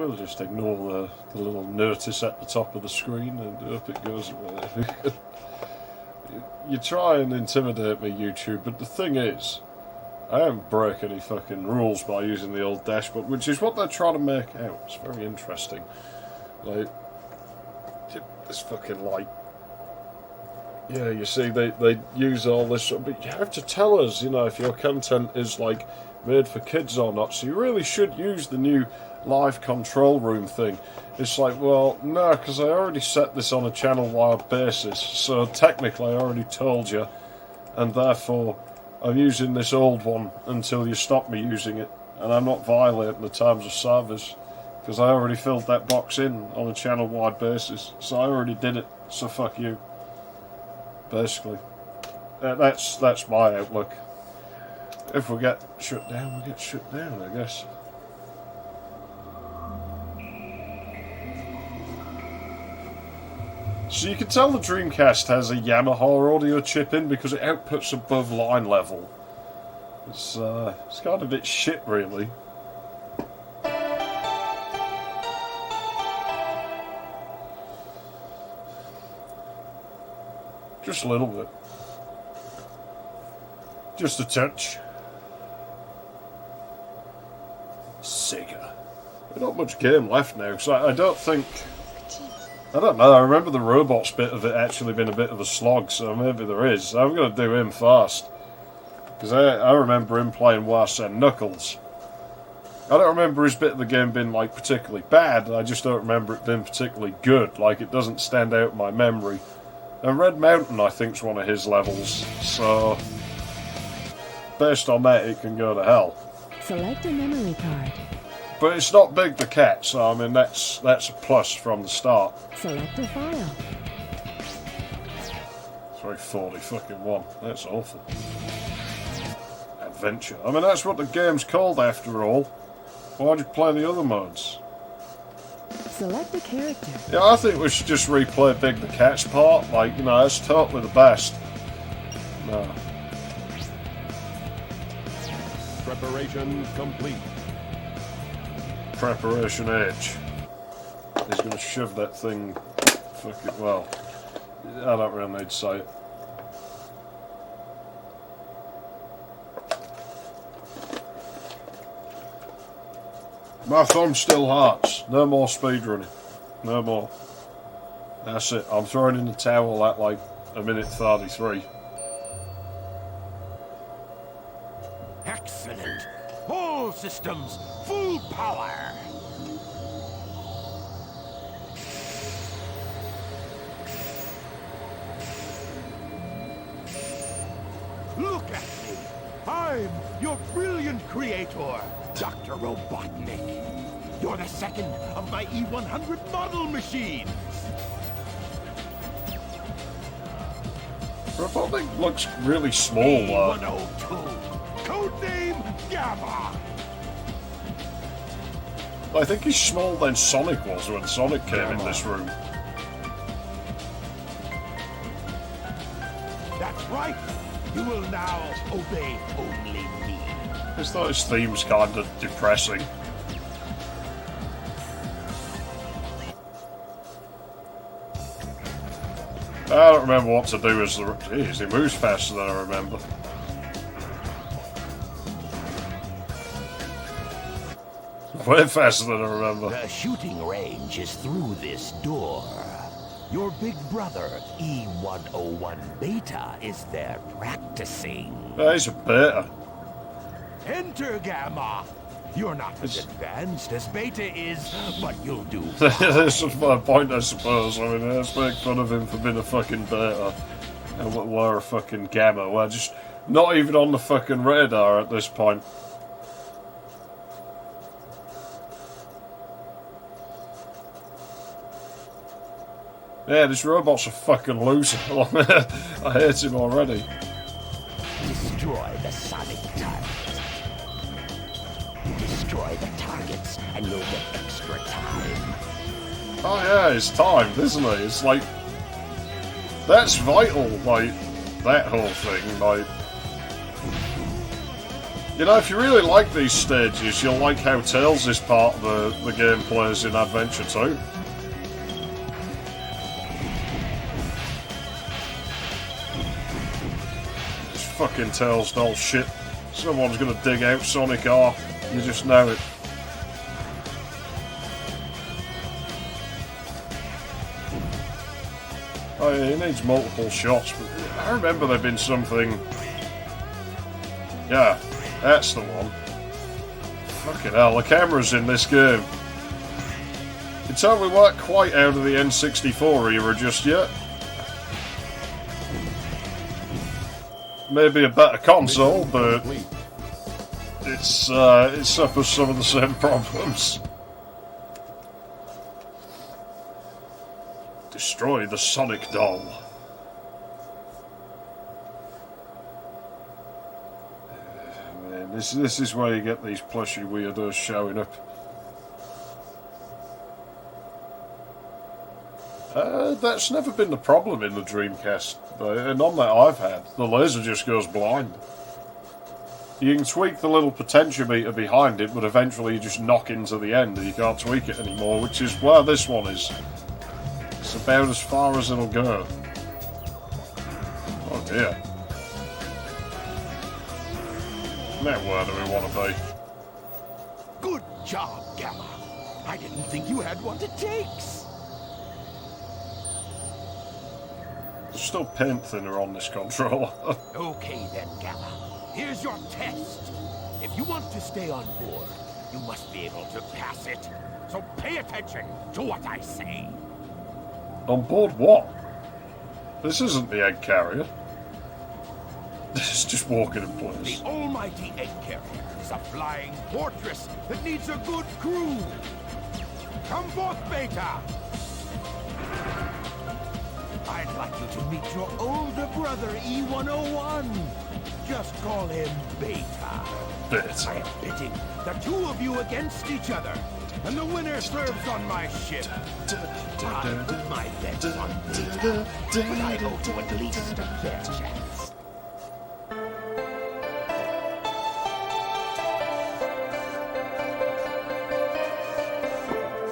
We'll just ignore the little notice at the top of the screen and up it goes. You try and intimidate me, YouTube, but the thing is, I don't break any fucking rules by using the old dashboard, which is what they're trying to make out. It's very interesting. Like, this fucking light. Yeah, you see, they use all this, but you have to tell us, you know, if your content is, like, made for kids or not, so you really should use the new live control room thing. It's like, well, no, because I already set this on a channel-wide basis, so technically I already told you, and therefore I'm using this old one until you stop me using it, and I'm not violating the terms of service, because I already filled that box in on a channel-wide basis, so I already did it, so fuck you. Basically. That's my outlook. If we get shut down, we get shut down, I guess. So you can tell the Dreamcast has a Yamaha audio chip in because it outputs above line level. It's kind of a bit shit, really. Just a little bit. Just a touch. Sega. There's not much game left now, because I don't think... I don't know, I remember the robots bit of it actually being a bit of a slog, so maybe there is. I'm going to do him first. Because I remember him playing worse than Knuckles. I don't remember his bit of the game being, like, particularly bad, I just don't remember it being particularly good. Like, it doesn't stand out in my memory. And Red Mountain, I think, is one of his levels, so... based on that, it can go to hell. Select a memory card. But it's not Big the Cat, so I mean that's a plus from the start. Select a file. 340 fucking one. That's awful. Adventure. I mean that's what the game's called after all. Why'd you play the other modes? Select a character. Yeah, I think we should just replay Big the Cat's part. Like, you know, that's totally the best. No. Preparation complete. Preparation H. He's going to shove that thing. Fuck it. Well, I don't really need to say it. My thumb still hurts. No more speedrunning. No more. That's it. I'm throwing in the towel at like a minute 33. Excellent. All systems, full power. Look at me. I'm your brilliant creator, Dr. Robotnik. You're the second of my E100 model machines. Robotnik looks really small though. E102. Codename Gamma. I think he's smaller than Sonic was when Sonic came in this room. That's right. You will now obey only me. I just thought his theme was kind of depressing. I don't remember what to do as the... Jeez, he moves faster than I remember. Way faster than I remember. The shooting range is through this door. Your big brother, E101 Beta, is there practicing. Yeah, he's a beta. Enter, Gamma. You're not as advanced as Beta is, but you'll do. That's my point, I suppose. I mean, let's make fun of him for being a fucking beta. And we're a fucking Gamma. We're just not even on the fucking radar at this point. Yeah, this robot's a fucking loser. I hate him already. Destroy the sonic target. Destroy the targets, and you'll get extra time. Oh yeah, it's timed, isn't it? It's like... That's vital, like, that whole thing, like... You know, if you really like these stages, you'll like how Tails is part of the game plays in Adventure 2. This fucking Tails doll shit. Someone's gonna dig out Sonic R. You just know it. Oh yeah, he needs multiple shots, but I remember there been something... Yeah, that's the one. Fucking hell, the cameras in this game. You tell we weren't quite out of the N64 era just yet. Maybe a better console, but it suffers some of the same problems. Destroy the Sonic doll. Man, this is where you get these plushy weirdos showing up. That's never been the problem in the Dreamcast. None that I've had. The laser just goes blind. You can tweak the little potentiometer behind it, but eventually you just knock into the end and you can't tweak it anymore, which is where this one is. It's about as far as it'll go. Oh dear. Now where do we want to be? Good job, Gamma. I didn't think you had what it takes. There's still paint thinner on this controller. Okay then, Gamma. Here's your test. If you want to stay on board, you must be able to pass it. So pay attention to what I say. On board what? This isn't the egg carrier. This is just walking in place. The almighty egg carrier is a flying fortress that needs a good crew. Come forth, Beta. I'd like you to meet your older brother, E101. Just call him Beta. Beta. I am pitting the two of you against each other, and the winner serves on my ship. I put my bets on Beta, but I owe you at least a fair chance.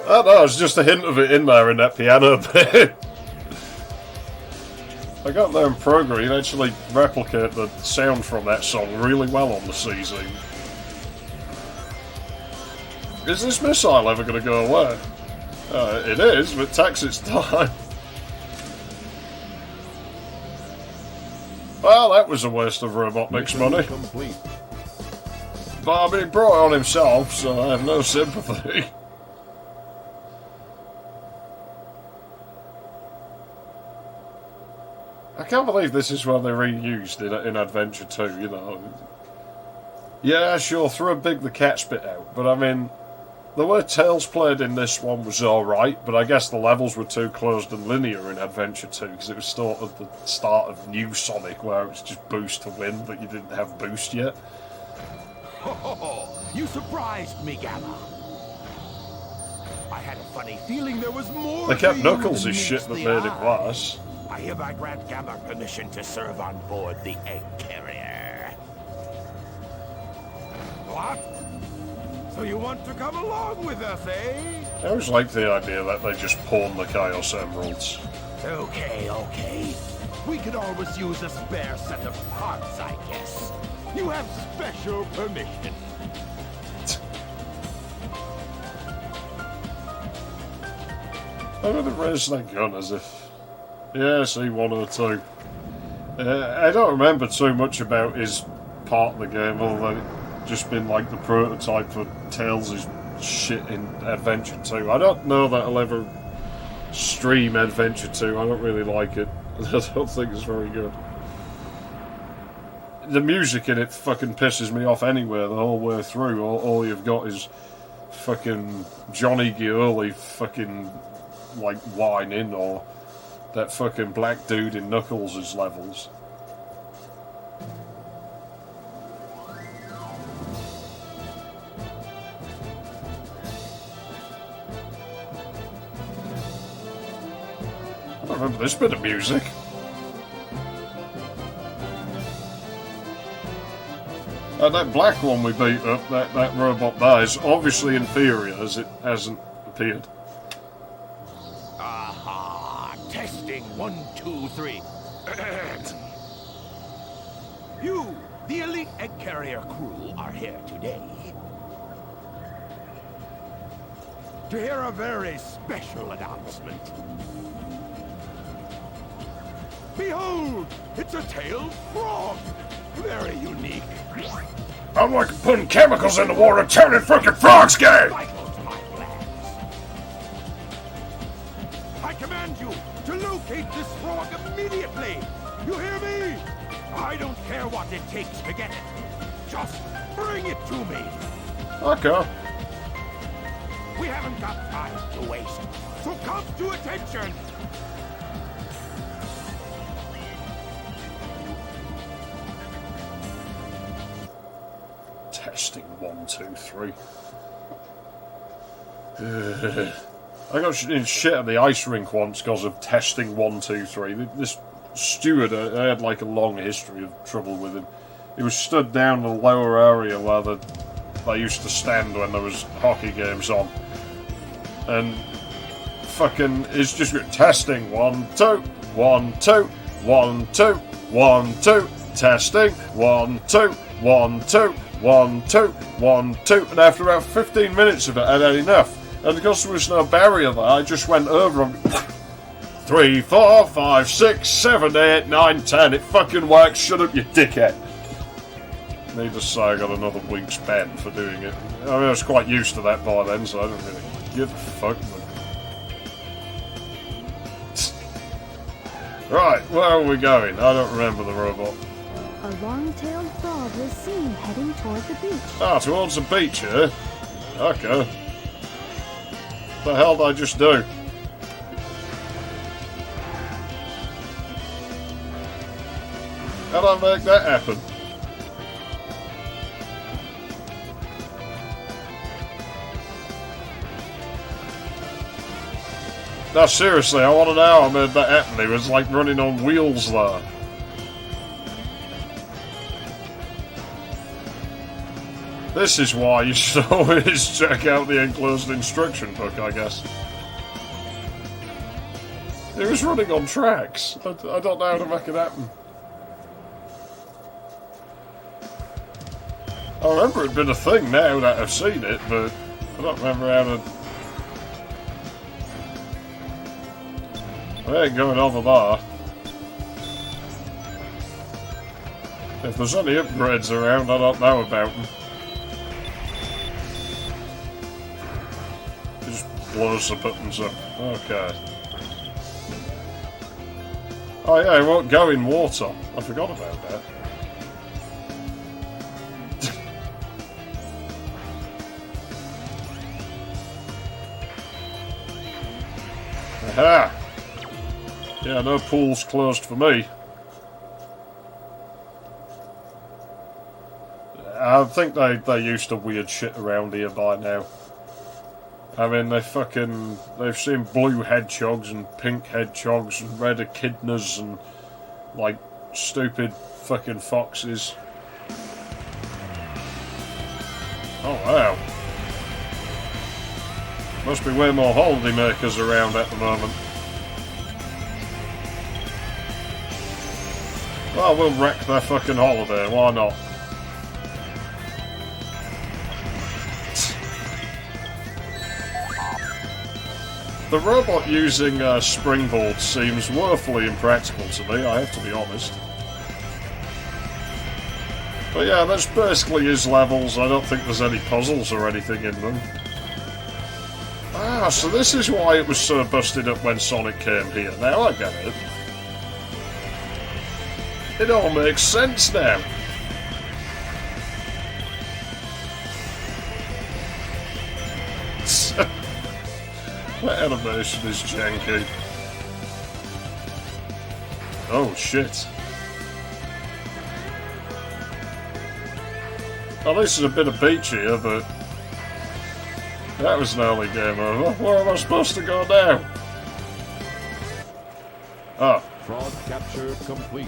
I don't know, there's just a hint of it in there in that piano bit. I got there in Progress, you actually replicate the sound from that song really well on the CZ. Is this missile ever going to go away? It is, but it takes its time. Well, that was a waste of Robotnik's money. Complete. But I mean, he brought it on himself, so I have no sympathy. I can't believe this is what they reused in Adventure 2, you know. Yeah, sure, threw a big the cat's bit out, but I mean, the way Tails played in this one was alright, but I guess the levels were too closed and linear in Adventure 2, because it was sort of the start of New Sonic, where it was just boost to win, but you didn't have boost yet. You surprised me, Gamma. I had a funny feeling there was more. They kept to you Knuckles' than shit that meets made the it eye. worse. I hereby grant Gamma permission to serve on board the egg carrier. What? So you want to come along with us, eh? I always liked the idea that they just pawn the Chaos Emeralds. Okay. We could always use a spare set of parts, I guess. You have special permission. I'm going to raise that gun as if... Yeah, see, 102. I don't remember too much about his part of the game, other than it just been like the prototype for Tails' shit in Adventure 2. I don't know that I'll ever stream Adventure 2. I don't really like it. I don't think it's very good. The music in it fucking pisses me off anyway the whole way through. All you've got is fucking Johnny Gioli fucking like whining, or that fucking black dude in Knuckles' levels. I don't remember this bit of music. That black one we beat up, that robot there, is obviously inferior as it hasn't appeared. Aha! Testing 1, 2, 3. You, the elite egg carrier crew, are here today to hear a very special announcement. Behold, it's a tailed frog. Very unique. I'm like putting chemicals in the water, turning frickin' frogs gay! Vital to my plans. I command you to locate this frog immediately. You hear me? I don't care what it takes to get it. Just bring it to me. Okay. We haven't got time to waste, so come to attention. Testing 1, 2, 3. I got in shit at the ice rink once because of testing 1, 2, 3. This steward, I had like a long history of trouble with him. He was stood down in the lower area where they used to stand when there was hockey games on. And fucking, it's just testing 1, 2, 1, 2, 1, 2, 1, 2, testing 1, 2, 1, 2, 1, 2, 1, 2, and after about 15 minutes of it, I'd had enough. And because there was no barrier there, I just went over them. 3, 4, 5, 6, 7, 8, 9, 10. It fucking works. Shut up, you dickhead. Needless to say, I got another week's ban for doing it. I mean, I was quite used to that by then, so I don't really give a fuck. Right, where are we going? I don't remember the robot. A long-tailed frog was seen heading toward the beach. Ah, towards the beach, here. Okay. What the hell did I just do? How did I make that happen? No, seriously, I want to know how I made that happen. He was like running on wheels there. This is why you should always check out the enclosed instruction book, I guess. He was running on tracks. I don't know how to make it happen. I remember it being a thing now that I've seen it, but I don't remember how to... I ain't going over there. If there's any upgrades around, I don't know about them. Just blows the buttons up. Okay. Oh yeah, it won't go in water. I forgot about that. Aha! Yeah, no pool's closed for me. I think they used to weird shit around here by now. I mean, they've seen blue hedgehogs and pink hedgehogs and red echidnas and, like, stupid fucking foxes. Oh, wow. Must be way more holidaymakers around at the moment. Well, we'll wreck their fucking holiday, why not? The robot using springboard seems woefully impractical to me, I have to be honest. But yeah, that's basically his levels. I don't think there's any puzzles or anything in them. Ah, so this is why it was so busted up when Sonic came here. Now I get it. It all makes sense now. That animation is janky. Oh shit. Well, this is a bit of beach here, but that was an early game over. Where am I supposed to go now? Ah. Frog capture complete.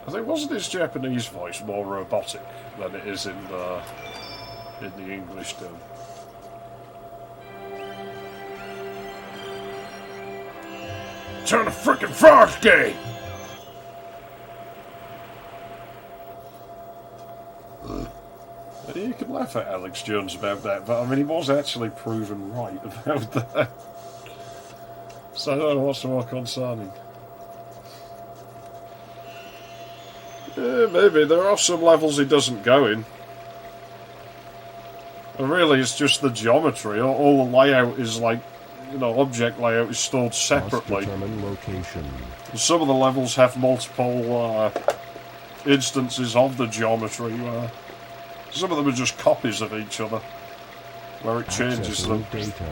I think wasn't his Japanese voice more robotic than it is in the English dub? Turn the frickin' frogs gay! You can laugh at Alex Jones about that, but I mean, he was actually proven right about that. So I don't know what's more concerning. Yeah, maybe. There are some levels he doesn't go in. And really, it's just the geometry. All the layout is like, you know, object layout is stored separately. Location. Some of the levels have multiple instances of the geometry. Some of them are just copies of each other, where it changes them. Data.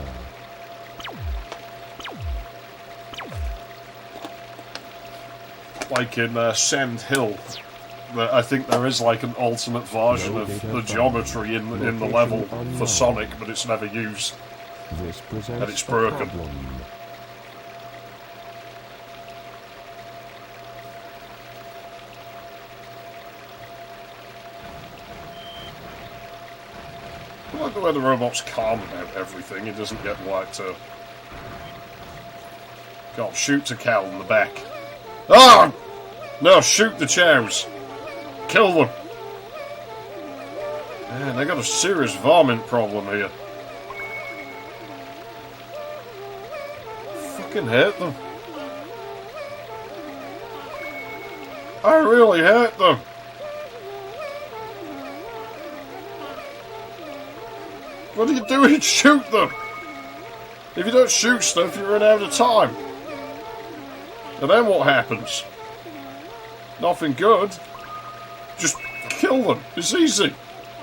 Like in Sand Hill, I think there is like an alternate version of the geometry in the level for Sonic, but it's never used. This presents And it's broken. I like the way the robot's calm about everything. He doesn't get worked up. God, shoot to Cal in the back. Ah! No, shoot the chows. Kill them. Man, they got a serious varmint problem here. Fucking hate them. I really hate them. What are you doing? Shoot them! If you don't shoot stuff, you run out of time. And then what happens? Nothing good. Just kill them. It's easy.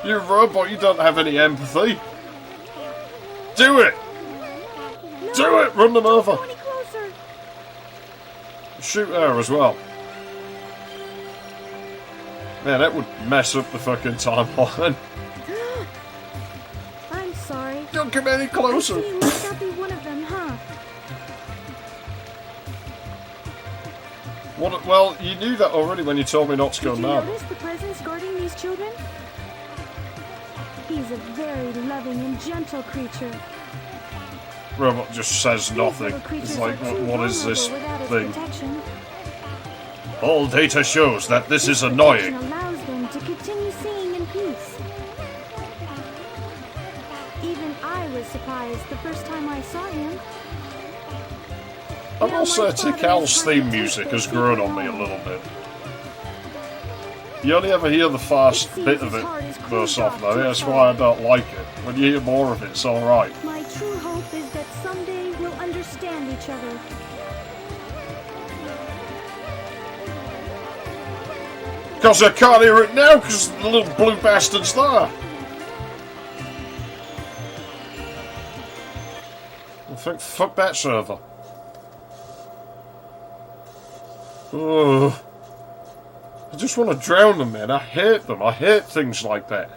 You're a robot, you don't have any empathy. Do it! No, Do it! Run them over. go any closer. Shoot her as well. Man, that would mess up the fucking timeline. I'm sorry. Don't come any closer. You must not be one of them, huh? What, well, you knew that already when you told me not to go Did you now. notice the presence guarding these children? He's a very loving and gentle creature. Robot just says These nothing. little creatures It's like, are too what is this vulnerable without its thing? protection. All data shows that this is Protection annoying. allows them to continue singing in peace. Even I was surprised the first time I saw him. I will say Tikal's theme music has grown on me a little bit. You only ever hear the first bit of it most often. I think that's why I don't like it. When you hear more of it, it's alright. My true hope is that someday we'll understand each other. Because I can't hear it now because the little blue bastard's there. I think, fuck that server. Ugh. I just want to drown them, man. I hate them. I hate things like that.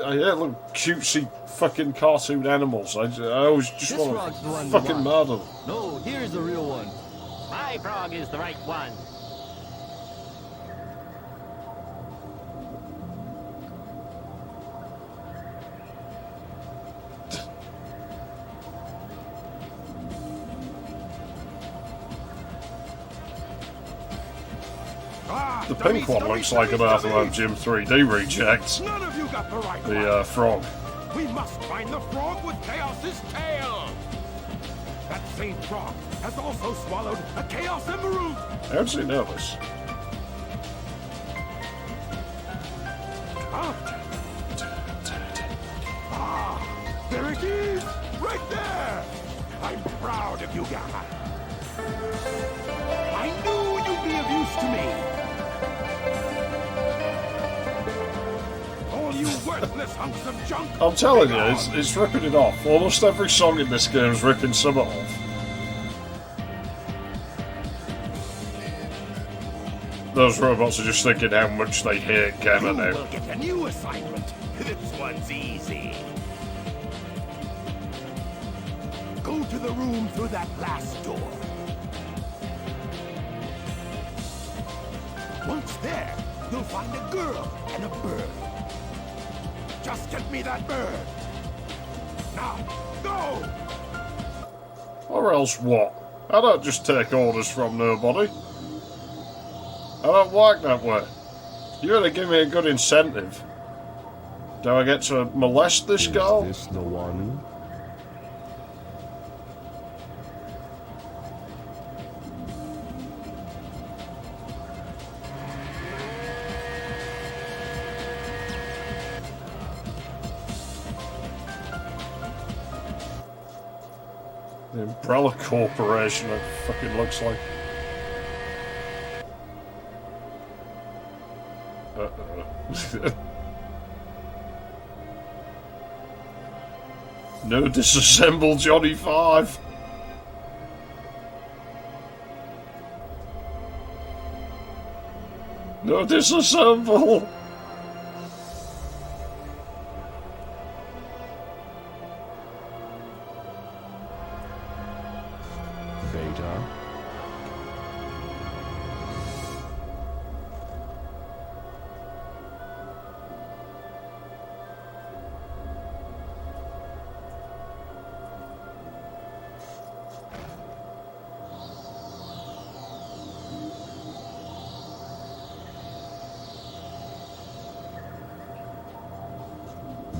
I hate little cutesy fucking cartoon animals. I always just want to fucking murder them. No, here's the real one. My frog is the right one. The pink one looks like an Earthworm Jim 3D reject. None of you got the right one. The frog. We must find the frog with Chaos's tail. That same frog has also swallowed a Chaos Emerald. How'd you know this? Huh? Ah, there it is, right there. I'm proud of you guys. I knew you'd be of use to me. All you worthless hunks of junk. I'm telling you, it's ripping it off. Almost every song in this game is ripping some of it off. Those robots are just thinking how much they hate Gamma You now. will get a new assignment. This one's easy. Go to the room through that last door. Once there, you'll find a girl and a bird. Just get me that bird. Now, go! Or else what? I don't just take orders from nobody. I don't work that way. You gotta give me a good incentive. Do I get to molest this girl? Is this the one? The Umbrella Corporation, it fucking looks like. Uh-oh. No disassemble Johnny 5. No disassemble. Beta.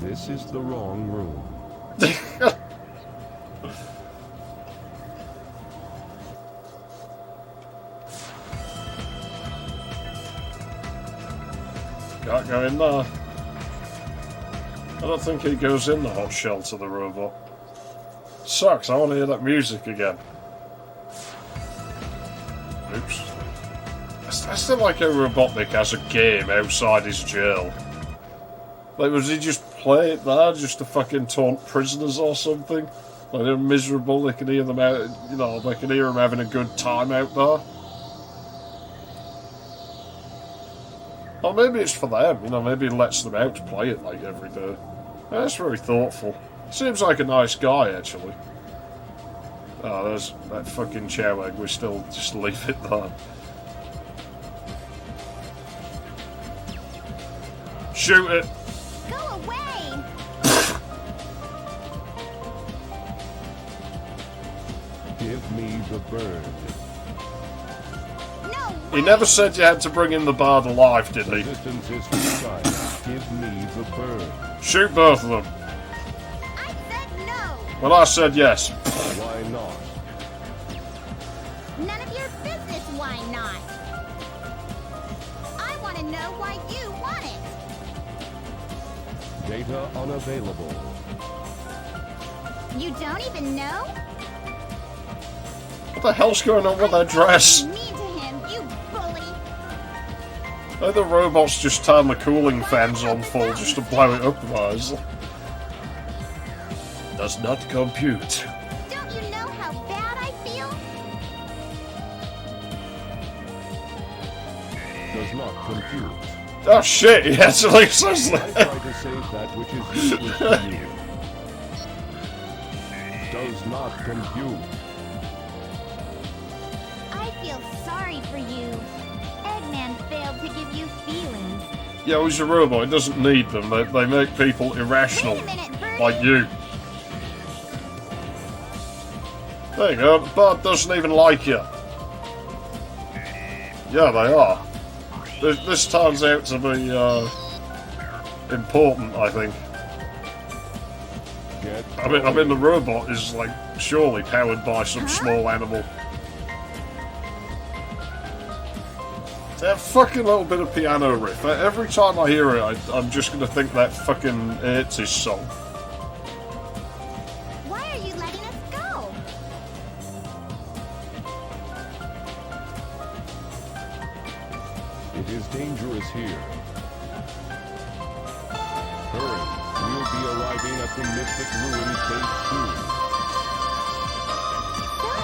This is the wrong room. Can't go in there. I don't think he goes in the hot shelter, the robot. Sucks, I want to hear that music again. Oops. I still like how Robotnik has a game outside his jail. Like, was he just play it there just to fucking taunt prisoners or something? Like, they're miserable, they can hear them out, you know, they can hear them having a good time out there. Or maybe it's for them, you know, maybe he lets them out to play it like every day. That's very thoughtful. Seems like a nice guy, actually. Oh, there's that fucking chow egg, we still just leave it there. Shoot it! Go away! Give me the bird. No He way! never said you had to bring in the bird alive, did The he? distance is precise. Give me the bird. Shoot both of them. I said no! Well, I said yes. Why not? None of your business, why not? I want to know why you want it. Data unavailable. You don't even know? What the hell's going on with their dress? Don't be mean to him, you bully! Are the robots just turn the cooling fans on full just to blow it up, guys? Does not compute. Don't you know how bad I feel? Does not compute. Oh shit, he actually says I that. try to save that which is useless to you. Does not compute. I feel sorry for you. Eggman failed to give you feelings. Yeah, well, he's a robot, he doesn't need them. They make people irrational. Wait a minute, Birdie. Like you. There you go, the bird doesn't even like you. Yeah, they are. This turns out to be important, I think. Get I mean, the robot is like surely powered by some small animal. That fucking little bit of piano riff. Every time I hear it, I'm just gonna think that fucking 80s song. Why are you letting us go? It is dangerous here. Hurry. We'll be arriving at the Mystic Ruins base soon. So,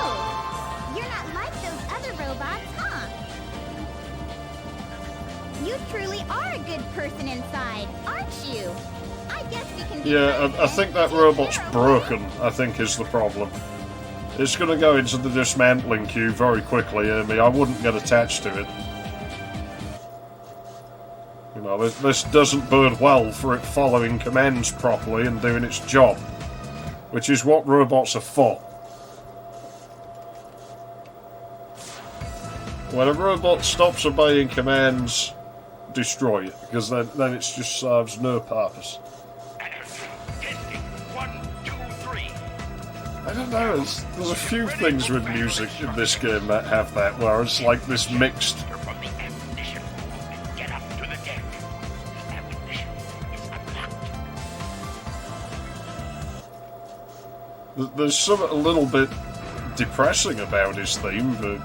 you're not like those other robots, huh? You truly are a good person inside, aren't you? I guess you can be Yeah, nice I think that and robot's take care of broken, I think is the problem. It's gonna go into the dismantling queue very quickly, Amy. I wouldn't get attached to it. You know, this doesn't bode well for it following commands properly and doing its job, which is what robots are for. When a robot stops obeying commands, destroy it, because then it just serves no purpose. Testing. 1, 2, 3. I don't know, there's a few things with music in this game that have that, where it's like this mixed. From the ammunition room and get up to the deck. The ammunition is unlocked. There's something a little bit depressing about his theme, but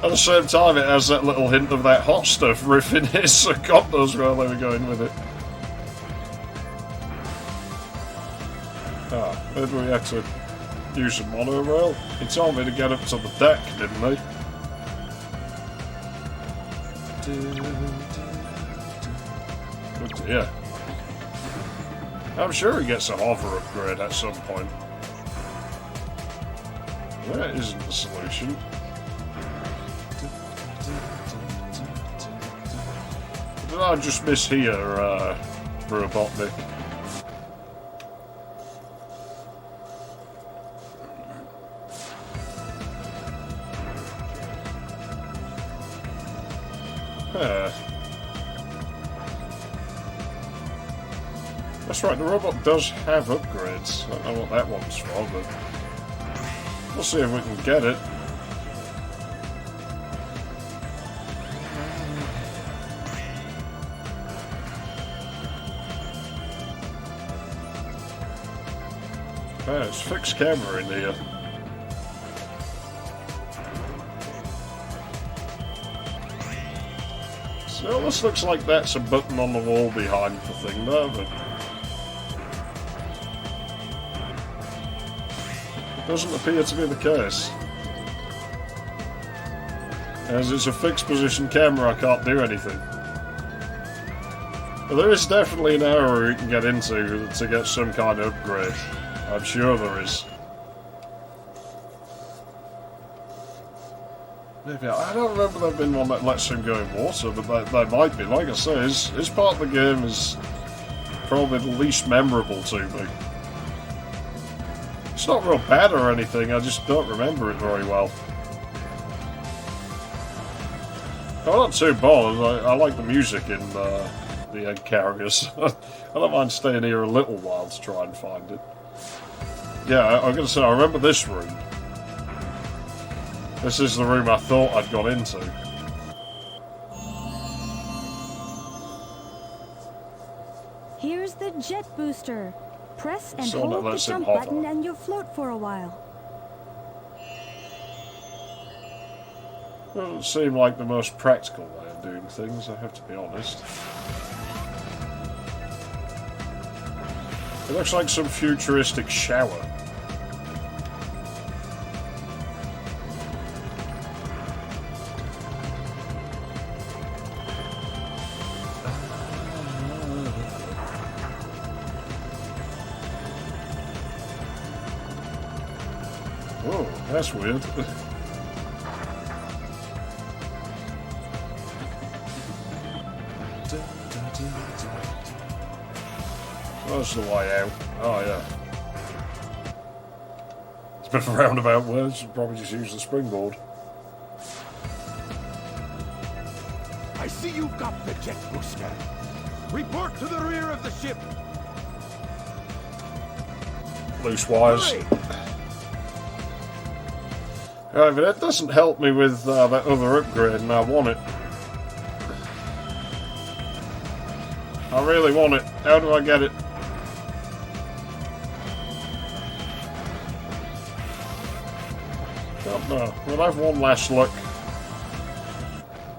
at the same time it has that little hint of that hot stuff riff in it, so God knows where they were going with it. Ah, maybe we had to use a monorail? He told me to get up to the deck, didn't he? Good to hear. I'm sure he gets a hover upgrade at some point. That isn't the solution. Did I just mishear, Robotnik? That's right, the robot does have upgrades. I don't know what that one's for, but we'll see if we can get it. It's fixed camera in here. So this looks like that's a button on the wall behind the thing there, but it doesn't appear to be the case. As it's a fixed position camera, I can't do anything. But there is definitely an area you can get into to get some kind of upgrade. I'm sure there is. Maybe I don't remember there being one that lets him go in water, but that might be. Like I say, his part of the game is probably the least memorable to me. It's not real bad or anything, I just don't remember it very well. I'm not too bothered, I like the music in the egg carriers. I don't mind staying here a little while to try and find it. Yeah, I'm going to say, I remember this room. This is the room I thought I'd gone into. Here's the jet booster. Press and Someone hold that the lets him jump hover. button and you'll float for a while. Doesn't seem like the most practical way of doing things, I have to be honest. It looks like some futuristic shower. Oh, that's weird. That's the way out. Oh, yeah. It's a bit of a roundabout word. Should probably just use the springboard. I see you've got the jet booster. Report to the rear of the ship. Loose wires. Hurry. Right, but that doesn't help me with that other upgrade, and I want it. I really want it. How do I get it? Don't know. We'll have one last look.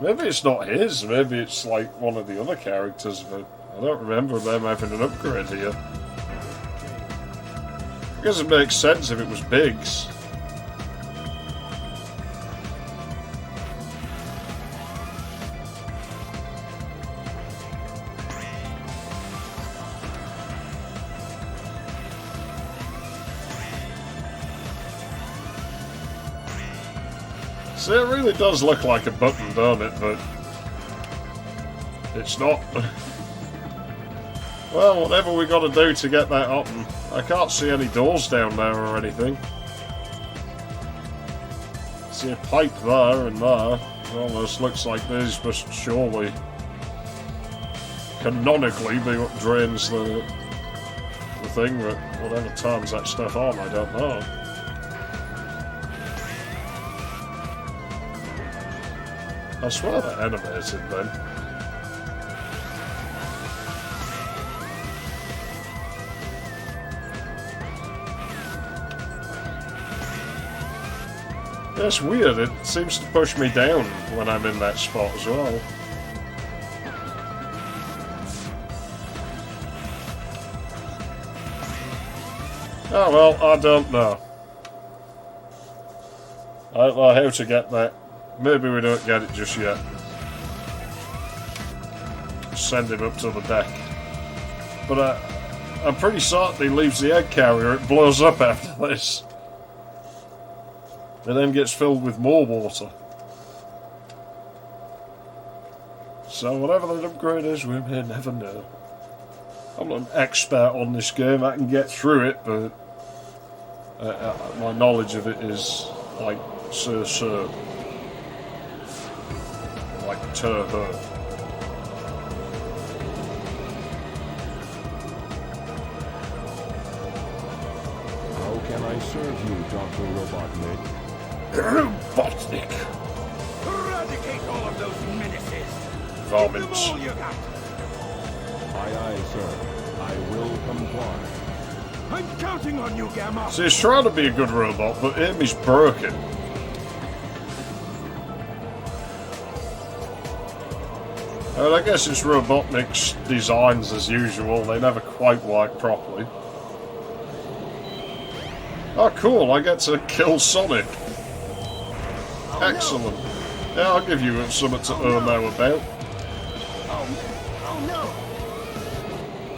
Maybe it's not his. Maybe it's like one of the other characters, but I don't remember them having an upgrade here. I guess it makes sense if it was Biggs. See, it really does look like a button, don't it? But it's not. Well, whatever we got to do to get that open. I can't see any doors down there or anything. See a pipe there and there. It almost looks like these must surely canonically be what drains the thing, but whatever turns that stuff on, I don't know. I swear they're animated then. That's weird, it seems to push me down when I'm in that spot as well. Oh well, I don't know. I don't know how to get that. Maybe we don't get it just yet. Send him up to the deck. But I'm pretty certain he leaves the egg carrier, it blows up after this. And then gets filled with more water. So whatever that upgrade is, we may never know. I'm not an expert on this game, I can get through it, but my knowledge of it is like so. Like turbo. How can I serve you, Dr. Robotnik? Robotnik. Eradicate all of those menaces. Varmints. Give them all you got. Aye, aye, sir. I will comply. I'm counting on you, Gamma. See, he's trying to be a good robot, but Amy's broken. And I guess it's Robotnik's designs as usual, they never quite work properly. Oh cool, I get to kill Sonic. Excellent. Yeah, I'll give you something to know about. Oh no.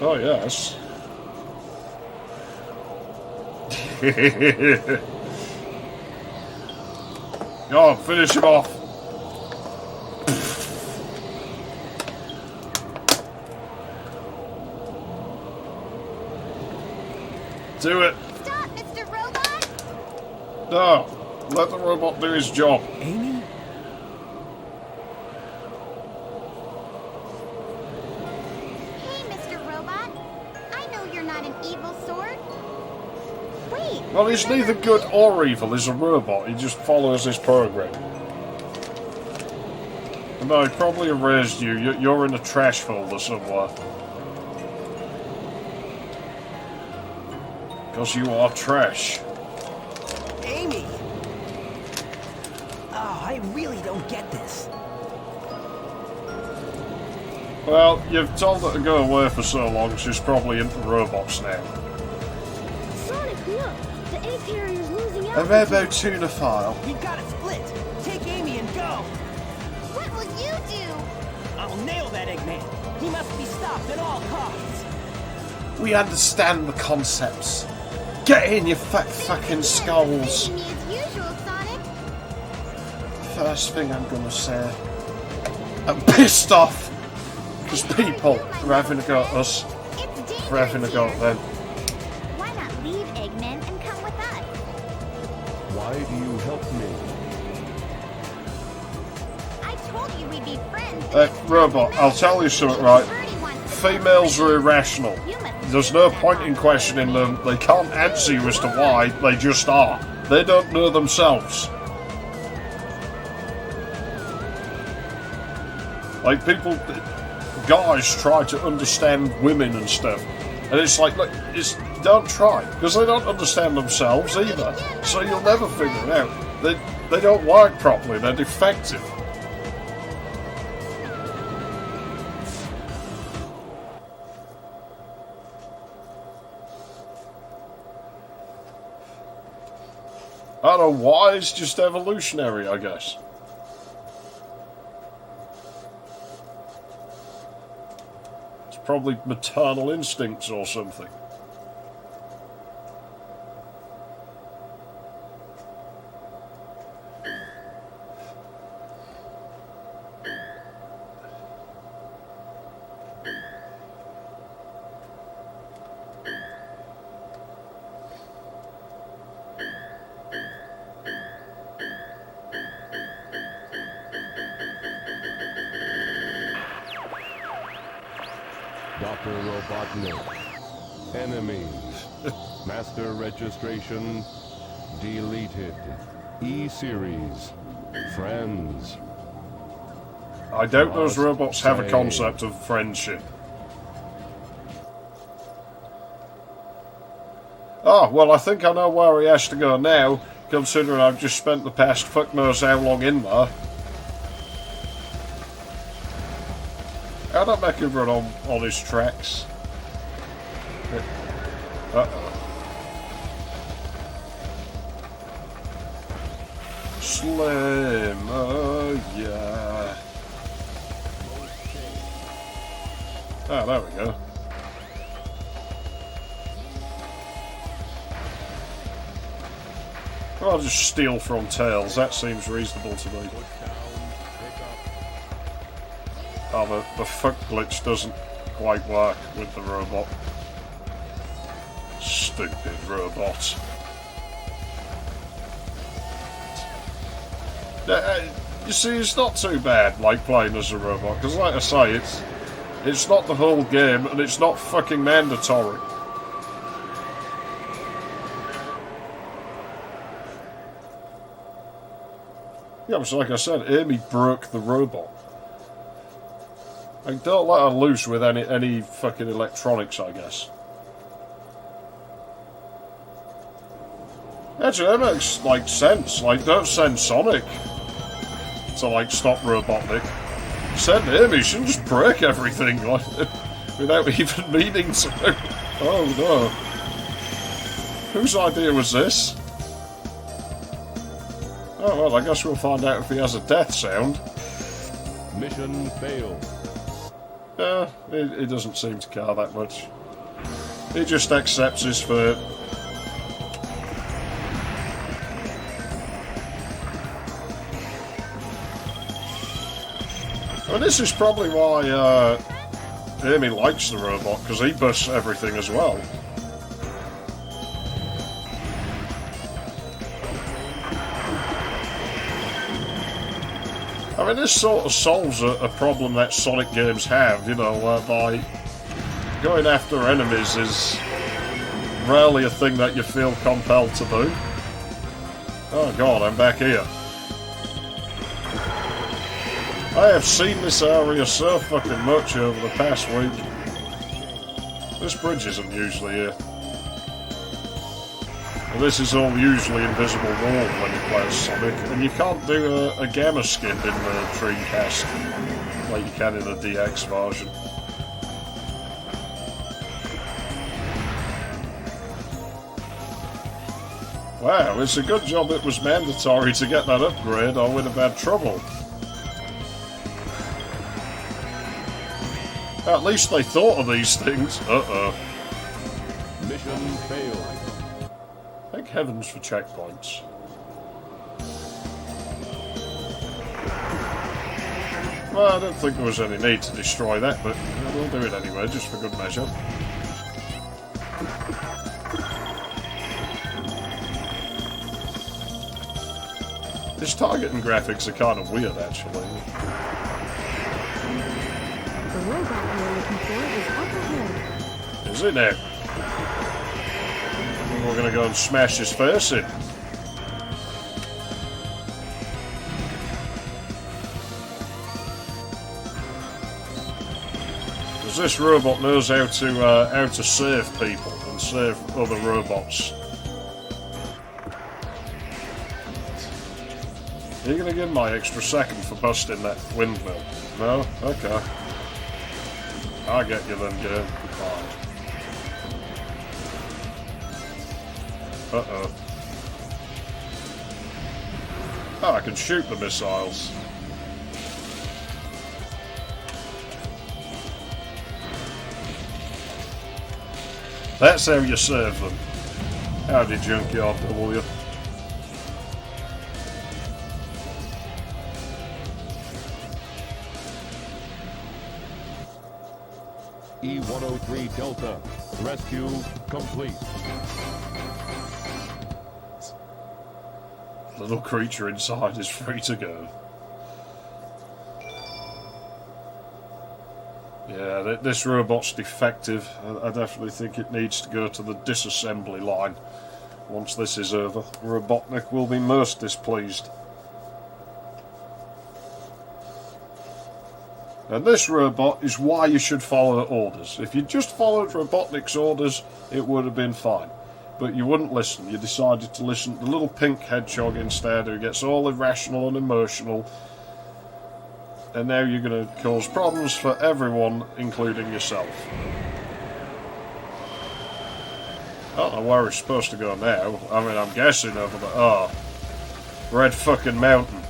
Oh yes. Oh, finish him off. Do it. Stop, Mr. Robot! No. Let the robot do his job. Amy? Hey, Mr. Robot. I know you're not an evil sword. Wait. Well, he's neither good or evil. He's a robot. He just follows his program. No, he probably erased you. You're in a trash folder somewhere. Because you are trash. Amy! Oh, I really don't get this. Well, you've told her to go away for so long, she's probably into robots now. Sonic, look! The egg carrier's losing A altitude. Robo tuna file. We've got it split. Take Amy and go. What will you do? I'll nail that Eggman. He must be stopped at all costs. We understand the concepts. Get in, you fucking skulls. Beating me as usual, Sonic. First thing I'm gonna say. I'm pissed off. Because people are having a go at us. It's For having a go at them. Why not leave Eggman and come with us? Why do you help me? I told you we'd be friends. Robot, I'll tell you something, right? Females are irrational. There's no point in questioning them. They can't answer you as to why. They just are. They don't know themselves. Like people, guys try to understand women and stuff, and it's like, look, don't try because they don't understand themselves either. So you'll never figure it out. They don't work properly. They're defective. I don't know why, it's just evolutionary, I guess. It's probably maternal instincts or something. Dr. Robotnik. Enemies. Master registration. Deleted. E-series. Friends. I doubt those robots have a concept of friendship. Oh, well, I think I know where he has to go now, considering I've just spent the past fuck knows how long in there. How'd I make him run on his tracks? Uh-oh. Slim, oh yeah. Ah, there we go. I'll just steal from Tails, that seems reasonable to me. Oh, the fuck glitch doesn't quite work with the robot. Stupid robot. You see, it's not too bad, like, playing as a robot, because like I say, it's not the whole game, and it's not fucking mandatory. Yeah, but like I said, Amy broke the robot. Like, don't let her loose with any fucking electronics, I guess. Actually, that makes, like, sense. Like, don't send Sonic to, like, stop Robotnik. Send Amy, she'll just break everything, like, without even meaning to. Oh, no. Whose idea was this? Oh, well, I guess we'll find out if he has a death sound. Mission failed. He doesn't seem to care that much. He just accepts his fate. Well, this is probably why Amy likes the robot, because he busts everything as well. I mean, this sort of solves a problem that Sonic games have, you know, whereby going after enemies is rarely a thing that you feel compelled to do. Oh god, I'm back here. I have seen this area so fucking much over the past week. This bridge isn't usually here. And this is all usually invisible wall when you play as Sonic, and you can't do a gamma skin in the Dreamcast like you can in the DX version. Wow, it's a good job it was mandatory to get that upgrade, or we'd have had trouble. At least they thought of these things. Uh-oh. Mission failed. Thank heavens for checkpoints. Well, I don't think there was any need to destroy that, but we'll do it anyway, just for good measure. His targeting graphics are kind of weird, actually. The robot you're looking for is up ahead. Is it now? We're gonna go and smash his face in. Because this robot knows how to save people and save other robots. Are you gonna give my extra second for busting that windmill? No? Okay. I'll get you then, game. Fine. Uh-oh. Oh, I can shoot the missiles. That's how you save them. Howdy, Junkyard W. E-103 Delta. Rescue complete. Little creature inside is free to go. Yeah, this robot's defective. I definitely think it needs to go to the disassembly line. Once this is over, Robotnik will be most displeased. And this robot is why you should follow orders. If you just followed Robotnik's orders, it would have been fine. But you wouldn't listen. You decided to listen to the little pink hedgehog instead, who gets all irrational and emotional. And now you're going to cause problems for everyone, including yourself. I don't know where we're supposed to go now. I mean, I'm guessing over the... Oh. Red fucking mountain.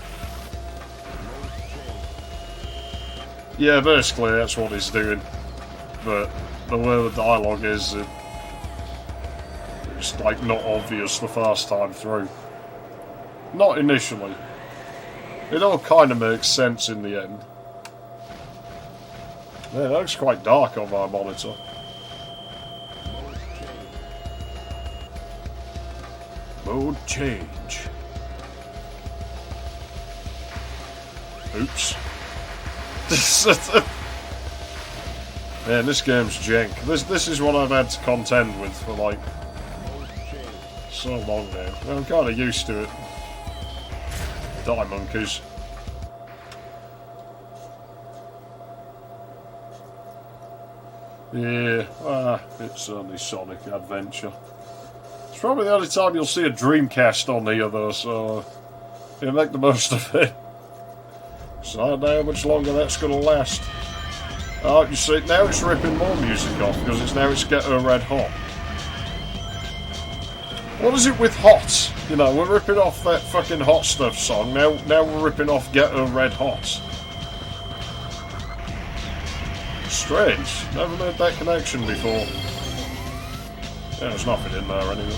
Yeah, basically that's what he's doing. But the way the dialogue is, it's like not obvious the first time through. Not initially. It all kind of makes sense in the end. Yeah, it looks quite dark on my monitor. Mode change. Oops. Man, this game's jank. This is what I've had to contend with for like so long now. I'm kind of used to it. Die monkeys. Yeah, it's only Sonic Adventure. It's probably the only time you'll see a Dreamcast on here though, so you make the most of it. So I don't know how much longer that's going to last. Oh, you see, now it's ripping more music off because it's Ghetto Red Hot. What is it with hot? You know, we're ripping off that fucking Hot Stuff song. Now we're ripping off Ghetto Red Hot. Strange. Never made that connection before. Yeah, there's nothing in there anyway.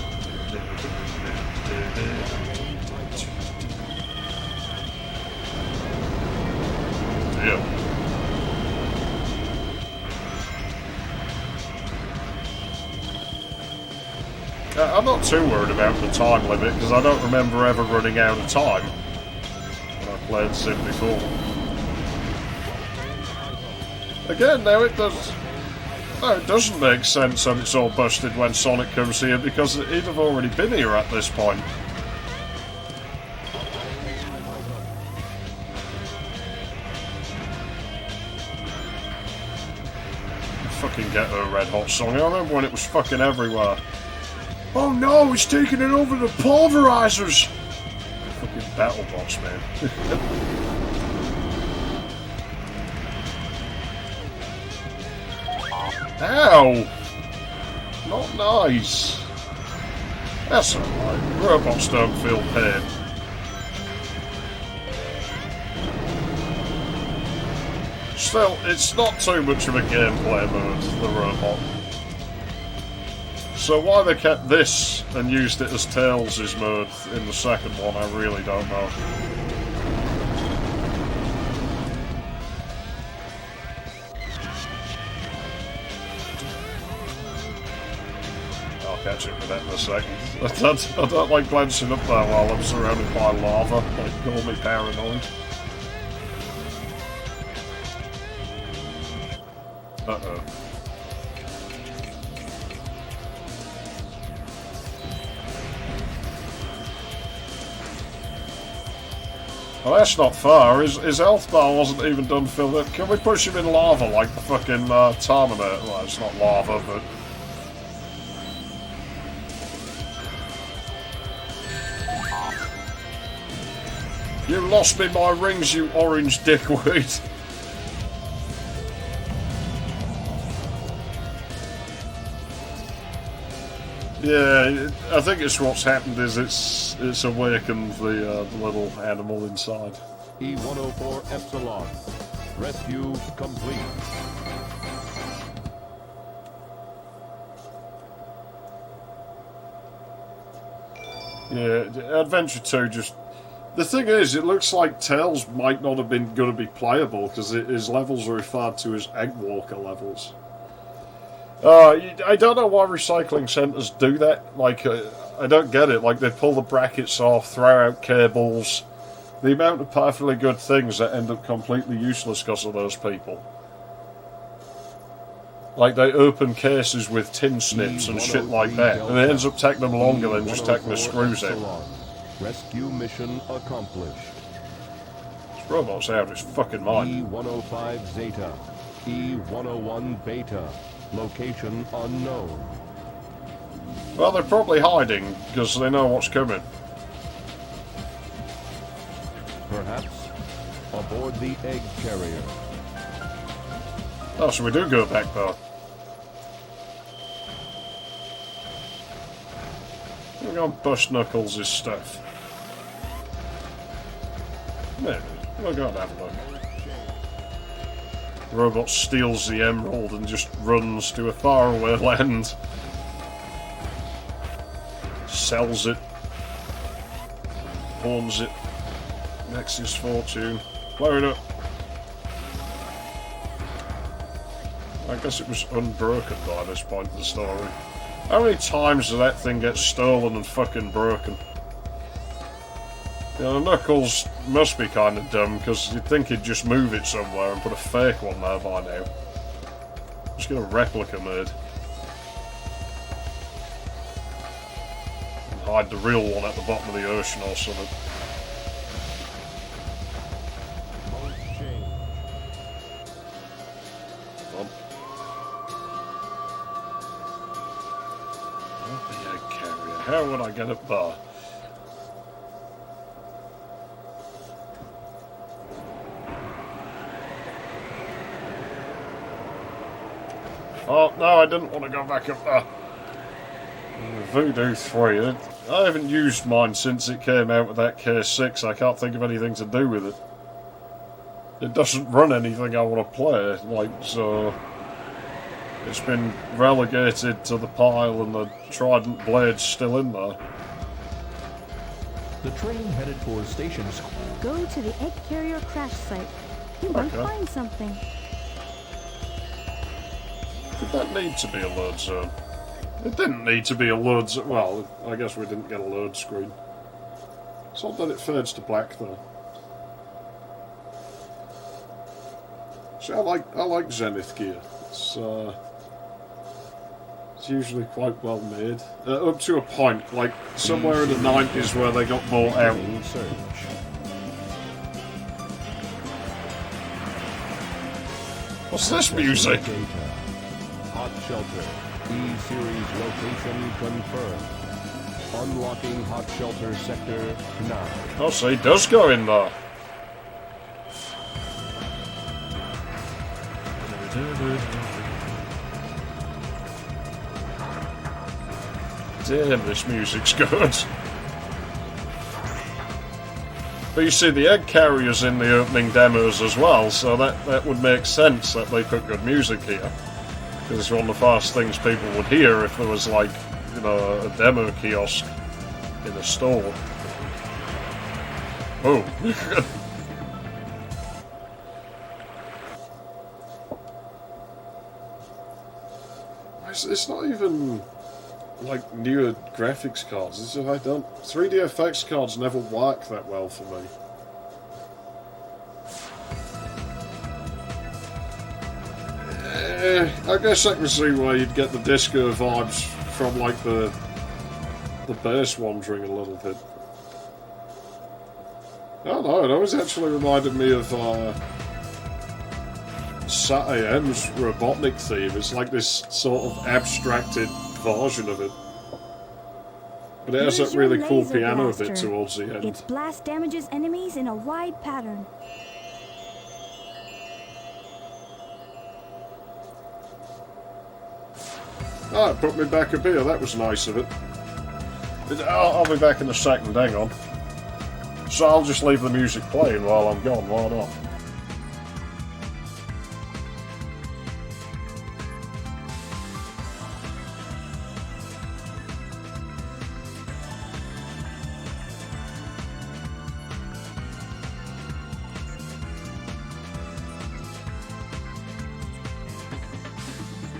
Dear. I'm not too worried about the time limit because I don't remember ever running out of time when I played Sim before. Again, now it does. No, it doesn't make sense that it's all busted when Sonic comes here because he'd have already been here at this point. Fucking Ghetto Red Hot song. I remember when it was fucking everywhere. Oh no, he's taking it over the pulverizers! Fucking BattleBots, man. Ow! Not nice. That's alright. Robots don't feel pain. Still, it's not too much of a gameplay mode, the robot. So why they kept this and used it as Tails' mode in the second one, I really don't know. I'll catch up with that in a second. I don't like glancing up there while I'm surrounded by lava. They call me paranoid. Uh-oh. Well, that's not far. His health bar wasn't even done filled up. Can we push him in lava like the fucking Terminator? Well, it's not lava, but... You lost me my rings, you orange dickweed. Yeah, I think it's what's happened is it's awakened the little animal inside. E-104 Epsilon. Rescue complete. Yeah, Adventure 2 just... The thing is, it looks like Tails might not have been going to be playable because his levels are referred to as Egg Walker levels. I don't know why recycling centres do that. Like, I don't get it. Like, they pull the brackets off, throw out cables. The amount of perfectly good things that end up completely useless because of those people. Like, they open cases with tin snips and shit like that, and it ends up taking them longer than just taking the screws out. Rescue mission accomplished. This robot's out of his fucking mind. E-105 Zeta. E-101 Beta. Location unknown. Well, they're probably hiding, because they know what's coming. Perhaps aboard the egg carrier. Oh, so we do go back there. We're going to bust Knuckles' stuff. Maybe. We'll go and have a look. The robot steals the emerald and just runs to a faraway land. Sells it. Pawns it. Makes his fortune. Blow it up. I guess it was unbroken by this point in the story. How many times does that thing get stolen and fucking broken? You know, Knuckles must be kind of dumb, because you'd think he'd just move it somewhere and put a fake one there by now. Just get a replica made. And hide the real one at the bottom of the ocean or something. How would I get up there? Oh, no, I didn't want to go back up there. Voodoo 3. I haven't used mine since it came out with that K6. I can't think of anything to do with it. It doesn't run anything I want to play, like, so... It's been relegated to the pile and the trident blade's still in there. The train headed for stations. Go to the egg carrier crash site. You might Okay. find something. Did that need to be a load zone? It didn't need to be a load zone. Well, I guess we didn't get a load screen. It's not that it fades to black though. See, I like Zenith gear. It's usually quite well made. Up to a point, like somewhere in the 90s where they got bought out. What's this music? Hot shelter. E-series location confirmed. Unlocking hot shelter sector now. Oh, so he does go in there. Damn, this music's good. But you see, the egg carrier's in the opening demos as well, so that would make sense that they put good music here. Because it's one of the first things people would hear if there was, like, you know, a demo kiosk in a store. Oh. It's not even... like newer graphics cards. It's just, 3D effects cards never work that well for me. I guess I can see why you'd get the disco vibes from like the bass wandering a little bit. Oh no, it always actually reminded me of Sat AM's Robotnik theme. It's like this sort of abstracted version of it. But it has Use that really your cool laser piano blaster. bit towards the end. Its blast damages enemies in a wide pattern. Ah, it put me back up here. That was nice of it. I'll be back in a second, hang on. So I'll just leave the music playing while I'm gone, why not?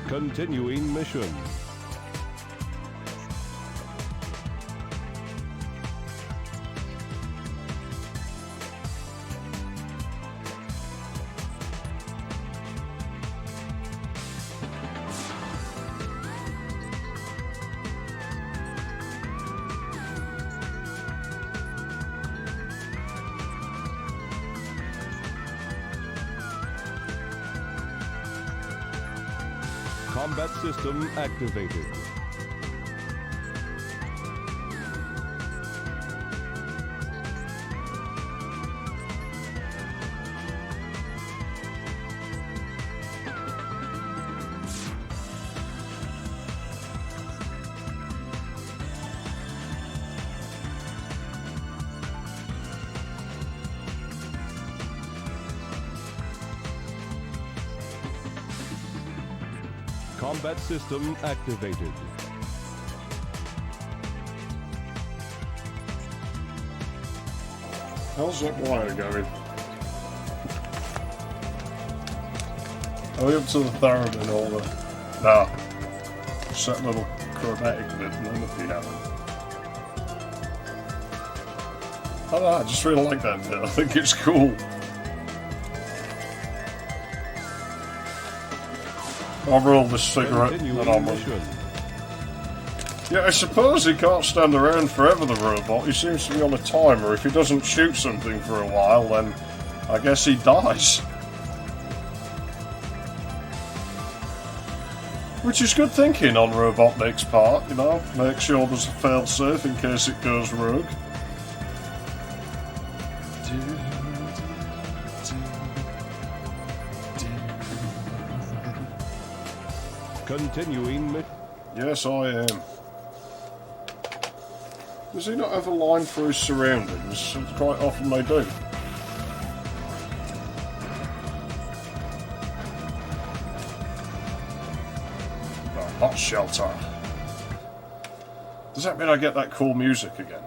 Continuing mission. Combat system activated. Combat system activated. How's that wire going? Are we up to the third and all the... Nah. Set a little chromatic bit, none of you haven't. I don't know, I just really like that bit. I think it's cool. I'll roll this cigarette and I'm on. Yeah, I suppose he can't stand around forever, the robot. He seems to be on a timer. If he doesn't shoot something for a while, then I guess he dies. Which is good thinking on Robotnik's part, you know. Make sure there's a fail-safe in case it goes rogue. Continuing. Yes, I am. Does he not have a line for his surroundings? Quite often they do. The hot shelter. Does that mean I get that cool music again?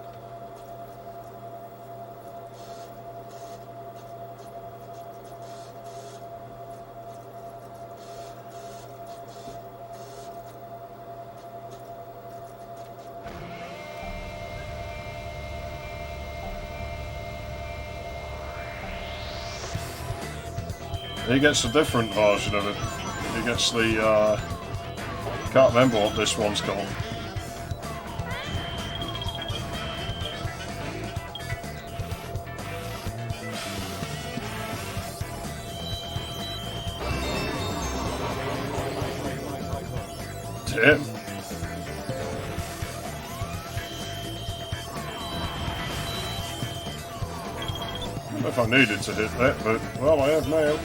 He gets a different version of it. He gets the, can't remember what this one's called. Damn. I don't know if I needed to hit that, but, well, I have now.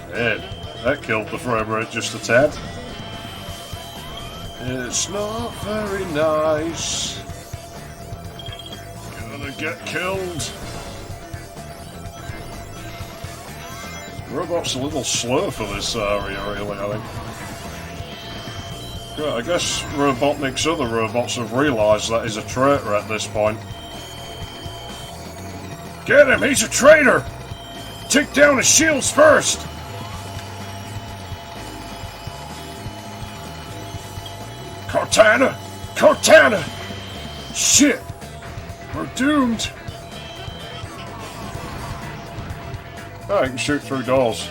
Yeah, that killed the frame rate just a tad. It's not very nice. Gonna get killed. Robot's a little slow for this area, really, I think. Yeah, I guess Robotnik's other robots have realised that he's a traitor at this point. Get him! He's a traitor! Take down his shields first! Cortana! Cortana! Shit! We're doomed! Oh, I can shoot through doors.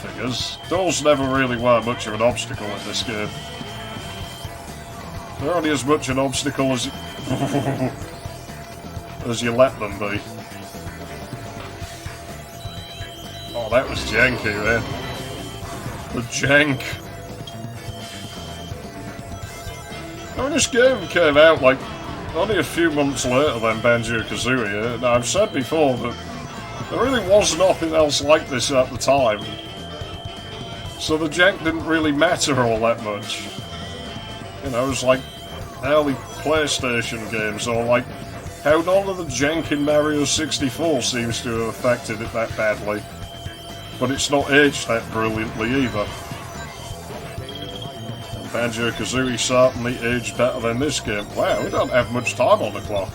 Figures. Doors never really were much of an obstacle in this game. They're only as much an obstacle as as you let them be. Oh, that was janky there. The jank. I mean, this game came out like only a few months later than Banjo-Kazooie. Now, I've said before that there really was nothing else like this at the time. So the jank didn't really matter all that much. You know, it was like early PlayStation games, or like how none of the jank in Mario 64 seems to have affected it that badly. But it's not aged that brilliantly either. Banjo-Kazooie certainly aged better than this game. Wow, we don't have much time on the clock.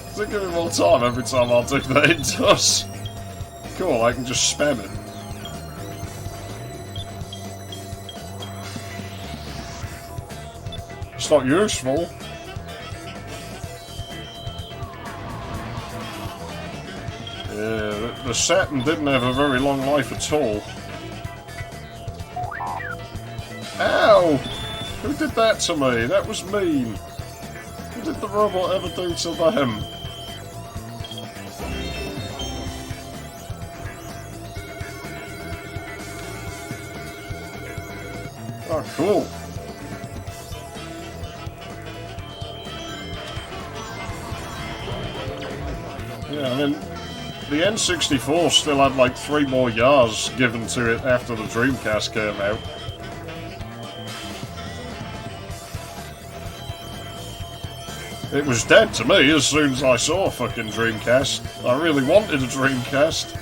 Does it give me more time every time I'll do that? It does. Cool, I can just spam it. It's not useful. Yeah, the Saturn didn't have a very long life at all. Ow! Who did that to me? That was mean. What did the robot ever do to them? Oh, cool. Yeah, I mean, the N64 still had like 3 more years given to it after the Dreamcast came out. It was dead to me as soon as I saw a fucking Dreamcast. I really wanted a Dreamcast.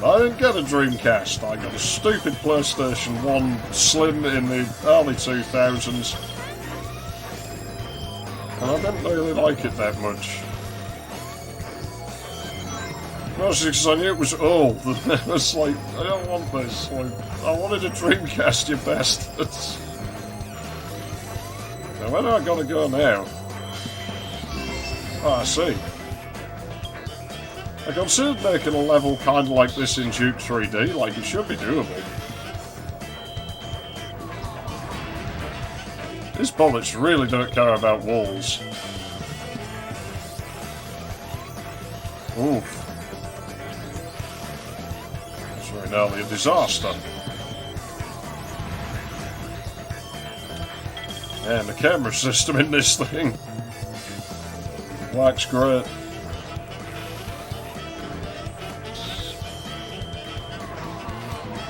But I didn't get a Dreamcast. I got a stupid PlayStation 1 Slim in the early 2000s. And I didn't really like it that much. Mostly because I knew it was old. And I was like, I don't want this. Like, I wanted a Dreamcast, you bastards. Now, where do I gotta go now? Oh, I see. I considered making a level kind of like this in Duke 3D, like it should be doable. These bullets really don't care about walls. Oof. It's very nearly a disaster. And the camera system in this thing. Wax great.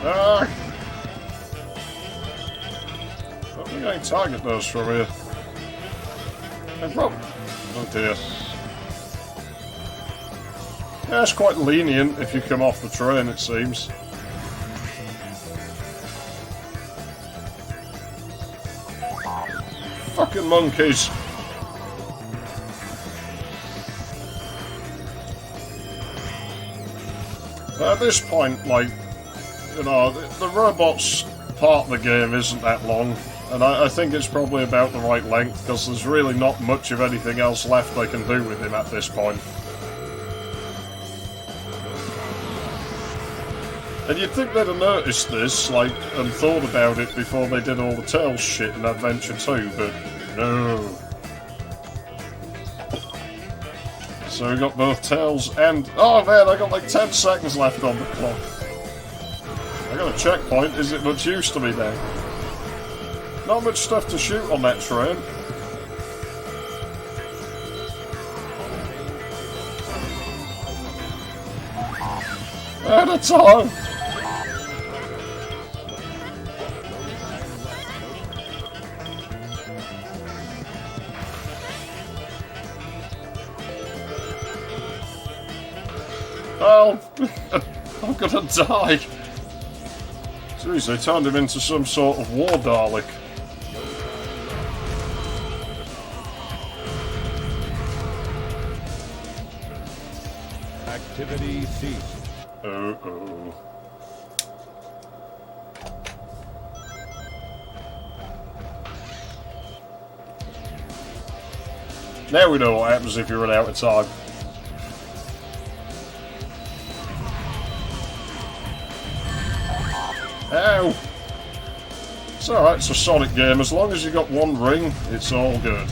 Ah! I don't think I can target those from here. No problem. Oh dear. Yeah, it's quite lenient if you come off the train, it seems. Fucking monkeys. At this point, like, you know, the robot's part of the game isn't that long, and I think it's probably about the right length, because there's really not much of anything else left they can do with him at this point. And you'd think they'd have noticed this, like, and thought about it before they did all the Tails shit in Adventure 2, but no. So we got both Tails and... Oh man, I got like 10 seconds left on the clock. I got a checkpoint, is it much use to me now? Not much stuff to shoot on that train. At a time! Oh, I'm gonna die. Jeez, they turned him into some sort of war Dalek. Activity ceased. Uh-oh. Now we know what happens if you run out of time. Ow! It's alright, it's a Sonic game. As long as you got one ring, it's all good.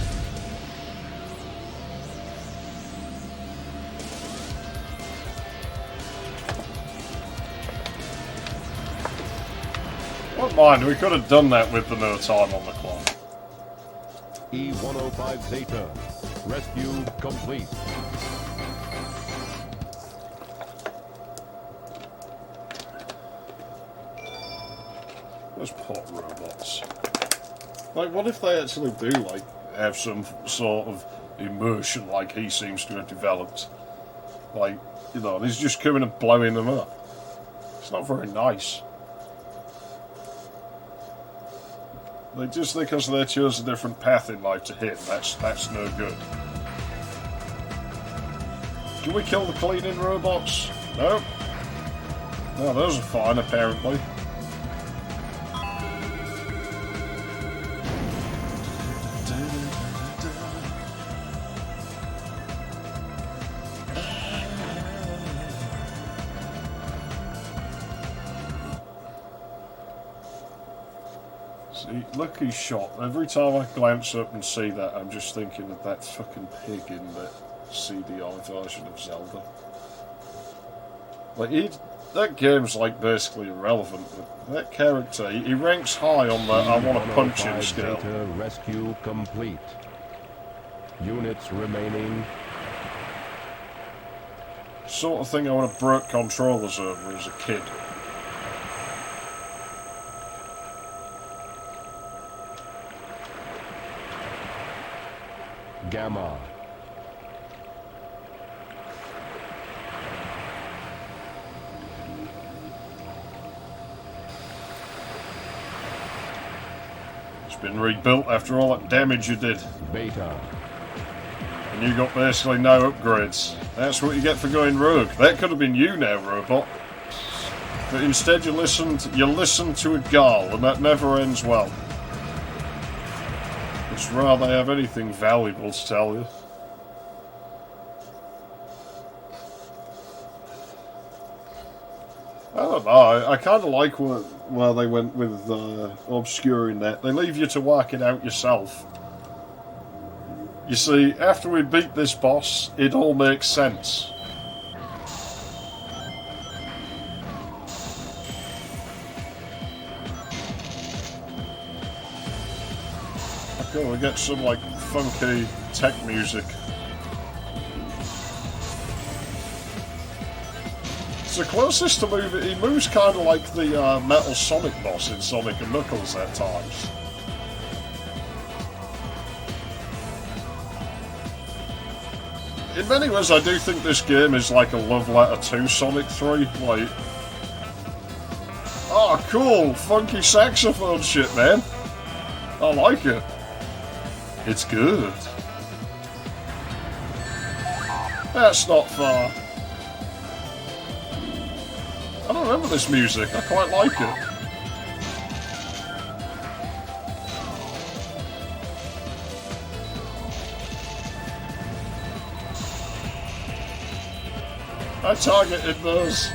Don't mind, we could have done that with the no time on the clock. E-105 Zeta. Rescue complete. Those pot robots. Like, what if they actually do, like, have some sort of immersion like he seems to have developed? Like, you know, and he's just coming and blowing them up. It's not very nice. Like, just because they chose a different path in life to him, that's no good. Can we kill the cleaning robots? No? No, those are fine, apparently. See, look, he's shot. Every time I glance up and see that, I'm just thinking of that fucking pig in the CDI version of Zelda. Like, that game's like basically irrelevant, but that character, he ranks high on the I want to punch him scale. Data rescue complete. Units remaining. Sort of thing I would have broke controllers over as a kid. Gamma. It's been rebuilt after all that damage you did. Beta. And you got basically no upgrades. That's what you get for going rogue. That could have been you now, robot. But instead you listened to a Garl, and that never ends well. It's rare they have anything valuable to tell you. I don't know, I kind of like where they went with obscuring that. They leave you to work it out yourself. You see, after we beat this boss, it all makes sense. Okay, we get some like funky tech music. It's the closest to moving. He moves kind of like the Metal Sonic boss in Sonic and Knuckles at times. In many ways, I do think this game is like a love letter to Sonic 3. Like, oh, cool, funky saxophone shit, man. I like it. It's good. That's not far. I don't remember this music. I quite like it. I targeted those.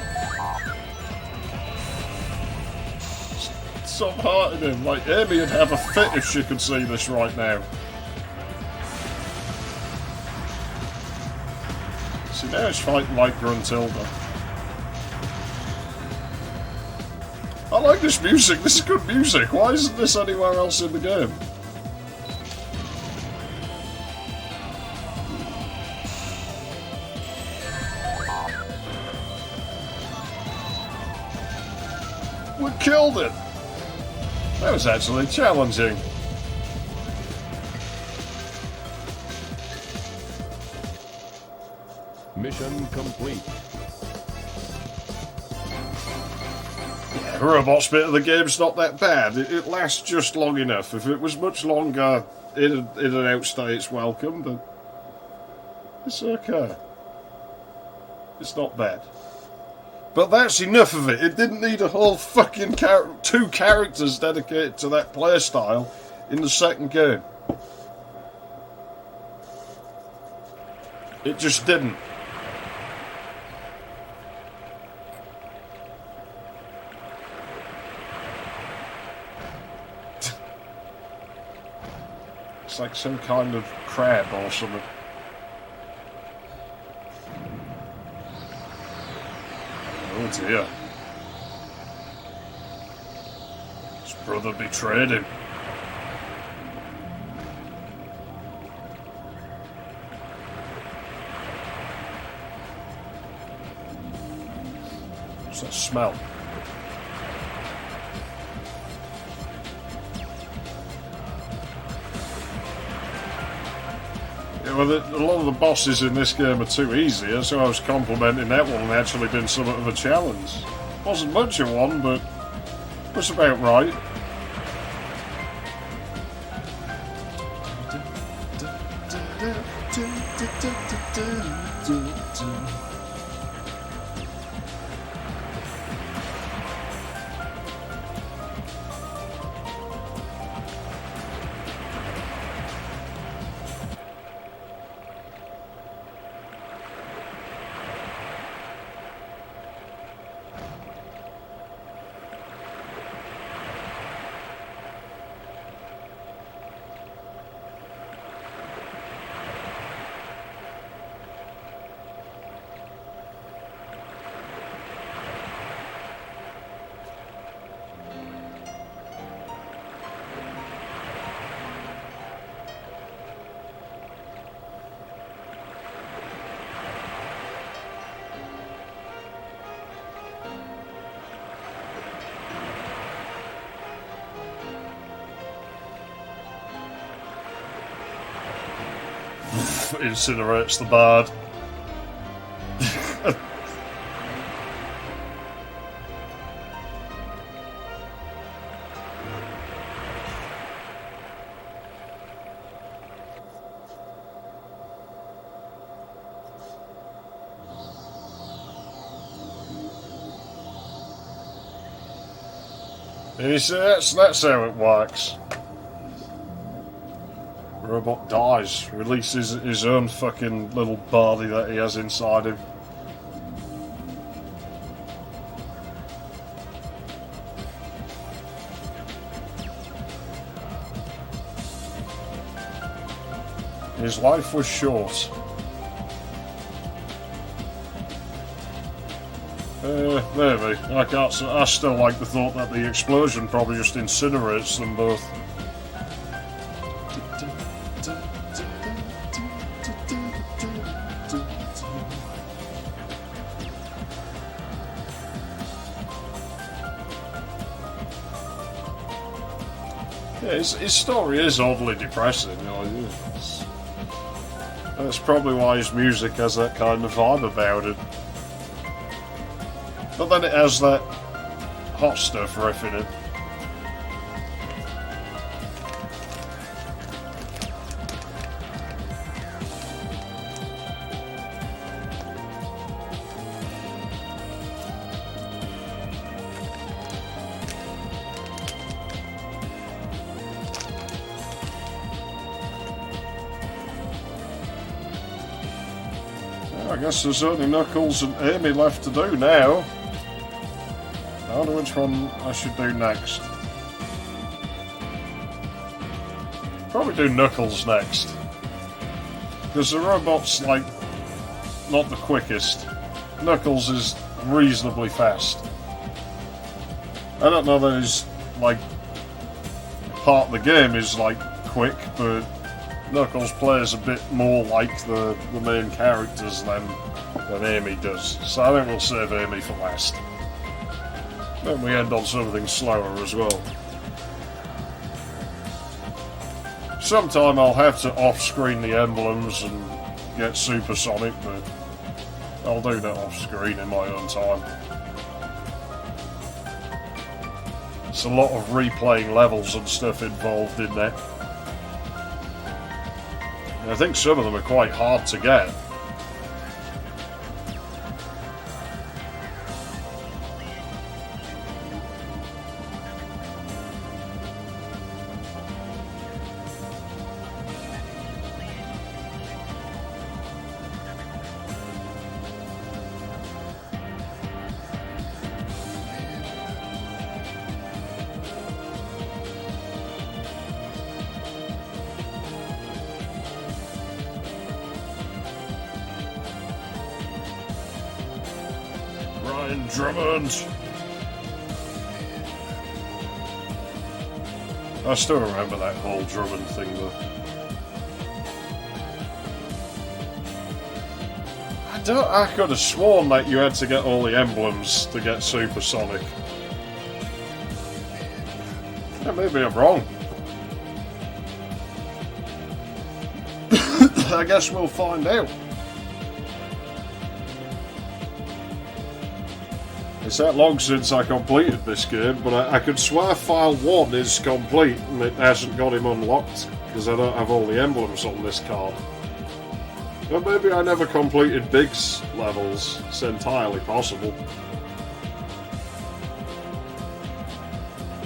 Stop hurting him. Like, Amy would have a fit if she could see this right now. See, now it's fighting like Gruntilda. I like this music. This is good music. Why isn't this anywhere else in the game? We killed it! That was actually challenging. Mission complete. Yeah, Robot's bit of the game's not that bad. It lasts just long enough. If it was much longer, it'd outstay its welcome, but it's okay. It's not bad. But that's enough of it. It didn't need a whole fucking two characters dedicated to that playstyle in the second game. It just didn't. It's like some kind of crab or something. Oh dear. His brother betrayed him. What's that smell? Yeah, well, a lot of the bosses in this game are too easy, so I was complimenting that one actually been somewhat of a challenge. Wasn't much of one, but it was about right. incinerates the bard. You see, that's how it works. Robot dies, releases his own fucking little body that he has inside him. His life was short. Maybe. I still like the thought that the explosion probably just incinerates them both. Yeah, his story is oddly depressing. You know, that's probably why his music has that kind of vibe about it. But then it has that hot stuff riff in it. I guess there's only Knuckles and Amy left to do now. I wonder which one I should do next. Probably do Knuckles next. Because the robot's, like, not the quickest. Knuckles is reasonably fast. I don't know that his, like, part of the game is, like, quick, but Knuckles plays a bit more like the main characters than Amy does. So I think we'll save Amy for last. Then we end on something slower as well. Sometime I'll have to off-screen the emblems and get supersonic, but I'll do that off-screen in my own time. It's a lot of replaying levels and stuff involved in that. And I think some of them are quite hard to get. Drummond. I still remember that whole Drummond thing though. I could have sworn that you had to get all the emblems to get supersonic. Yeah, maybe I'm wrong. I guess we'll find out. It's that long since I completed this game, but I could swear file 1 is complete and it hasn't got him unlocked because I don't have all the emblems on this card. But maybe I never completed Big's levels, it's entirely possible.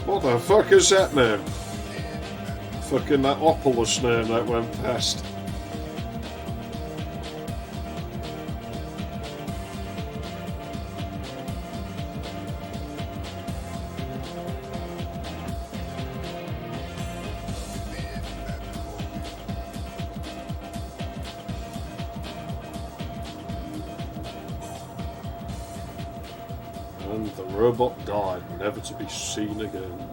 What the fuck is that name? Fucking that Opulus name that went past. And the robot died, never to be seen again.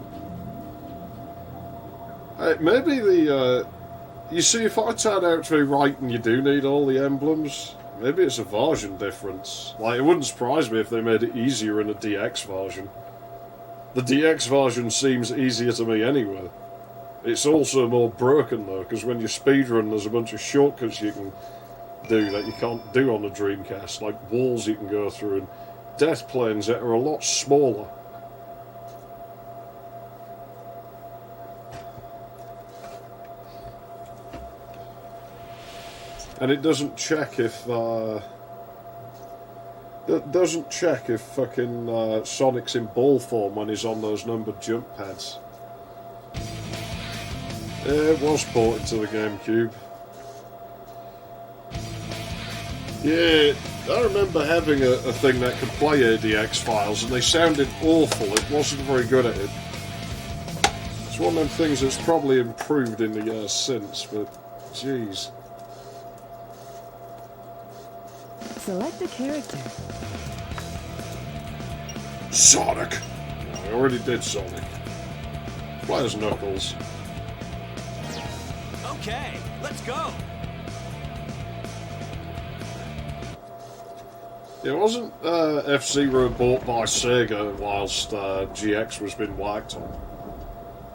Hey, maybe the, you see, if I turn out to be right and you do need all the emblems, maybe it's a version difference. Like, it wouldn't surprise me if they made it easier in a DX version. The DX version seems easier to me anyway. It's also more broken though, because when you speedrun, there's a bunch of shortcuts you can do that you can't do on the Dreamcast, like walls you can go through and death planes that are a lot smaller. And it doesn't check if fucking Sonic's in ball form when he's on those numbered jump pads. It was ported to the GameCube. Yeah, I remember having a thing that could play ADX files, and they sounded awful. It wasn't very good at it. It's one of them things that's probably improved in the years since, but jeez. Select a character. Sonic! I already did Sonic. Play as Knuckles. Okay, let's go. Yeah, wasn't F-Zero bought by Sega whilst GX was being whacked on?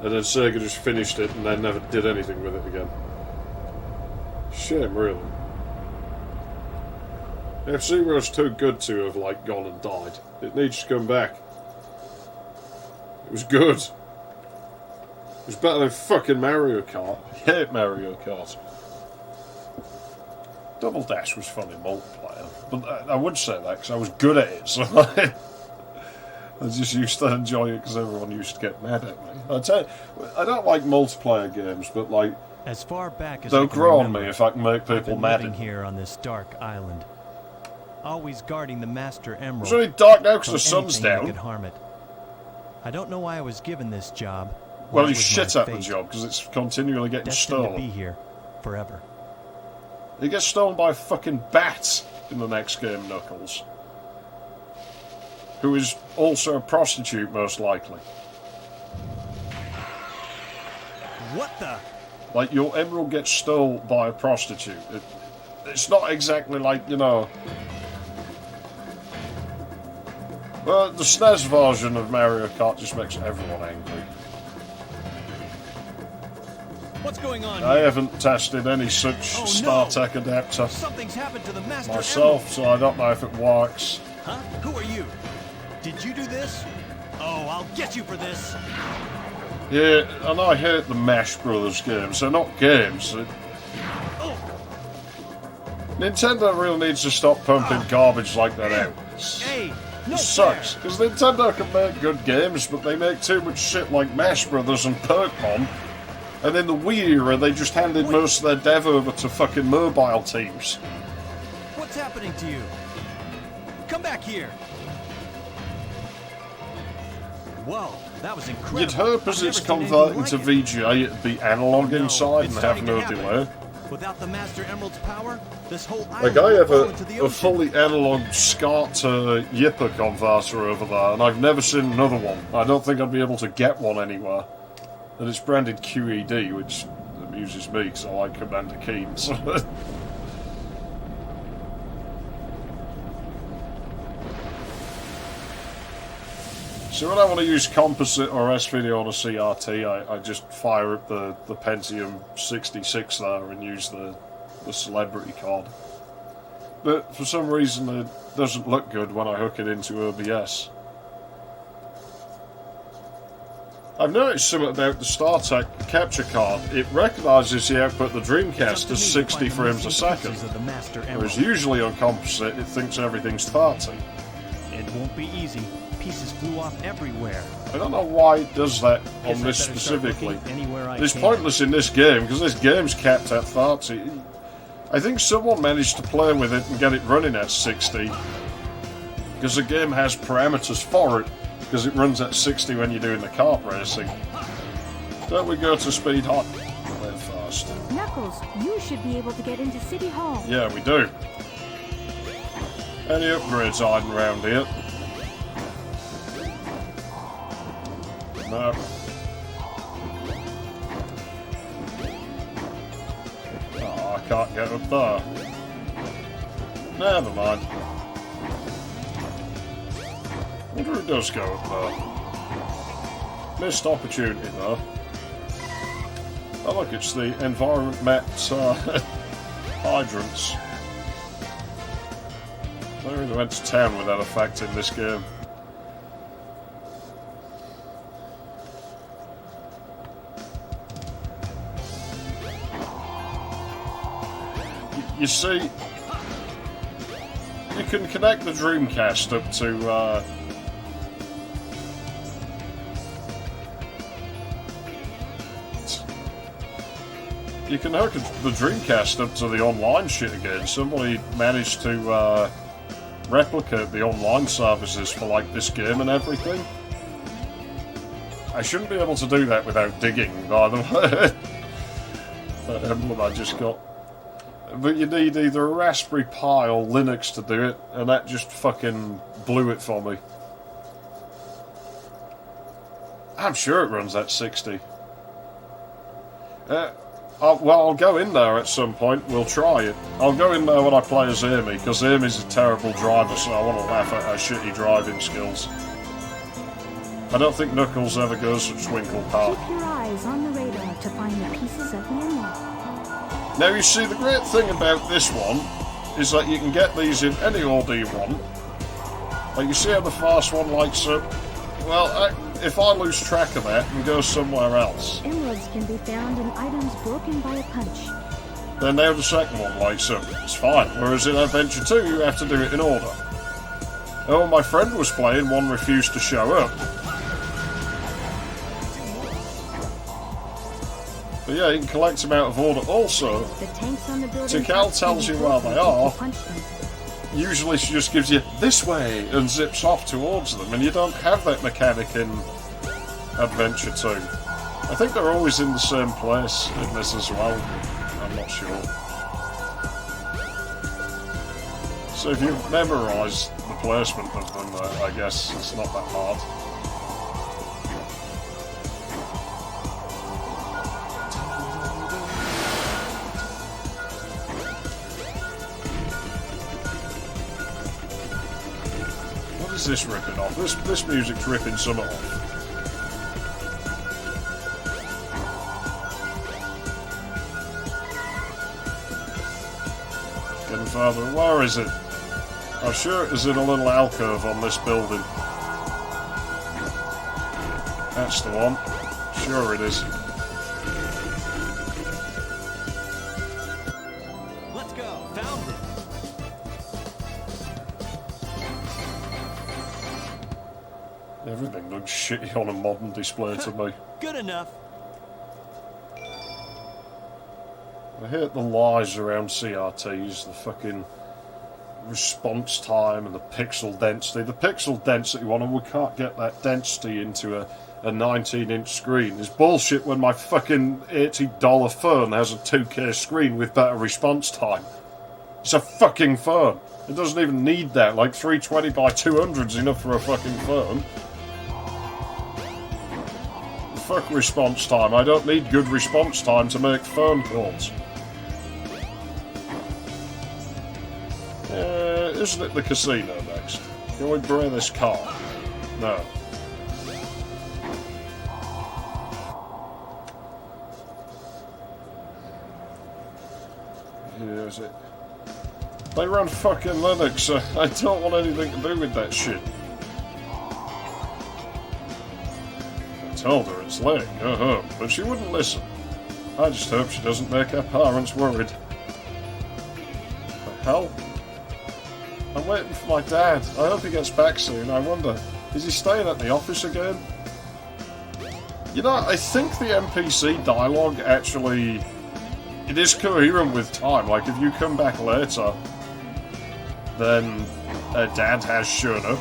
And then Sega just finished it and then never did anything with it again. Shame, really. F-Zero's too good to have, like, gone and died. It needs to come back. It was good. It was better than fucking Mario Kart. I hate Mario Kart. Double Dash was fun in multiplayer, but I would say that because I was good at it, so I just used to enjoy it because everyone used to get mad at me. I don't like multiplayer games, but like, as far back as they'll I can grow on remember, me if I can make I've people been mad living at me. here on this dark island, always guarding the Master Emerald. It's only dark now because from the sun's anything that down. could harm it. I don't know why I was given this job. Well, why it he's was shit my at the fate. job because it's continually getting Destined to be stolen. here forever. It gets stolen by a fucking bat in the next game, Knuckles. Who is also a prostitute, most likely. What the? Like, your emerald gets stolen by a prostitute. It's not exactly like, you know... Well, the SNES version of Mario Kart just makes everyone angry. What's going on I here? haven't tested any such Oh, no. StarTech adapter Something's happened to the Master myself, so I don't know if it works. Emerald. Huh? Who are you? Did you do this? Oh, I'll get you for this. Yeah, and I hate the Mash Brothers games. They're not games. Oh, Nintendo really needs to stop pumping garbage like that out. hey, no It sucks, because Nintendo can make good games, but they make too much shit like Mash Brothers and Pokemon. And in the Wii era, they just handed most of their dev over to fucking mobile teams. What's happening to you? Come back here. Whoa, that was incredible. You'd hope as I've it's never seen converting anything to like it. VGA, it'd be analog No, inside it's and have starting to no happen. delay. Without the Master Emerald's power, this whole Like, island I will have fall into the a ocean. fully analog SCART to Yipper converter over there, and I've never seen another one. I don't think I'd be able to get one anywhere. And it's branded QED, which amuses me because I like Commander Keen. So when I want to use composite or S-Video on a CRT, I just fire up the Pentium 66 there and use the celebrity card. But for some reason it doesn't look good when I hook it into OBS. I've noticed something about the StarTech capture card. It recognises the output of the Dreamcast as 60 frames a second, whereas usually on composite it thinks everything's 30. It won't be easy. Pieces flew off everywhere. I don't know why it does that on Guess I this better start specifically. looking anywhere I It's can. pointless in this game, because this game's capped at 30. I think someone managed to play with it and get it running at 60, because the game has parameters for it, because it runs at 60 when you're doing the kart racing. Don't we go to speed hot? Play fast. Knuckles, you should be able to get into City Hall. Yeah, we do. Any upgrades hiding around here? No. Oh, I can't get up there. Never mind. Wonder who does go up there. Missed opportunity though. Oh look, it's the environment map hydrants. They really went to town with that effect in this game. You see, you can connect the Dreamcast up to you can hook the Dreamcast up to the online shit again. Somebody managed to replicate the online services for like this game and everything. I shouldn't be able to do that without digging, by the way. That emblem I just got. But you need either a Raspberry Pi or Linux to do it, and that just fucking blew it for me. I'm sure it runs at 60. I'll go in there at some point, we'll try it. I'll go in there when I play as Amy, because Amy's a terrible driver, so I want to laugh at her shitty driving skills. I don't think Knuckles ever goes to Twinkle Park. Keep your eyes on the radar to find the pieces of the emerald. Now you see, the great thing about this one is that you can get these in any order you want. Like you see how the first one lights up? Well, if I lose track of that and go somewhere else, Emeralds can be found in items broken by a punch. then now the second one lights up. It's fine. Whereas in Adventure 2 you have to do it in order. Oh, my friend was playing, one refused to show up. But yeah, you can collect them out of order. Also, The tanks on the building Tikal tells you where they are. punch them. Usually she just gives you this way and zips off towards them, and you don't have that mechanic in Adventure 2. I think they're always in the same place in this as well. I'm not sure. So if you memorise the placement of them, I guess it's not that hard. What is this ripping off? This music's ripping some off. Getting further. Where is it? I'm sure it is in a little alcove on this building. That's the one. Sure it is. Let's go. Found it. Everything looks shitty on a modern display to me. Good enough. I hate the lies around CRTs, the fucking response time and the pixel density. The pixel density one, and we can't get that density into a 19-inch screen, is bullshit when my fucking $80 phone has a 2K screen with better response time. It's a fucking phone. It doesn't even need that. Like 320 by 200 is enough for a fucking phone. Fuck response time. I don't need good response time to make phone calls. Isn't it the casino next? Can we bring this car? No. Here's it. They run fucking Linux, so I don't want anything to do with that shit. I told her it's late, go home, but she wouldn't listen. I just hope she doesn't make her parents worried. The hell? I'm waiting for my dad. I hope he gets back soon. I wonder, is he staying at the office again? You know, I think the NPC dialogue actually... It is coherent with time. Like, if you come back later, then Dad has shown up.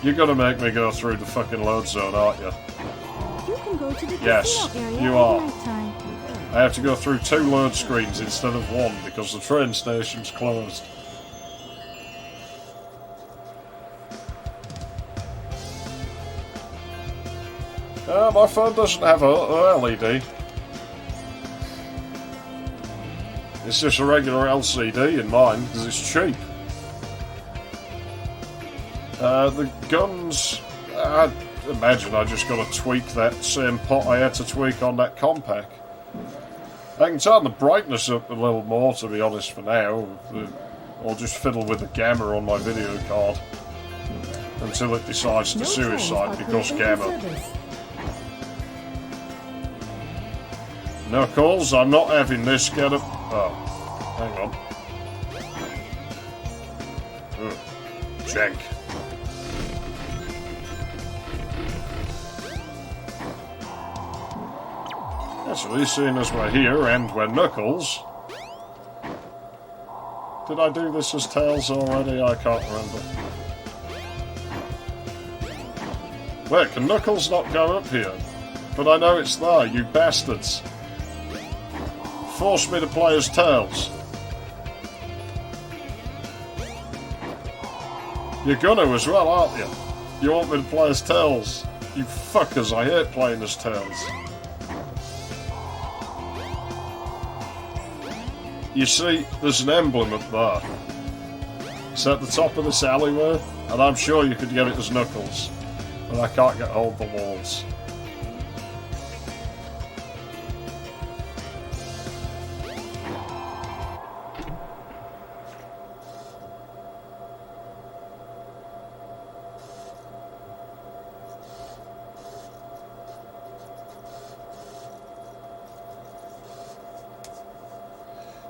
You're gonna make me go through the fucking load zone, aren't you? You can go to the Yes, casino area you at are. nighttime. I have to go through 2 load screens instead of 1 because the train station's closed. My phone doesn't have a LED. It's just a regular LCD in mine because it's cheap. The guns, imagine I just got to tweak that same pot I had to tweak on that compact. I can turn the brightness up a little more, to be honest, for now. Or just fiddle with the gamma on my video card until it decides to suicide because gamma. Knuckles, I'm not having this. Get up. Oh, hang on. Jank. Actually, seeing as we're here and we're Knuckles... Did I do this as Tails already? I can't remember. Wait, can Knuckles not go up here? But I know it's there, you bastards. Force me to play as Tails. You're gonna as well, aren't you? You want me to play as Tails? You fuckers, I hate playing as Tails. You see, there's an emblem up there. It's at the top of this alleyway, and I'm sure you could get it as Knuckles. But I can't get hold of the walls.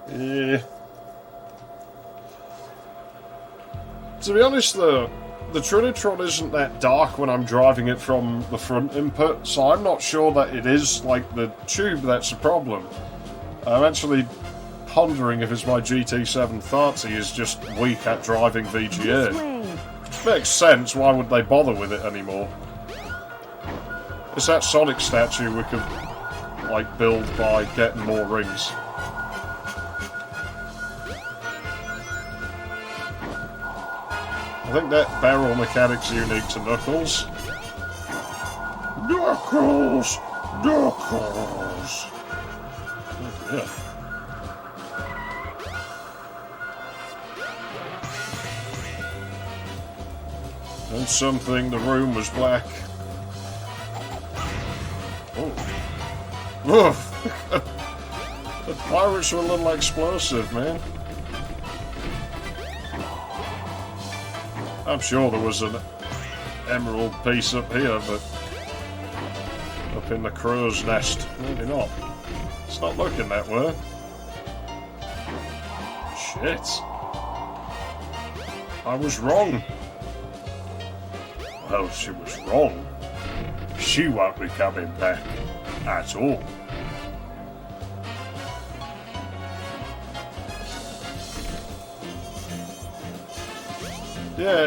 Yeah. To be honest though, the Trinitron isn't that dark when I'm driving it from the front input, so I'm not sure that it is like the tube that's the problem. I'm actually pondering if it's my GT730 is just weak at driving VGA. Makes sense, why would they bother with it anymore? It's that Sonic statue we could like build by getting more rings. I think that barrel mechanic's unique to Knuckles. Knuckles! Knuckles! Oh dear. And something, the room was black. Oh. Woof! The pirates were a little explosive, man. I'm sure there was an emerald piece up here, but up in the crow's nest, maybe not. It's not looking that way. Shit. I was wrong. Well, she was wrong. She won't be coming back at all. Yeah,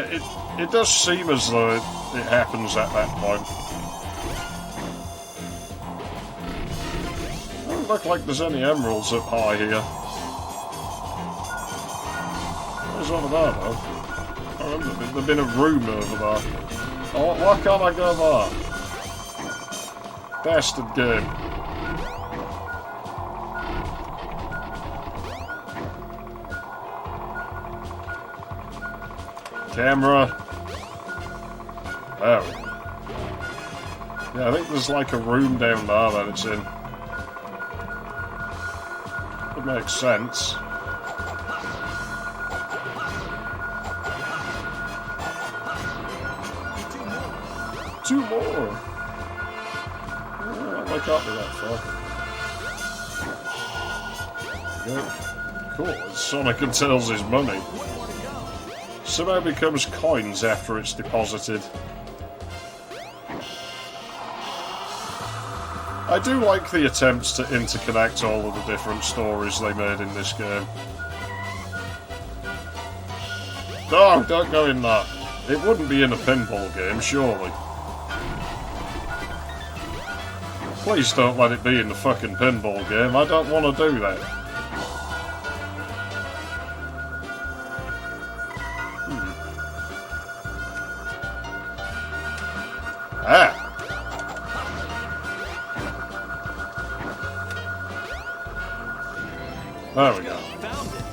it does seem as though it happens at that point. Doesn't look like there's any emeralds up high here. There's over there though. I remember there'd been a room over there. Oh, why can't I go there? Bastard game. Camera. Oh. Yeah, I think there's like a room down there that it's in. It makes sense. Two more. Oh, I can't be that far. There we go. Cool. It's Sonic and Tails' money. Somehow becomes coins after it's deposited. I do like the attempts to interconnect all of the different stories they made in this game. No, don't go in there. It wouldn't be in a pinball game, surely. Please don't let it be in the fucking pinball game. I don't want to do that. Ah! There we go. Found it.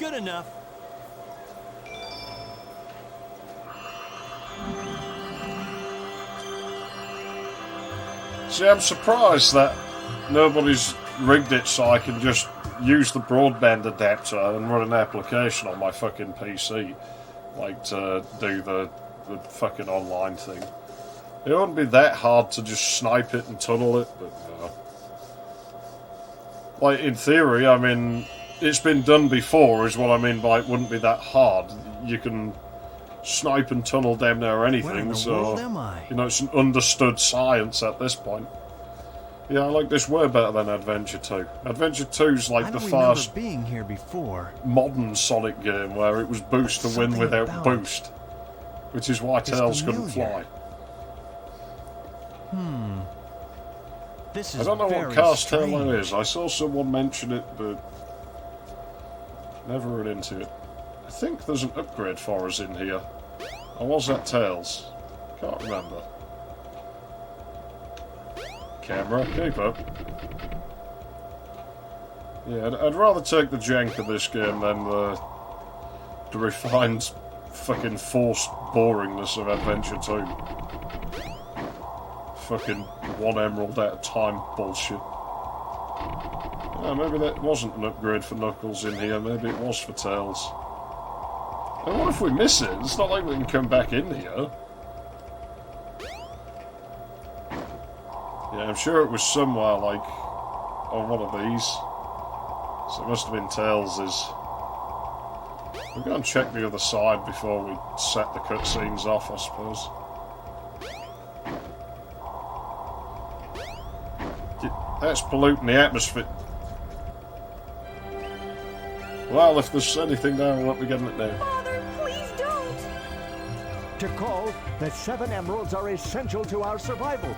Good enough. See, I'm surprised that nobody's rigged it so I can just use the broadband adapter and run an application on my fucking PC. Like, to do the fucking online thing. It wouldn't be that hard to just snipe it and tunnel it, but like, in theory, I mean, it's been done before, is what I mean by it wouldn't be that hard. You can snipe and tunnel damn near anything, so, you know, it's an understood science at this point. Yeah, I like this way better than Adventure 2. Adventure 2's like the fast, being here before. modern Sonic game where it was boost to win without boost. Which is why Tails couldn't fly. This is I don't know what very Castello strange. is. I saw someone mention it, but never run into it. I think there's an upgrade for us in here. Or was that Tails? Can't remember. Camera, keep up. Yeah, I'd rather take the jank of this game than the refined, fucking forced boringness of Adventure 2. Fucking one emerald at a time bullshit. Maybe that wasn't an upgrade for Knuckles in here, maybe it was for Tails. And what if we miss it? It's not like we can come back in here. Yeah, I'm sure it was somewhere like on one of these. So it must have been Tails's. We'll go and check the other side before we set the cutscenes off, I suppose. That's polluting the atmosphere. Well, if there's anything there, we'll be getting it now. Father, please don't! Tikal, the 7 emeralds are essential to our survival.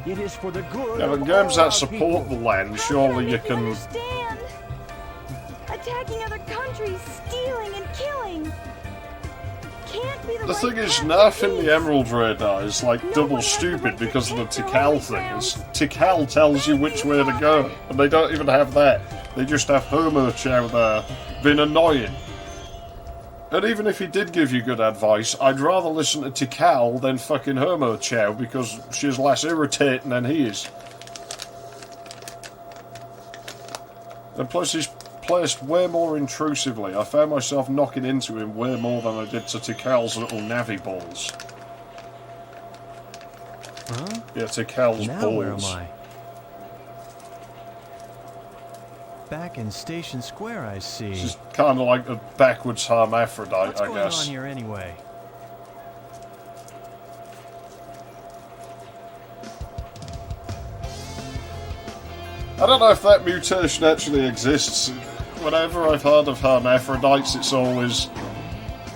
It is for the good Yeah, but of games all that support the people. land, surely you can... Understand? Attacking other countries, stealing and killing. Can't be the The right thing is, path to nerfing the peace. Emerald Radar is like No double one has the stupid right to because of the take their Tikal life thing. now. Tikal tells you which way to go, and they don't even have that. They just have Hermurch out there being annoying. And even if he did give you good advice, I'd rather listen to Tikal than fucking Hermurch because she's less irritating than he is. And plus he's placed way more intrusively. I found myself knocking into him way more than I did to Tikal's little Navi balls. Huh? Yeah, Tikal's Now balls. where am I? Back in Station Square, I see. She's kind of like a backwards hermaphrodite, What's I going guess. on here anyway? I don't know if that mutation actually exists. Whenever I've heard of hermaphrodites, it's always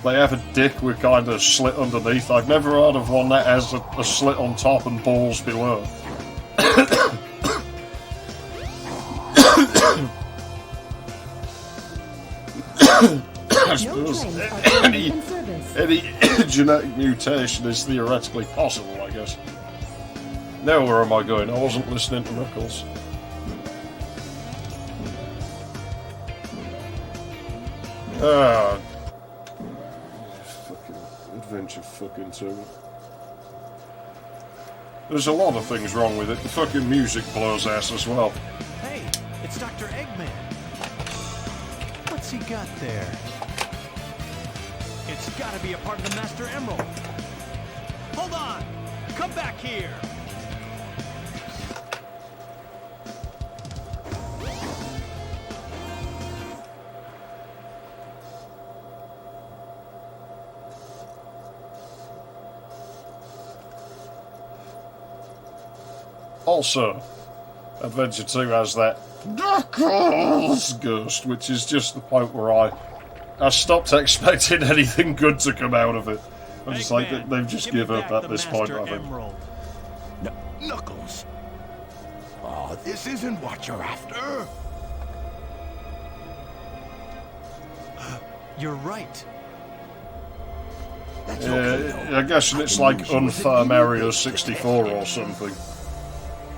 they have a dick with kind of slit underneath. I've never heard of one that has a slit on top and balls below. I suppose any genetic mutation is theoretically possible, I guess. Now where am I going? I wasn't listening to Knuckles. Fucking Adventure fucking 2. There's a lot of things wrong with it. The fucking music blows ass as well. Hey, it's Dr. Eggman. What's he got there? It's gotta be a part of the Master Emerald. Hold on! Come back here! Also, Adventure 2 has that Knuckles ghost, which is just the point where I stopped expecting anything good to come out of it. I'm just like, Eggman, they've just give me given up back at the this point, Master I think. Emerald. Knuckles. Oh, this isn't what you're after. You're right. That's okay, though. I guess it's like unfair Mario 64 or something.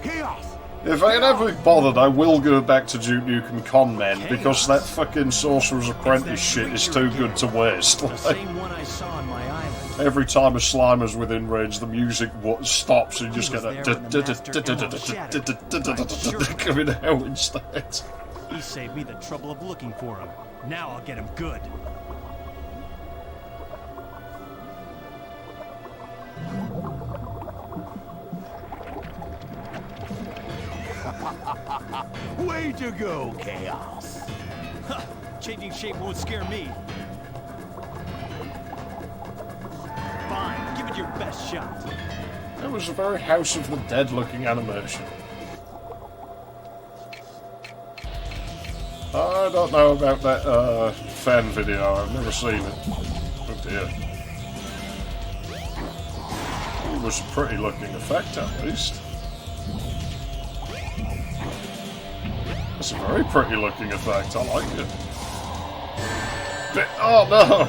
Chaos, If I can ever be bothered, I will go back to Duke Nukem Con Men, because that fucking Sorcerer's Apprentice shit is too good to waste. The same one I saw on my island. Every time a Slimer's within range, the music stops and you just get that coming out instead. He saved me the trouble of looking for him. Now I'll get him good. Way to go, Chaos. Ha! Changing shape won't scare me. Fine, give it your best shot. That was a very House of the Dead looking animation. I don't know about that fan video, I've never seen it. Oh dear. It was a pretty looking effect at least. It's a very pretty looking effect, I like it. Oh no!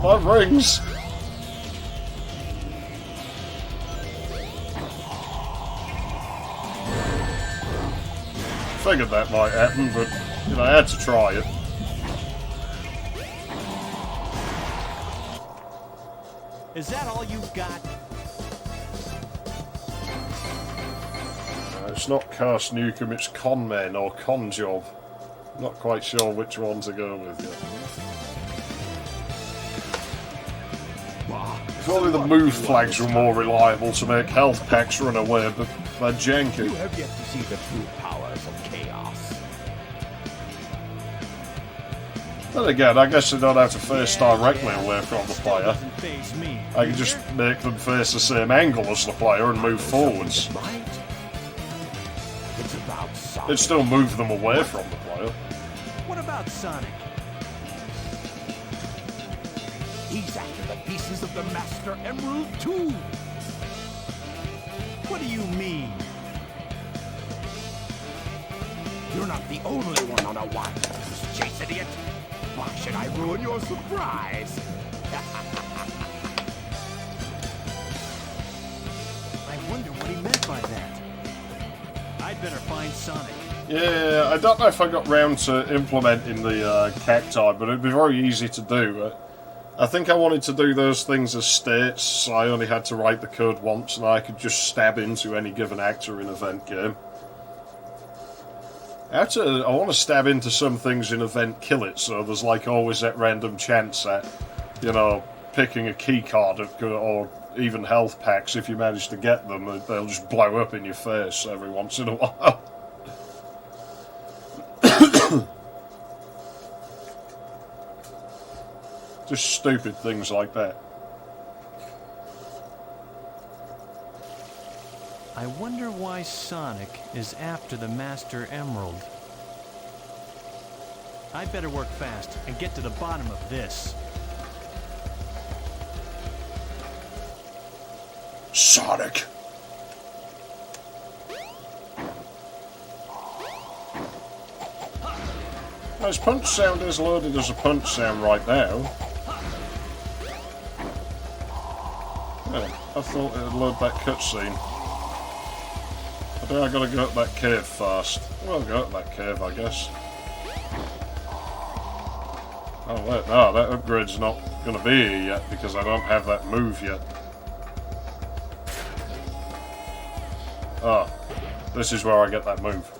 My rings! Figured that might happen, but you know, I had to try it. Is that all you got? It's not Cast Nukem, it's Con Men or Con Job. Not quite sure which one to go with yet. If only the move flags were more reliable to make health packs run away, but they're janky. You have yet to see the true powers of Chaos. Then again, I guess they don't have to face directly away from the player. I can just make them face the same angle as the player and move forwards. It'd still move them away from the player. What about Sonic? He's after the pieces of the Master Emerald too. What do you mean? You're not the only one on a wild goose chase, idiot. Why should I ruin your surprise? I wonder what he meant by that. I'd better find Sonic. Yeah, I don't know if I got round to implementing the cacti, but it'd be very easy to do. I think I wanted to do those things as states, so I only had to write the code once, and I could just stab into any given actor in Event game. I want to stab into some things in Event Kill It, so there's like always that random chance at, you know, picking a key card or even health packs. If you manage to get them, they'll just blow up in your face every once in a while. Just stupid things like that. I wonder why Sonic is after the Master Emerald. I'd better work fast and get to the bottom of this. Sonic! His punch sound is loaded as a punch sound right now. Yeah, I thought it would load that cutscene. I think I gotta go up that cave first. Well, go up that cave, I guess. Oh wait, no, that upgrade's not gonna be here yet because I don't have that move yet. Oh, this is where I get that move.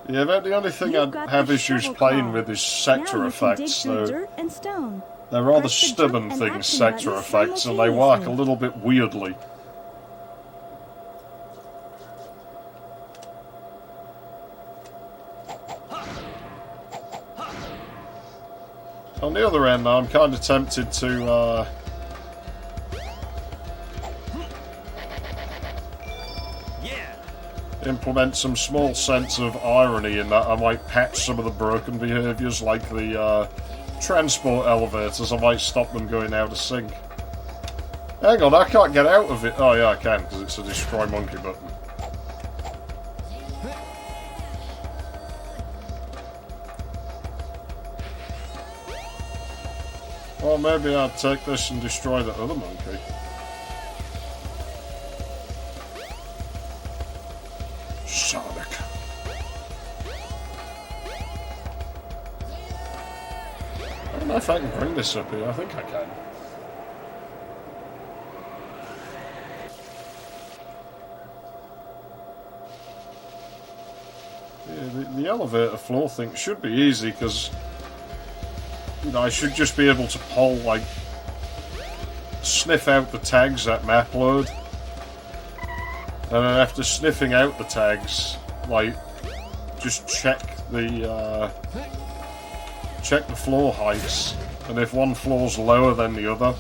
Yeah, about the only thing I have issues playing with is sector effects. They're rather stubborn things, sector effects, and they work a little bit weirdly. On the other end, I'm kind of tempted to implement some small sense of irony in that I might patch some of the broken behaviours, like the transport elevators. I might stop them going out of sync. Hang on, I can't get out of it. Oh yeah, I can, because it's a destroy monkey button. Well, maybe I'd take this and destroy the other monkey. Sonic. I don't know if I can bring this up here. I think I can. Yeah, the elevator floor thing should be easy because, you know, I should just be able to pull, like, sniff out the tags that map load. And then after sniffing out the tags, like, just check the floor heights. And if one floor's lower than the other,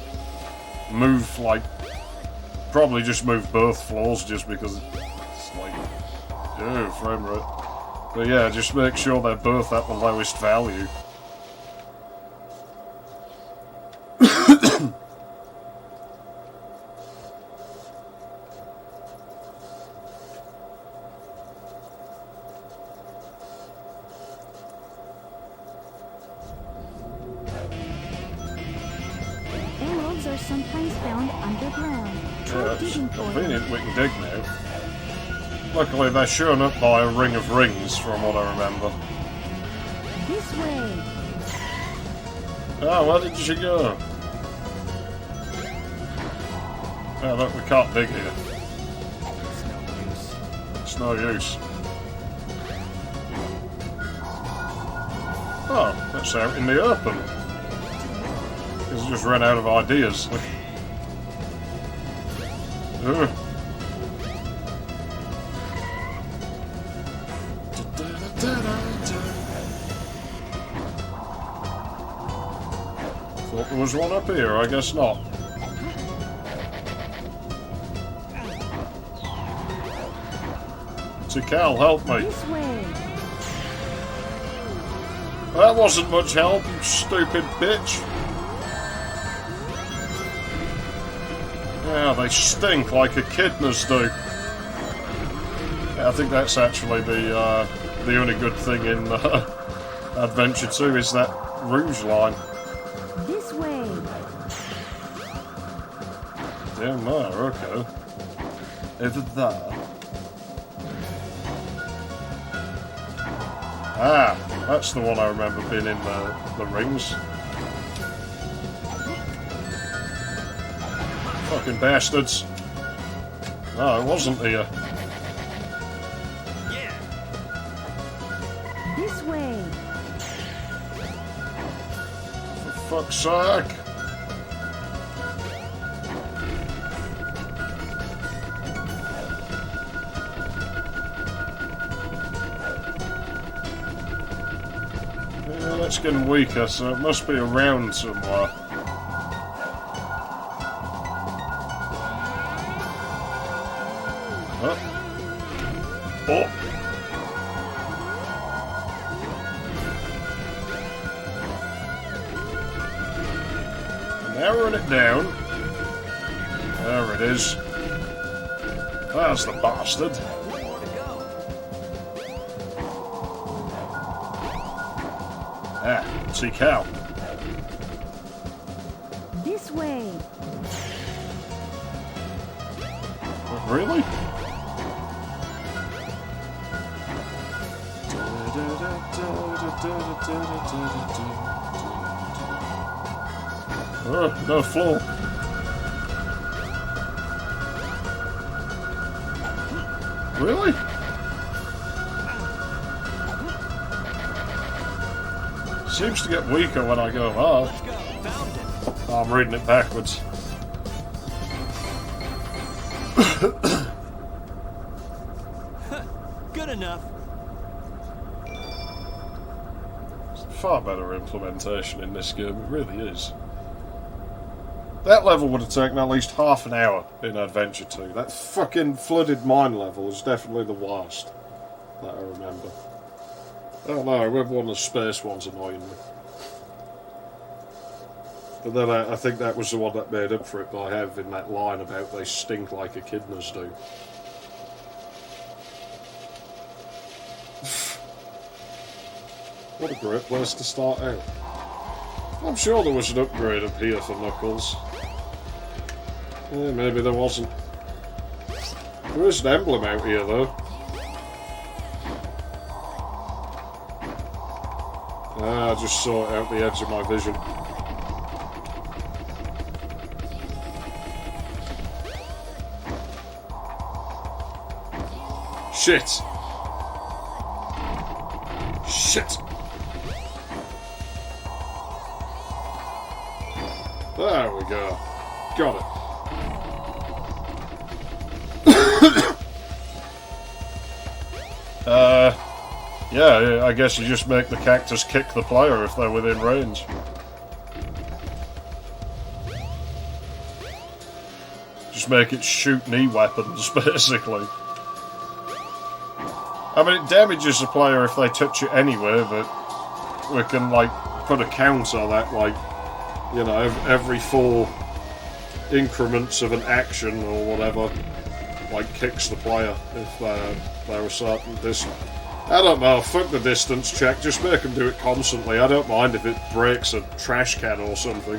move, like, probably just move both floors just because it's like, oh, frame rate. But yeah, just make sure they're both at the lowest value. Emeralds are sometimes found underground. Try Yeah, it's digging for them. convenient we can dig now. Luckily, they're shown up by a ring of rings, from what I remember. This way. Oh, where did you go? Yeah, look, we can't dig here. It's no use. Oh, that's out in the open. Because I just ran out of ideas. Ugh. Thought there was one up here, I guess not. Cal, help me. This way. That wasn't much help, you stupid bitch. Yeah, they stink like echidnas do. Yeah, I think that's actually the only good thing in Adventure 2 is that rouge line. This way. Down there, okay. Over there. Ah, that's the one I remember being in the rings. Fucking bastards. No, it wasn't here. This way. For fuck's sake. Yeah, that's getting weaker, so it must be around somewhere. Huh? Oh! Narrowing it down. There it is. There's the bastard. Ah, see cow. This way. Really? Oh, no floor. Really? Seems to get weaker when I go hard. Oh, I'm reading it backwards. Good enough. It's a far better implementation in this game, it really is. That level would have taken at least half an hour in Adventure 2. That fucking flooded mine level is definitely the worst that I remember. I don't know, I remember one of the space ones annoying me. But then I think that was the one that made up for it by having that line about they stink like echidnas do. What a great place to start out. I'm sure there was an upgrade up here for Knuckles. Yeah, maybe there wasn't. There is an emblem out here though. I just saw it out the edge of my vision. Shit! Shit! There we go. Got it. Yeah, I guess you just make the cactus kick the player if they're within range. Just make it shoot knee weapons, basically. I mean, it damages the player if they touch it anyway, but we can, like, put a count on that, like, you know, every 4 increments of an action or whatever, like, kicks the player if they're a certain distance. I don't know, fuck the distance check, just make them do it constantly. I don't mind if it breaks a trash can or something.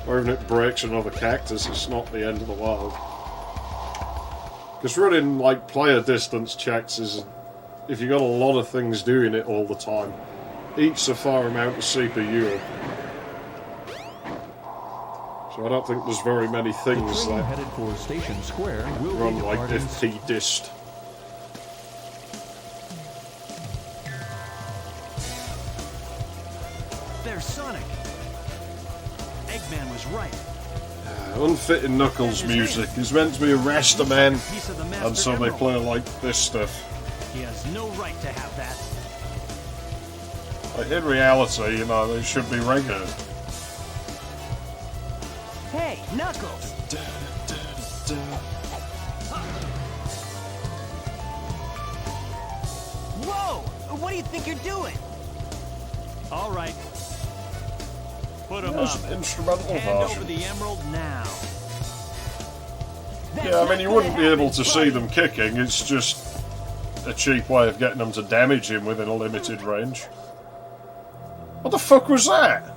Or even if it breaks another cactus, it's not the end of the world. Because running, like, player distance checks is, if you got a lot of things doing it all the time, eats a fair amount of CPU. So I don't think there's very many things that headed for Station Square will run like FP dist. There's Sonic. Eggman was right. Unfitting Knuckles music is meant to be arrest a man, Piece of the Master and so they Emerald. play like this stuff. He has no right to have that. Like, in reality, you know, they should be regular. Hey, Knuckles! Whoa! What do you think you're doing? All right. Put him There's up. an instrumental Hand over version. the emerald now. Yeah, I mean, you wouldn't be able to see them kicking, it's just a cheap way of getting them to damage him within a limited range. What the fuck was that?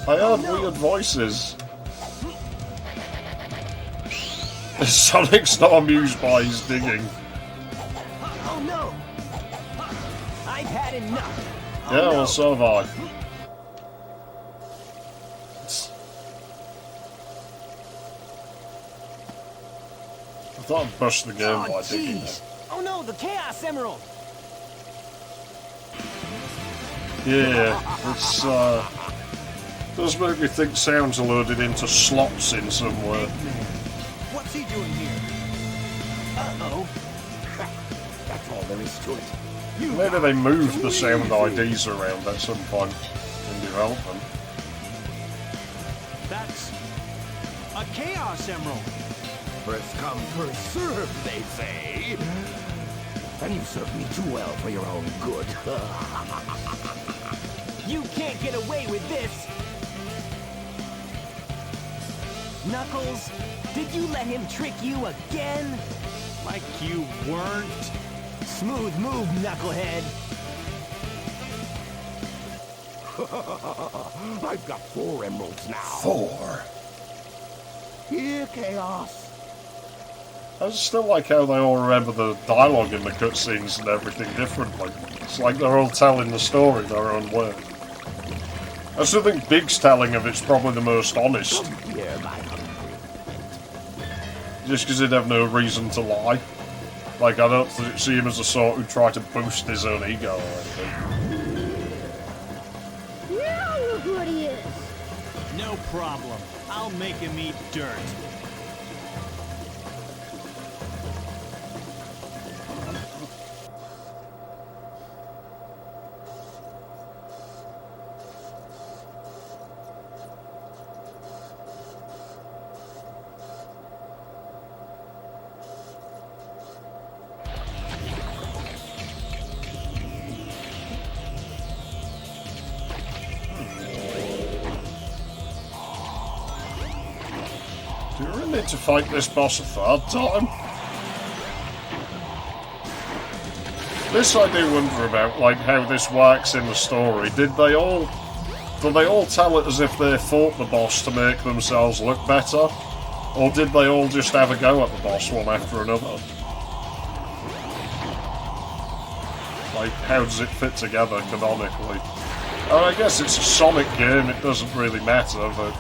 I heard weird voices. Sonic's not amused by his digging. Oh no! I've had enough. Yeah, well, so have I. I thought I'd bust the game by digging it. Oh no, the Chaos Emerald! Yeah, it's, does make me think sounds are loaded into slots in somewhere. What's he doing here? Uh-oh. That's all there is to it. Maybe they moved the sound IDs around at some point in development. That's a Chaos Emerald. First come, first serve, they say. And you serve me too well for your own good. You can't get away with this! Knuckles, did you let him trick you again? Like you weren't. Smooth move, Knucklehead. I've got 4 emeralds now. 4. Here, Chaos. I just still like how they all remember the dialogue in the cutscenes and everything differently. It's like they're all telling the story their own way. I still think Big's telling of it's probably the most honest. Here, my hungry. Just because he'd have no reason to lie. Like, I don't see him as a sort who'd try to boost his own ego or anything. Now look what he is. No problem. I'll make him eat dirt. Do you really need to fight this boss a 3rd time? This I do wonder about, like how this works in the story. Do they all tell it as if they fought the boss to make themselves look better? Or did they all just have a go at the boss one after another? like, how does it fit together canonically? I guess it's a Sonic game, it doesn't really matter, but...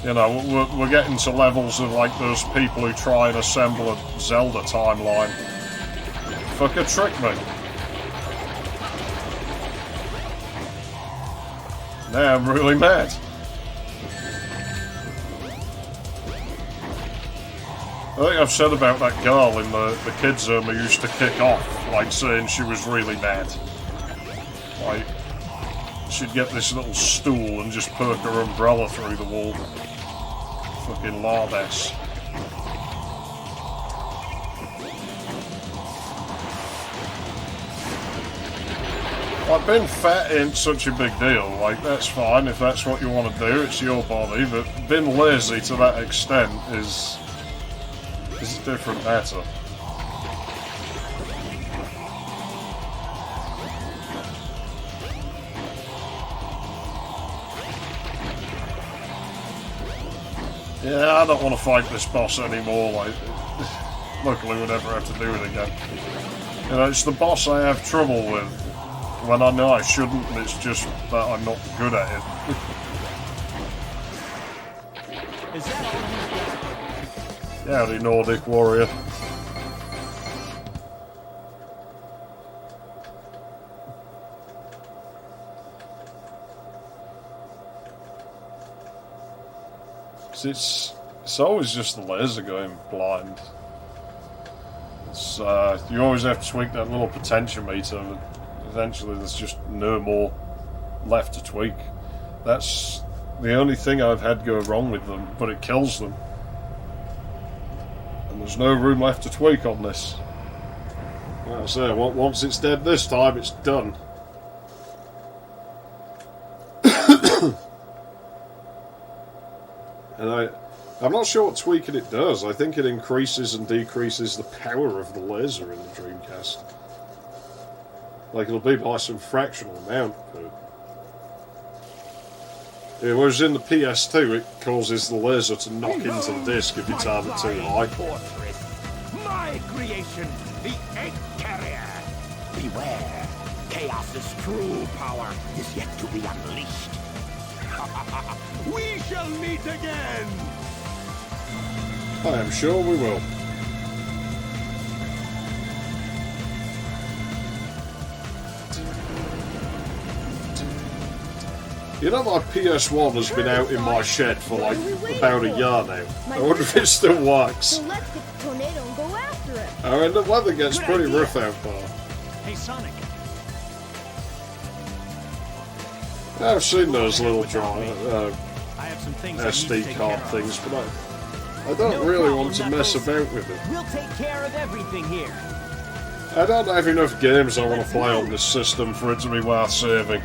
You know, we're getting to levels of, like, those people who try and assemble a Zelda timeline. Fucker trick me. Now I'm really mad. I think I've said about that girl in the kids' room who used to kick off, like saying she was really mad. Like, she'd get this little stool and just poke her umbrella through the wall. Fucking lard-ass. Like, being fat ain't such a big deal. Like, that's fine if that's what you want to do, it's your body, but being lazy to that extent is a different matter. Yeah, I don't want to fight this boss anymore, like, luckily we'll never have to do it again. You know, it's the boss I have trouble with, when I know I shouldn't, and it's just that I'm not good at it. Is that all? Howdy, Nordic warrior. It's always just the laser going blind. It's, you always have to tweak that little potentiometer, but eventually there's just no more left to tweak. That's the only thing I've had go wrong with them, but it kills them. And there's no room left to tweak on this. Like I say, once it's dead this time, it's done. And I'm not sure what tweaking it does. I think it increases and decreases the power of the laser in the Dreamcast. Like, it'll be by some fractional amount, but... Yeah, whereas in the PS2, it causes the laser to knock into the disc if you turn it too high. My creation, the Egg Carrier. Beware, Chaos's true power is yet to be unleashed. We shall meet again! I am sure we will. You know, my PS1 has been out in my shed for like about a year now. I wonder if it still works. So let's get the tornado and go after it. I mean, the weather gets pretty rough out there. Hey, Sonic. I've seen those little I have some things SD card things, but I don't really want to mess about with it. We'll take care of everything here. I don't have enough games I want to play on this system for it to be worth saving.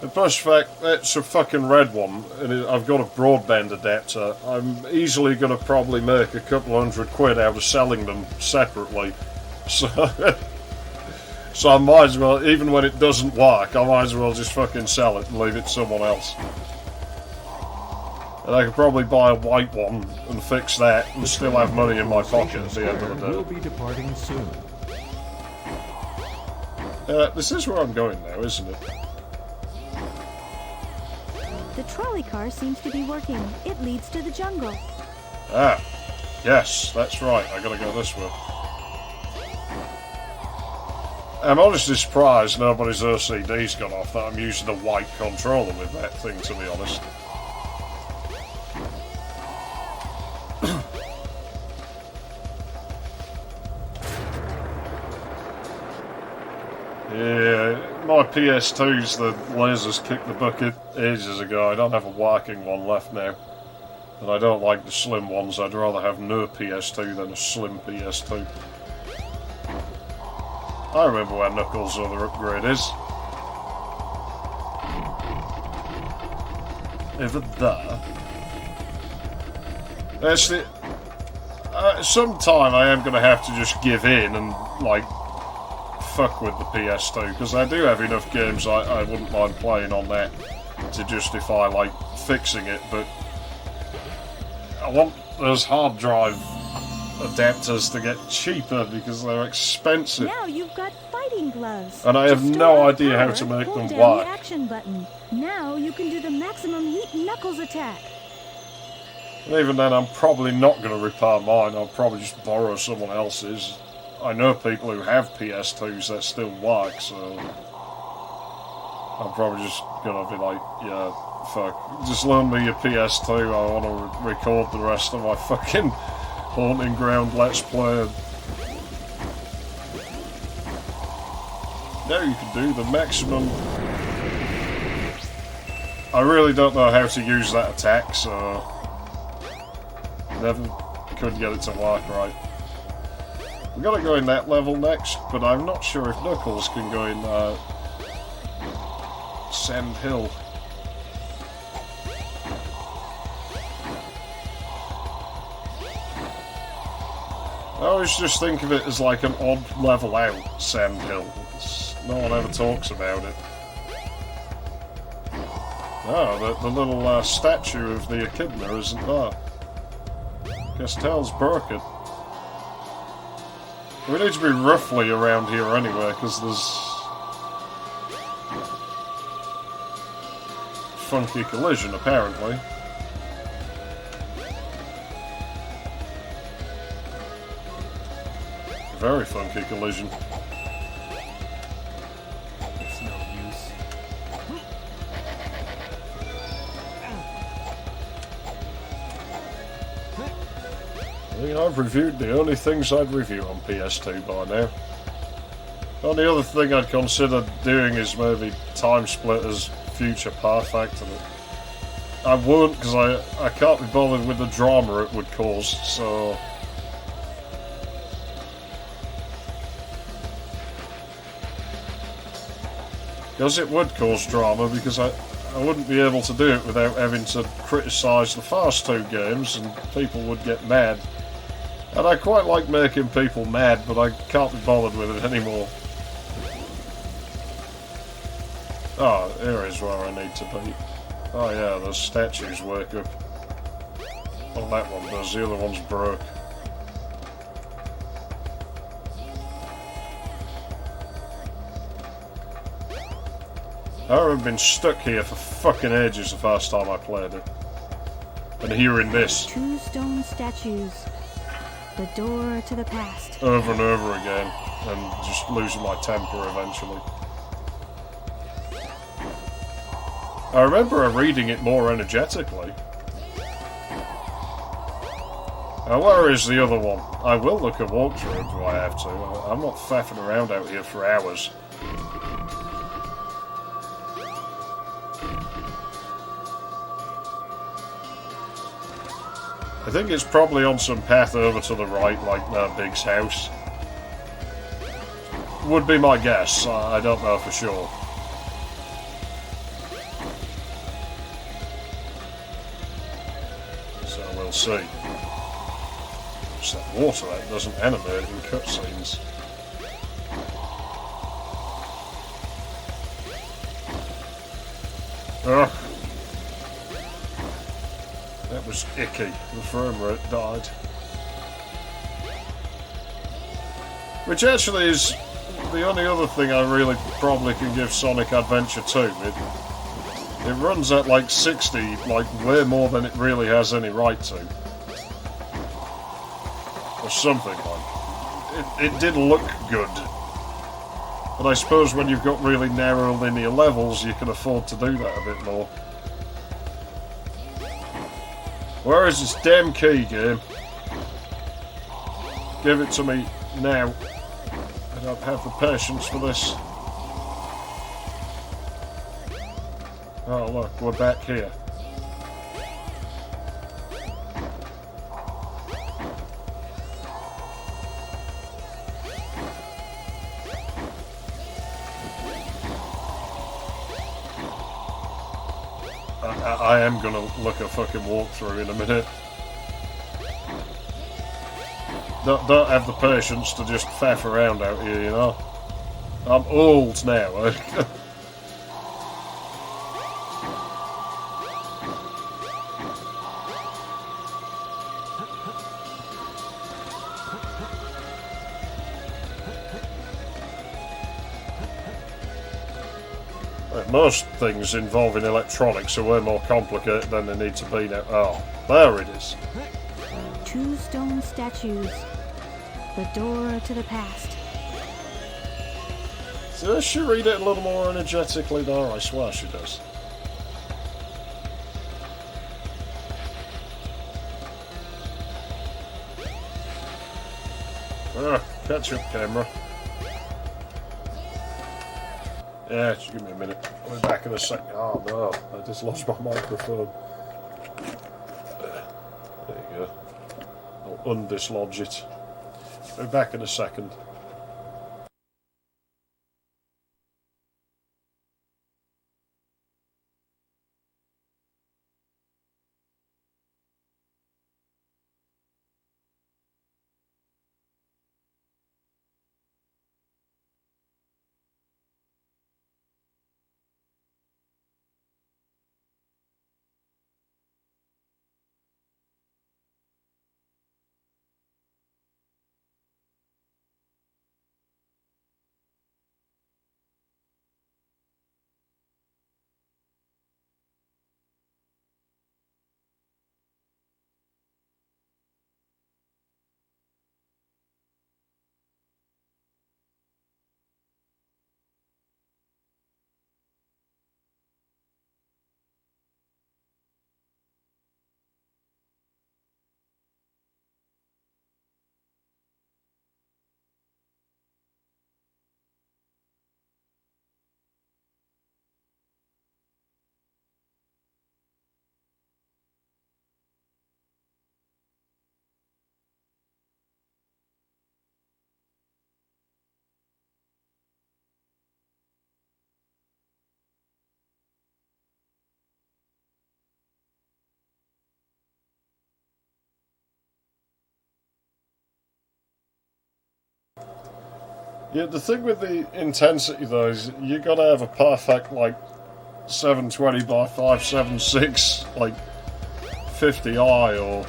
And plus the fact, it's a fucking red one, and I've got a broadband adapter. I'm easily going to probably make a couple £100 out of selling them separately. So I might as well, even when it doesn't work, I might as well just fucking sell it and leave it to someone else. And I could probably buy a white one and fix that and still have money in my pocket at the end of the day. We'll be departing soon. This is where I'm going now, isn't it? The trolley car seems to be working. It leads to the jungle. Ah, yes, that's right. I gotta go this way. I'm honestly surprised nobody's OCD's gone off that I'm using a white controller with that thing, to be honest. Yeah, my PS2's the lasers kicked the bucket ages ago. I don't have a working one left now. And I don't like the slim ones. I'd rather have no PS2 than a slim PS2. I remember where Knuckles' other upgrade is. Over there. Actually, sometime I am going to have to just give in and, like, fuck with the PS2, because I do have enough games I wouldn't mind playing on that to justify, like, fixing it, but I want those hard drive adapters to get cheaper because they're expensive. Now you've got fighting gloves. And I have To no store idea how power, to make hold them down work. the action button. Now you can do the maximum heat knuckles attack. And even then, I'm probably not going to repair mine. I'll probably just borrow someone else's. I know people who have PS2s that still work, so I'm probably just going to be like, yeah, fuck. Just loan me your PS2. I want to record the rest of my fucking Haunting Ground Let's Play. Now you can do the maximum. I really don't know how to use that attack, so never could get it to work right. We've got to go in that level next, but I'm not sure if Knuckles can go in Sand Hill. I always just think of it as like an odd level out, Sand Hill. No one ever talks about it. Oh, the little statue of the Echidna isn't there. Guess Tail's broken. We need to be roughly around here anyway, because there's funky collision apparently. Very funky collision. It's no use. I mean, I've reviewed the only things I'd review on PS2 by now. The only other thing I'd consider doing is maybe Time Splitters Future Perfect, and I won't because I can't be bothered with the drama it would cause, so... Because it would cause drama, because I wouldn't be able to do it without having to criticise the first two games, and people would get mad. And I quite like making people mad, but I can't be bothered with it anymore. Oh, here is where I need to be. Oh yeah, those statues work up. Well, that one does, the other one's broke. I have been stuck here for fucking ages the first time I played it. And hearing this 2 stone statues. The door to the past. over and over again, and just losing my temper eventually. I remember reading it more energetically. Now, where is the other one? I will look a walkthrough if I have to. I'm not faffing around out here for hours. I think it's probably on some path over to the right, like Big's house. Would be my guess. I don't know for sure. So we'll see. It's that water that doesn't animate in cutscenes. Ugh. That was icky. The frame rate died. Which actually is the only other thing I really probably can give Sonic Adventure 2. It runs at like 60, like way more than it really has any right to. Or something like. It did look good. But I suppose when you've got really narrow linear levels, you can afford to do that a bit more. Where is this damn key, game? Give it to me now. I don't have the patience for this. Oh look, we're back here. I am gonna look a fucking walkthrough in a minute. Don't have the patience to just faff around out here, you know. I'm old now. Like, most things involving electronics are way more complicated than they need to be now. Oh, there it is. 2 stone statues. The door to the past. Does she read it a little more energetically though? I swear she does. Catch up, camera. Yeah, just give me a minute. I'll be back in a sec. Oh no, I just lost my microphone. There you go. I'll undislodge it. I'll be back in a second. Yeah, the thing with the intensity though is you gotta have a perfect like 720 by 576 like 50i or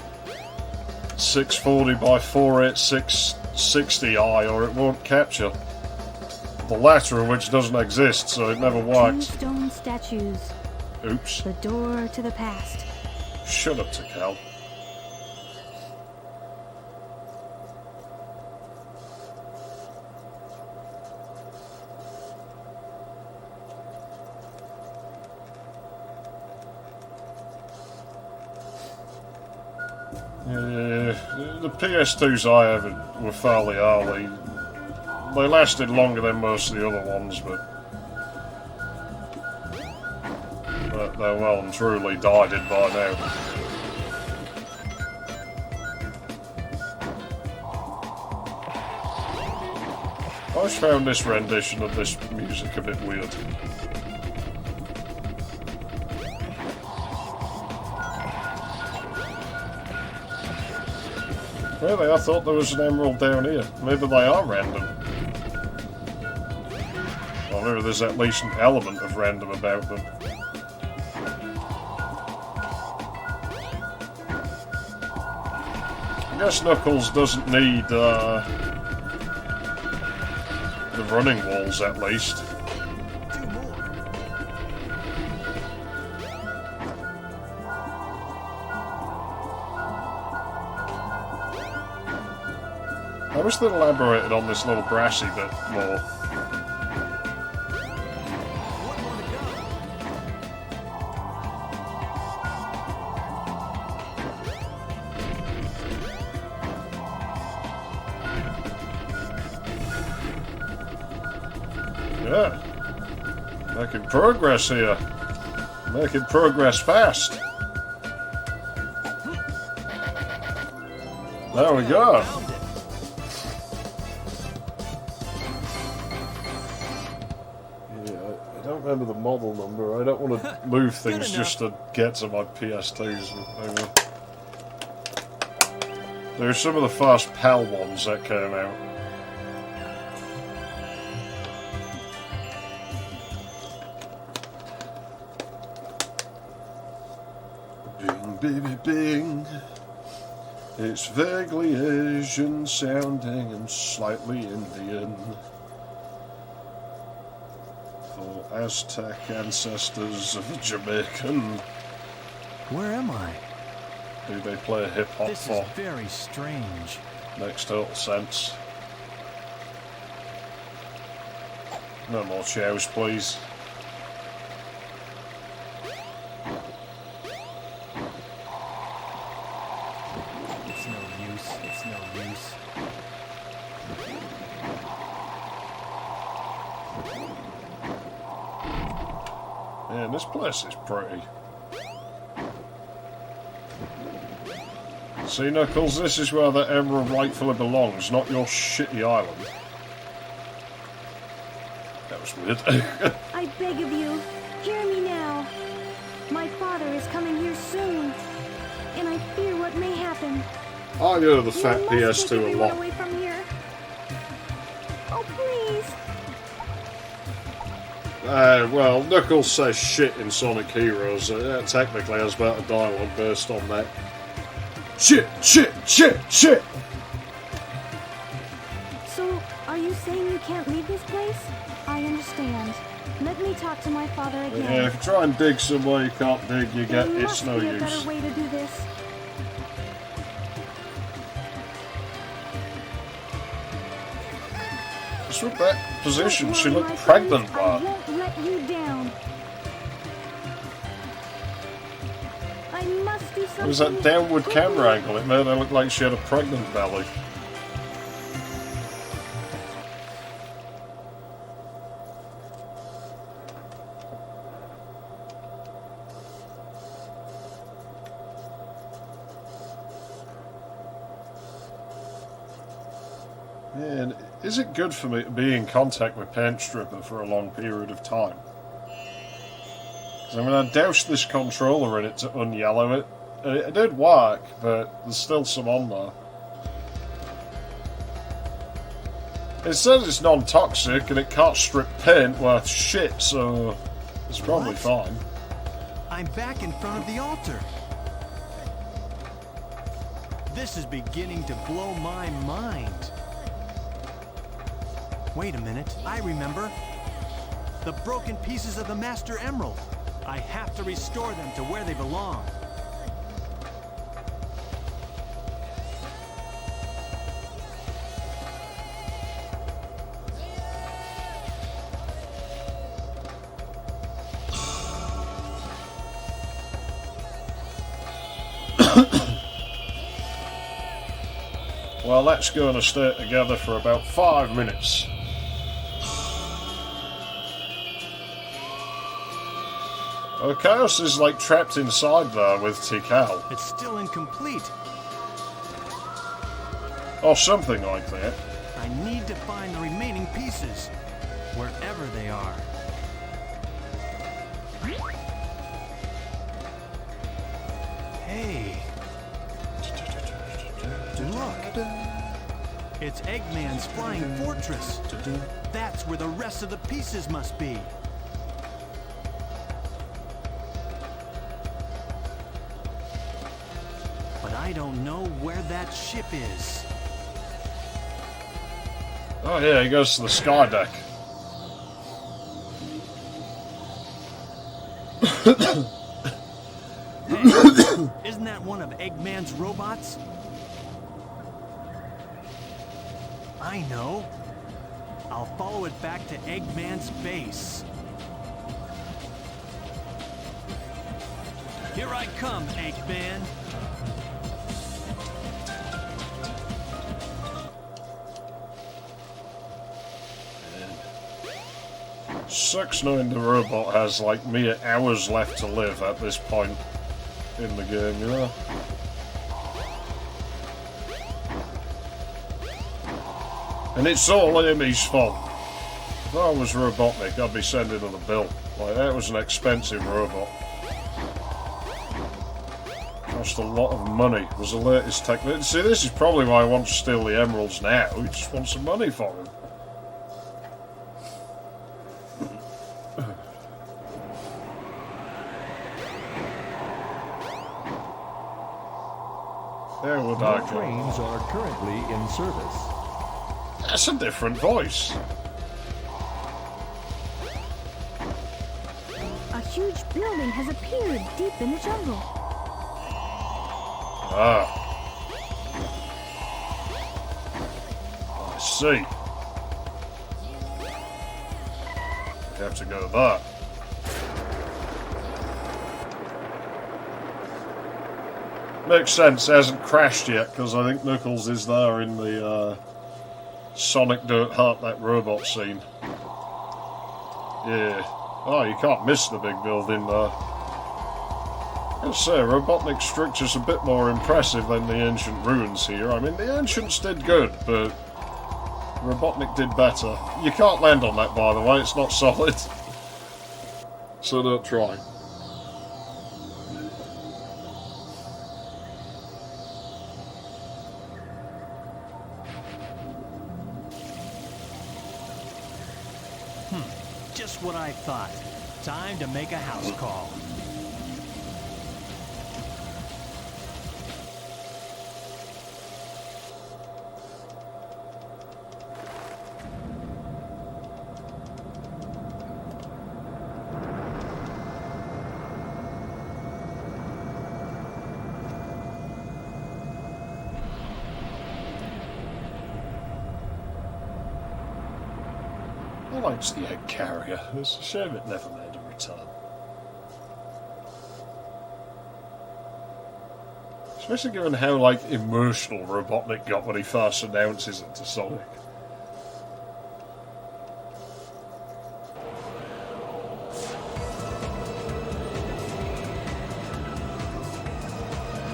640 by 486 60i or it won't capture. The latter of which doesn't exist, so it never 2 works. stone statues. Oops. The door to the past. Shut up, Tikal. The PS2s I have were fairly early. They lasted longer than most of the other ones, but they're well and truly dyed by now. I just found this rendition of this music a bit weird. Really, I thought there was an emerald down here. Maybe they are random. Or maybe there's at least an element of random about them. I guess Knuckles doesn't need the running walls at least. I wish they'd elaborated on this little brassy bit more. Yeah. Making progress here. Making progress fast. There we go. I don't remember the model number. I don't want to move things just to get to my PS2s. There are some of the first PAL ones that came out. Bing, baby, bing. It's vaguely Asian sounding and slightly Indian. For Aztec ancestors of a Jamaican. Where am I? Who they play hip hop This for? is very strange. Makes total sense. No more chows, please. It's no use. It's no use. Man, this place is pretty. See, Knuckles, this is where the emerald rightfully belongs, not your shitty island. That was weird. I beg of you, hear me now. My father is coming here soon, and I fear what may happen. I go to the fat You must PS2 take a everyone lot. away from here. Oh, please. Well, Knuckles says shit in Sonic Heroes. Technically has better dialogue based on that. Shit, shit, shit, shit! So, are you saying you can't leave this place? I understand. Let me talk to my father again. Yeah, if you try and dig somewhere you can't dig, you get There it's must no be a use. better way to do this. Just with that position, Don't she worry, looked my pregnant, friends, I man. won't let you down. I must do something. It was that downward quickly. camera angle, it made her look like she had a pregnant belly. Man, is it good for me to be in contact with Paint Stripper for a long period of time? 'Cause I mean, I doused this controller in it to unyellow it. And it did work, but there's still some on there. It says it's non-toxic and it can't strip paint worth shit, so it's probably What? fine. I'm back in front of the altar. This is beginning to blow my mind. Wait a minute, I remember. The broken pieces of the Master Emerald. I have to restore them to where they belong. Well, let's go and stay together for about 5 minutes. Oh, Chaos is like trapped inside there with Tikal. It's still incomplete. Or something like that. I need to find the remaining pieces, wherever they are. Hey. Look. It's Eggman's flying fortress. That's where the rest of the pieces must be. But I don't know where that ship is. Oh yeah, he goes to the sky deck. Hey, isn't that one of Eggman's robots? I know. I'll follow it back to Eggman's base. Here I come, Eggman. Sucks knowing the robot has like mere hours left to live at this point in the game, you know? And it's all Amy's fault. If I was Robotnik, I'd be sending her the bill. Like, that was an expensive robot. Cost a lot of money. It was the latest technology. See, this is probably why I want to steal the emeralds now. He just wants some money for them. There would I No go. trains are currently in service. That's a different voice. A huge building has appeared deep in the jungle. Ah. I see. We have to go there. Makes sense, it hasn't crashed yet, because I think Knuckles is there in the Sonic Don't Hurt That Robot scene. Yeah. Oh, you can't miss the big building there. I'll say, Robotnik's structure's a bit more impressive than the ancient ruins here. I mean, the ancients did good, but Robotnik did better. You can't land on that, by the way, it's not solid. So don't try. Just what I thought. Time to make a house call. I liked the egg carrier. It's a shame it never made a return. Especially given how, like, emotional Robotnik got when he first announces it to Sonic.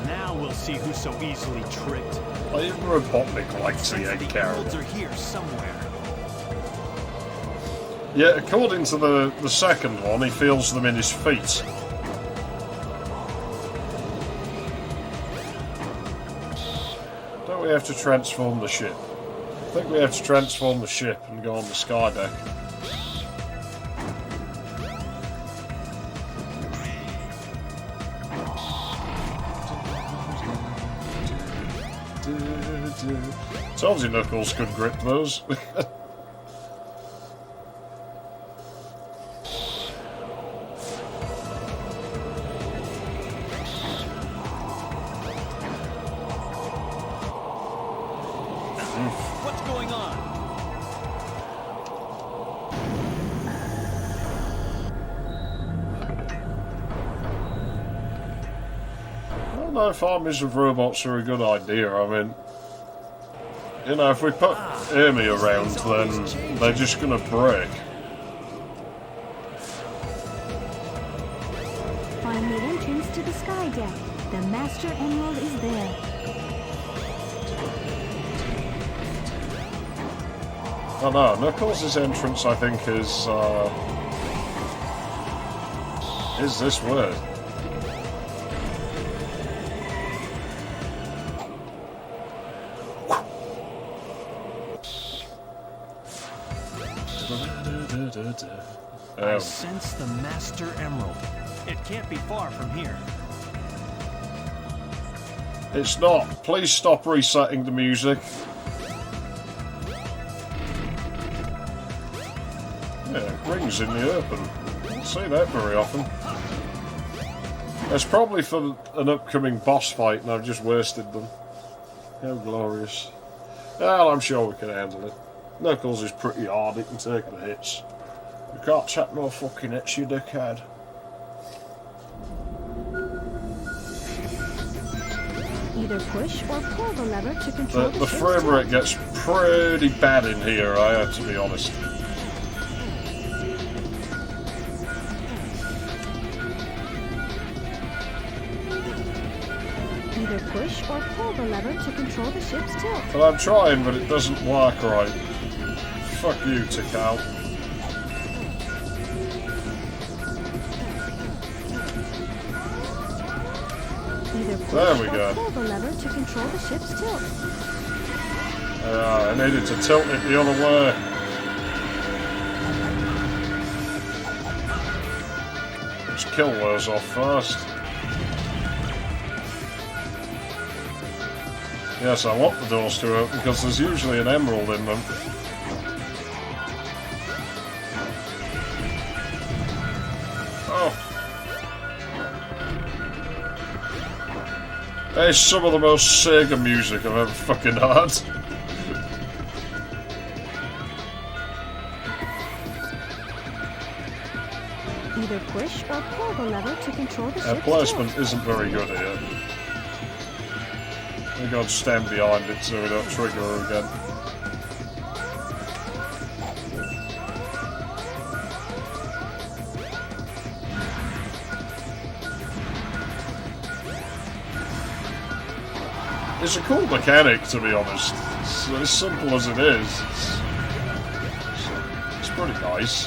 Now we'll see who's so easily tricked. Like, even Robotnik likes the egg carrier. Emeralds are here somewhere. Yeah, according to the second one, he feels them in his feet. Don't we have to transform the ship? I think we have to transform the ship and go on the sky deck. Told you Knuckles could grip those. What's going on? I don't know if armies of robots are a good idea. I mean, you know, if we put Amy around, then they're just gonna break. Find the entrance to the sky deck. The Master Emerald is there. Oh no, Knuckles' entrance, I think, is this way. I sense the Master Emerald. It can't be far from here. It's not. Please stop resetting the music. Yeah, rings in the open. Don't see that very often. That's probably for an upcoming boss fight, and I've just wasted them. How glorious. Well, I'm sure we can handle it. Knuckles is pretty hard, he can take the hits. You can't take no fucking hits, you dickhead. Either push or pull the lever to control The frame rate gets pretty bad in here, I have to be honest. Either push or pull the lever to control the ship's tilt. And I'm trying, but it doesn't work right. Fuck you, Tikal. Either push There we or go. pull the lever to control the ship's tilt. I needed to tilt it the other way. Let's kill those off first. Yes, I want the doors to open because there's usually an emerald in them. Oh. That is some of the most Sega music I've ever fucking heard. Either push or pull the lever to control the ship's Placement tilt. isn't very good here. We gotta stand behind it so we don't trigger her again. It's a cool mechanic, to be honest. It's as simple as it is. It's pretty nice.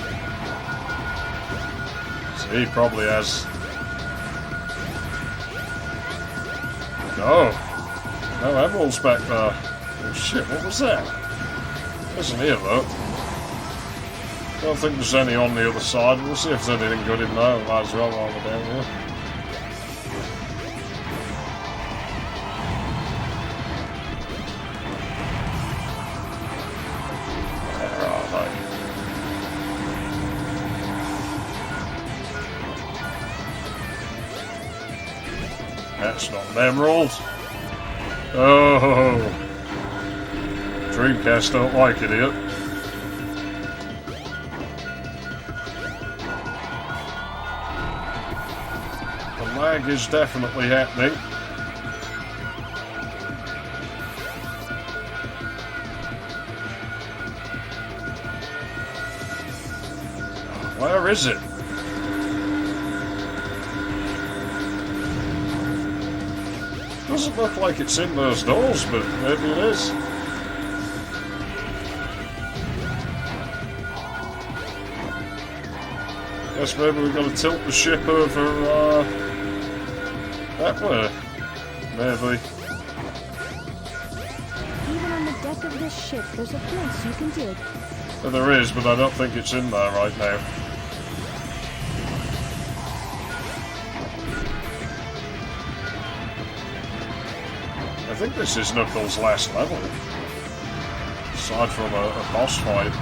So he probably has... No emeralds back there. Oh shit, what was that? Isn't here though. Don't think there's any on the other side. We'll see if there's anything good in there. Might as well while we're down here. That's not an emerald. Oh, Dreamcast don't like it here. The lag is definitely happening. Where is it? Doesn't look like it's in those doors, but maybe it is. Guess maybe we've got to tilt the ship over that way. Maybe. Even on the deck of this ship, there's a place you can dig. Well, there is, but I don't think it's in there right now. I think this is Knuckles' last level, aside from a boss fight.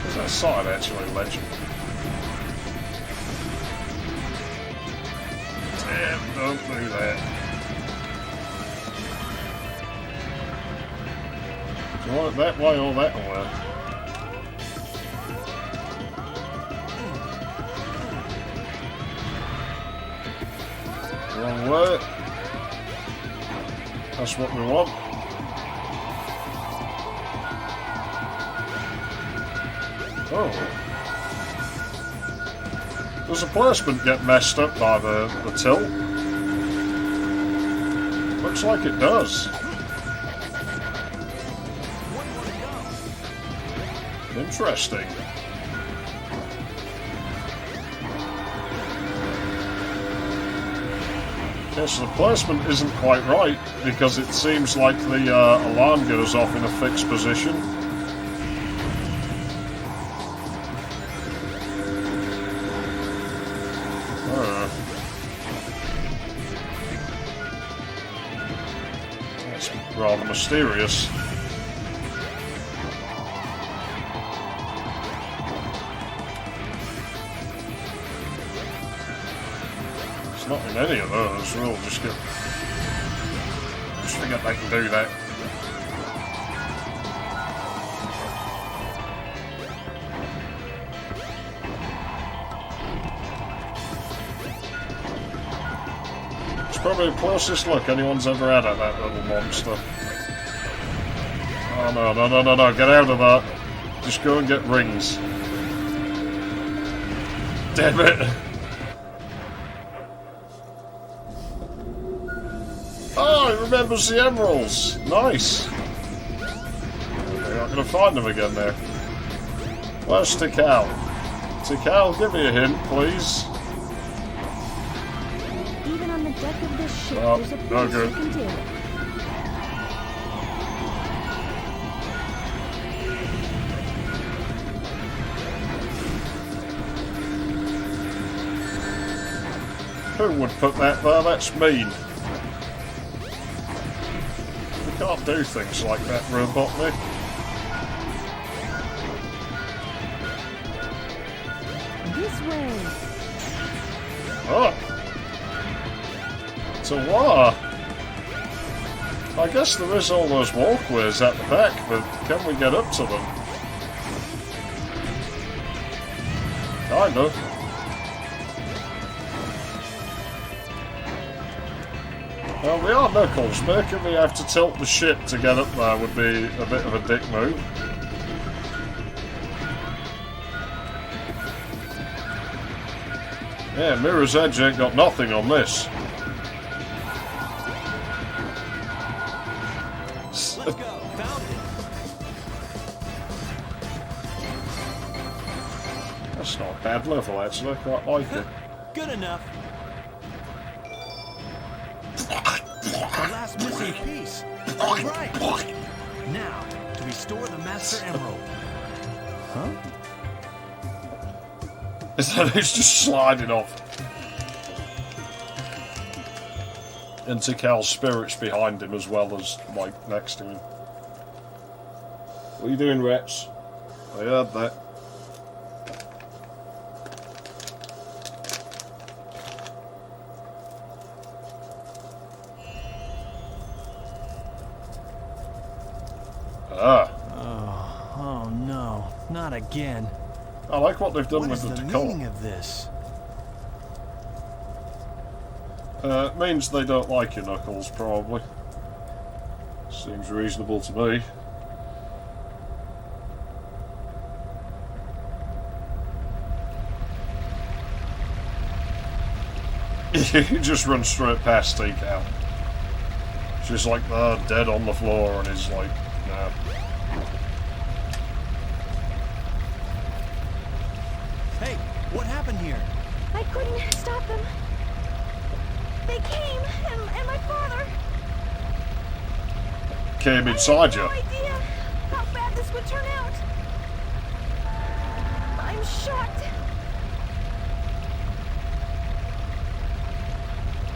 Is that side actually legend? Damn, don't do that. Do you want it that way or that way? Wrong way. That's what we want. Oh. Does the placement get messed up by the tilt? Looks like it does. Interesting. Yes, the placement isn't quite right because it seems like the alarm goes off in a fixed position. That's rather mysterious. Not in any of those, we'll just forget they can do that. It's probably the closest look anyone's ever had at that little monster. Oh no, get out of that. Just go and get rings. Damn it! Oh, it remembers the emeralds. Nice. We're not going to find them again there. Where's Tikal? Tikal, give me a hint, please. Even on the deck of this ship, Oh, there's a no place good. you can dig. Who would put that there? That's mean. We can't do things like that, Robotnik. This way. Oh! So what? I guess there is all those walkways at the back, but can we get up to them? Kind of. Well, we are Knuckles. Making me have to tilt the ship to get up there would be a bit of a dick move. Yeah, Mirror's Edge ain't got nothing on this. Let's go. Found it. That's not a bad level, actually. I quite like it. Good enough. The last missing piece. Right. Now, to restore the Master Emerald. Huh? Is that he's just sliding off into Cal's spirits behind him as well as, like, next to him. What are you doing, Rex? I heard that. Ah. Oh no, not again. I like what they've done What with is the the decor. meaning of this? It means they don't like you, Knuckles, probably. Seems reasonable to me. You just run straight past T-Cal. She's like, dead on the floor, and he's like, nah. Hey, what happened here? I couldn't stop them. They came, and my father. Came inside you. I had no idea how bad this would turn out. I'm shocked.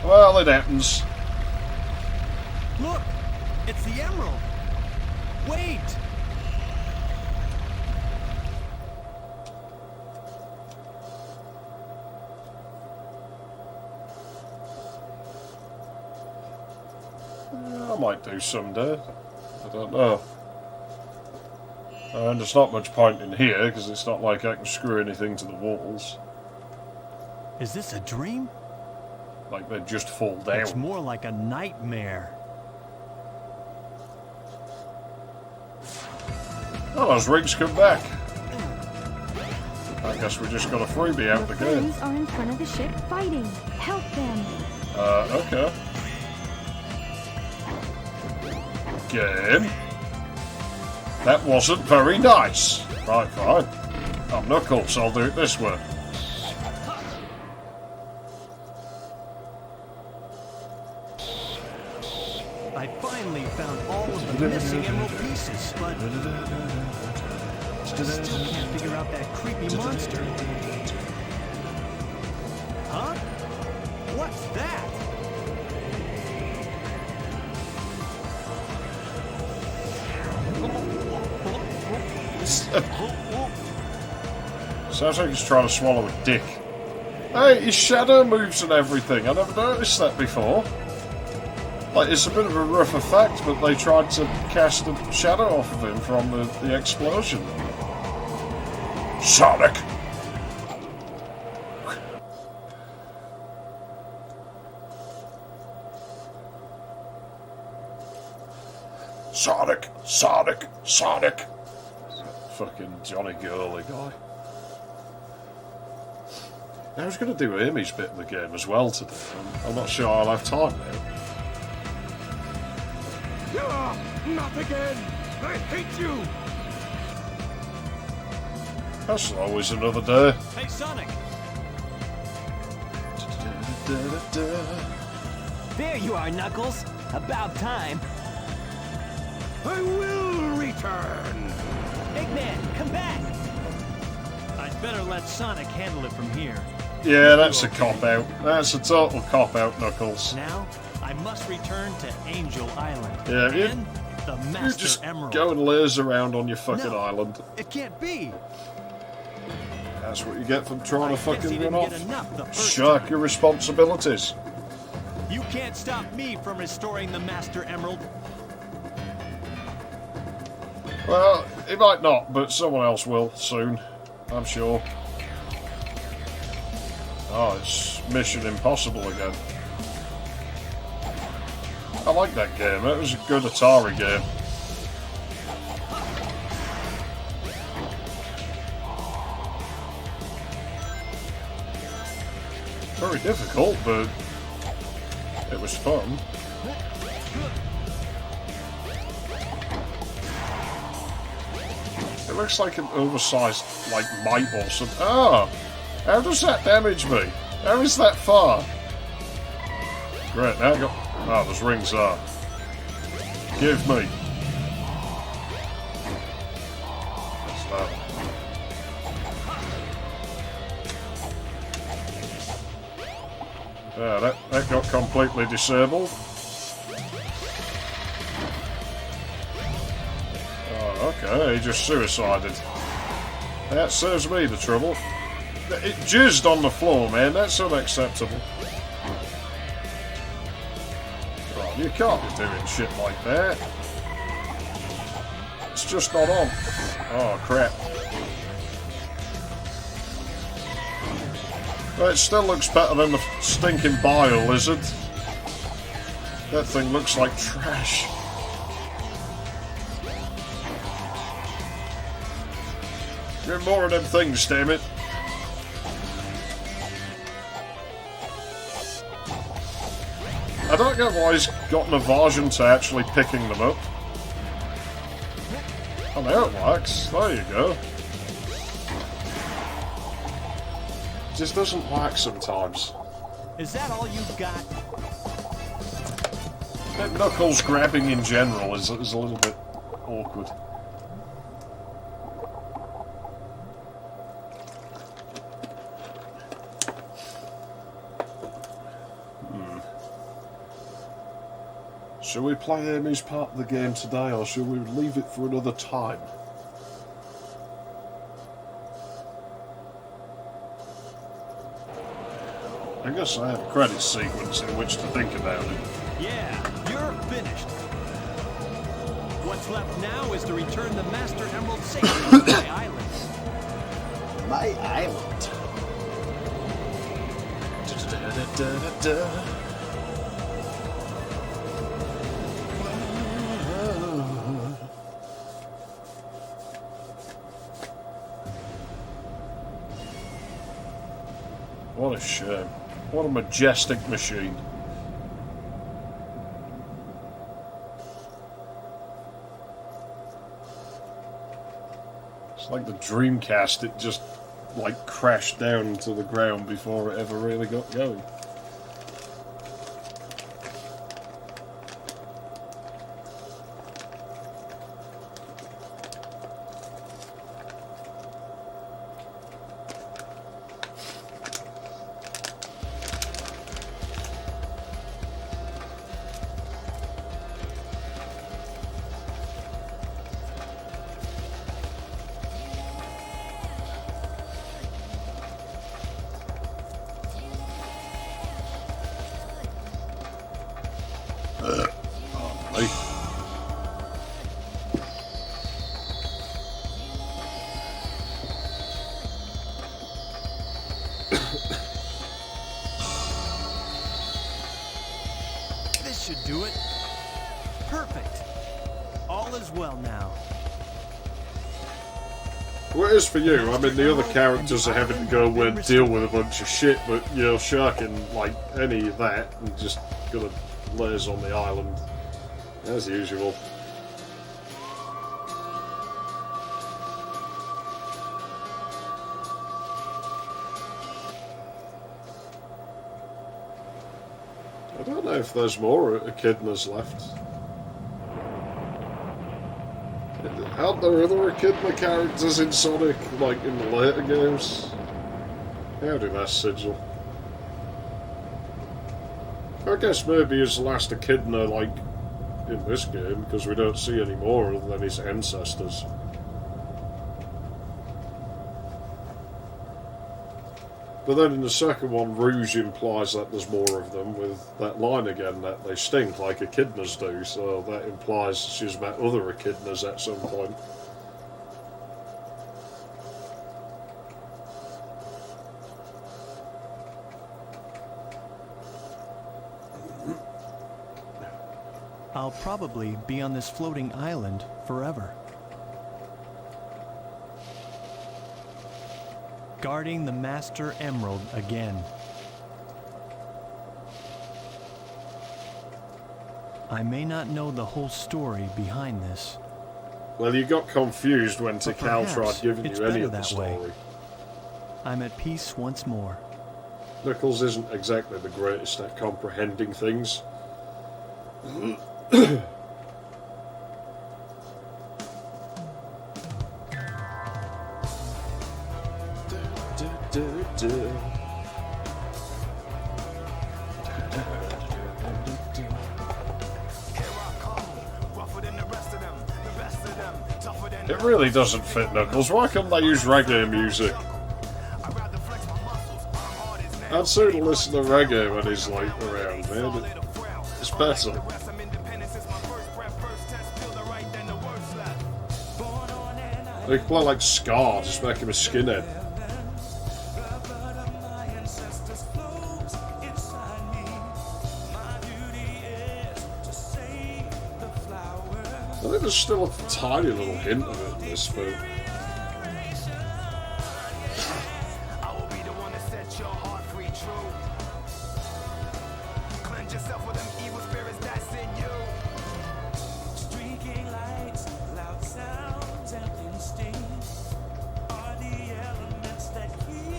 Well, it happens. Look, it's the emerald. Wait. I might do someday. I don't know. And there's not much point in here, because it's not like I can screw anything to the walls. Is this a dream? Like they just fall down. It's more like a nightmare. Oh, those rings come back. I guess we just got a freebie out The the game. friends are in front of the ship fighting. Help them. Okay. Game. That wasn't very nice. Right, fine. I'm Knuckles, I'll do it this way. I finally found all of the missing emerald pieces, but I still can't figure out that creepy monster. Huh? What's that? Sounds like he's trying to swallow a dick. Hey, his shadow moves and everything. I never noticed that before. Like, it's a bit of a rough effect, but they tried to cast a shadow off of him from the explosion. Sonic! Sonic! Sonic! Sonic! Fucking Johnny Girly guy. I was going to do Amy's bit of the game as well today. I'm not sure I'll have time now. Not again! I hate you! That's always another day. Hey, Sonic! There you are, Knuckles. About time. I will return! Eggman, come back! I'd better let Sonic handle it from here. Yeah, that's a cop-out. That's a total cop-out, Knuckles. Now, I must return to Angel Island. Yeah, and the You Master just Emerald. go and laze around on your fucking No. island. It can't be. That's what you get for trying to I guess he fucking didn't run get off. enough the first Shirk time. your responsibilities. You can't stop me from restoring the Master Emerald. Well, he might not, but someone else will soon, I'm sure. Oh, it's Mission Impossible again. I like that game. It was a good Atari game. Very difficult, but it was fun. It looks like an oversized, like, mite or something. Ah! How does that damage me? How is that far? Great, now I got... Ah, there's rings there. Give me. What's that? Yeah, that got completely disabled. Oh, okay, he just suicided. That saves me the trouble. It jizzed on the floor, man. That's unacceptable. Right, you can't be doing shit like that. It's just not on. Oh, crap. Well, it still looks better than the stinking bio lizard. That thing looks like trash. Get more of them things, damn it. I don't get why he's got an aversion to actually picking them up. Oh, now it works. There you go. It just doesn't work sometimes. Is that all you've got? That Knuckles grabbing in general is a little bit awkward. Shall we play Amy's part of the game today, or shall we leave it for another time? I guess I have a credit sequence in which to think about it. Yeah, you're finished. What's left now is to return the Master Emerald safely to my island. My island. What a shame. What a majestic machine. It's like the Dreamcast, it just like crashed down to the ground before it ever really got going. This should do it. Perfect. All is well now. Well, it is for you. I mean, the other characters are having to go and deal with a bunch of shit, but you're sharking like any of that and just gonna laze on the island as usual. I don't know if there's more echidnas left. Aren't there other echidna characters in Sonic, like in the later games? How did that sigil? I guess maybe his last echidna, like, in this game, because we don't see any more other than his ancestors. But then in the second one, Rouge implies that there's more of them, with that line again that they stink like echidnas do, so that implies she's met other echidnas at some point. I'll probably be on this floating island forever. Guarding the Master Emerald again. I may not know the whole story behind this. Well, you got confused when But Tikal tried perhaps giving it's you any better of the that story. way. I'm at peace once more. Knuckles isn't exactly the greatest at comprehending things. It really doesn't fit Knuckles. Why can't they use reggae music? I'd sooner listen to reggae when he's like around, man. It's better. They could play like ska, just make him a skinhead. I think there's still a tiny little hint of it in this film.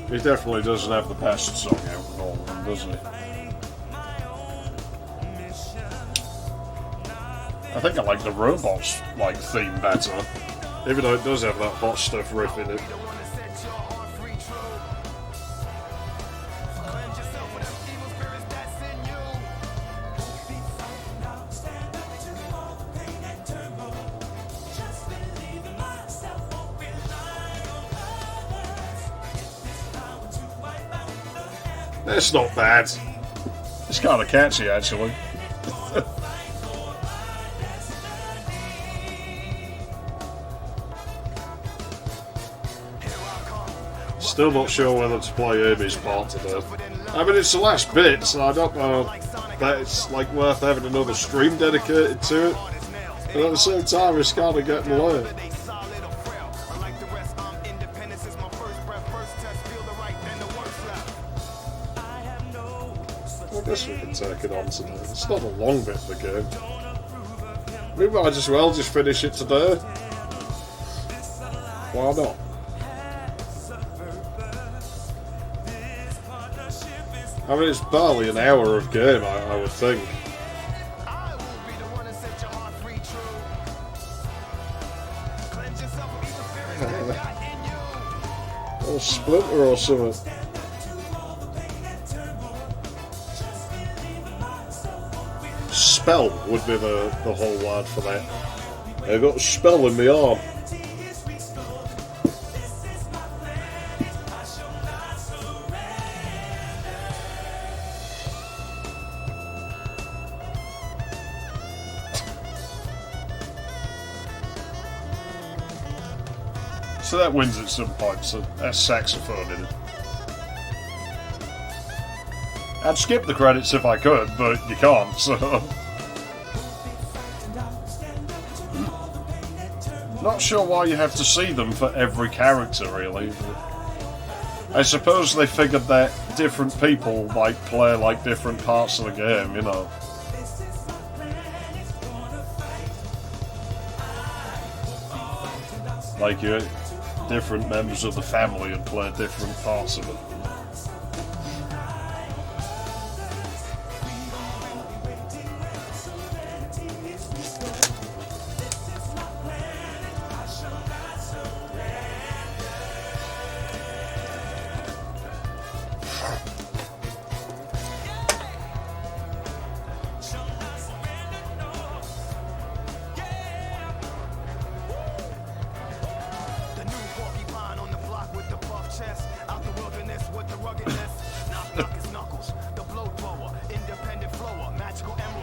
He definitely doesn't have the best song out of all of them, does he? I think I like the robots theme better, even though it does have that hot stuff riff in it. It's not bad. It's kind of catchy, actually. Still not sure whether to play Amy's part today. I mean, it's the last bit, so I don't know that it's like worth having another stream dedicated to it. But at the same time, it's kind of getting late. I guess we can take it on today. It's not a long bit of the game. We might as well just finish it today. Why not? I mean, it's barely an hour of game, I would think. Or Splinter or something. Spell would be the whole word for that. I got a spell in my arm. So that wins at some point, so that's saxophone in it. I'd skip the credits if I could, but you can't, so... Not sure why you have to see them for every character, really. I suppose they figured that different people might play like different parts of the game, you know. Like different members of the family would play different parts of it.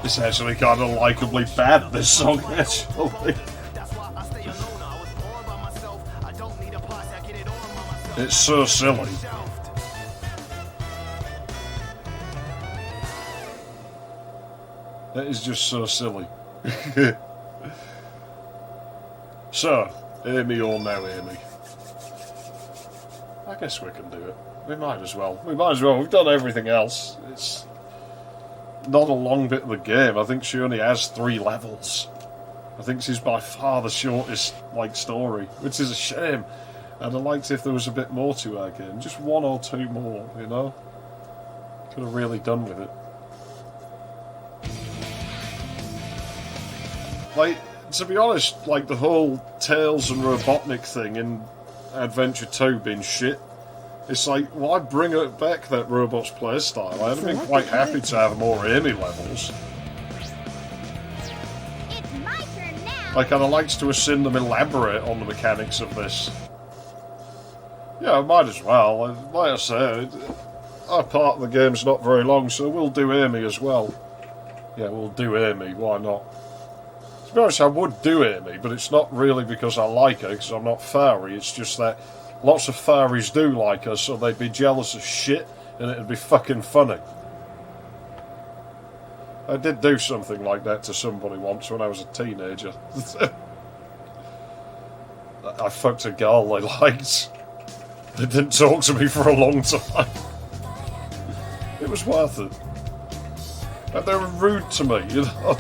It's actually kind of likably bad, this song, actually. It's so silly. That is just so silly. So, Amy or no Amy? I guess we can do it. We might as well. We might as well. We've done everything else. It's not a long bit of the game. I think she only has 3 levels. I think she's by far the shortest, like, story, which is a shame. And I'd liked if there was a bit more to our game. Just 1 or 2 more, you know? Could have really done with it. Like, to be honest, like, the whole Tails and Robotnik thing in Adventure 2 being shit, it's like, why bring it back, that robot's playstyle? I'd have been quite happy to have more Amy levels. It's my turn now. Like, I'd have liked to have seen them elaborate on the mechanics of this. Yeah, I might as well. Like I said, our part of the game's not very long, so we'll do Amy as well. Yeah, we'll do Amy, why not? To be honest, I would do Amy, but it's not really because I like her, because I'm not furry. It's just that lots of furries do like her, so they'd be jealous as shit, and it'd be fucking funny. I did do something like that to somebody once when I was a teenager. I fucked a girl they liked. They didn't talk to me for a long time. It was worth it. And they were rude to me, you know.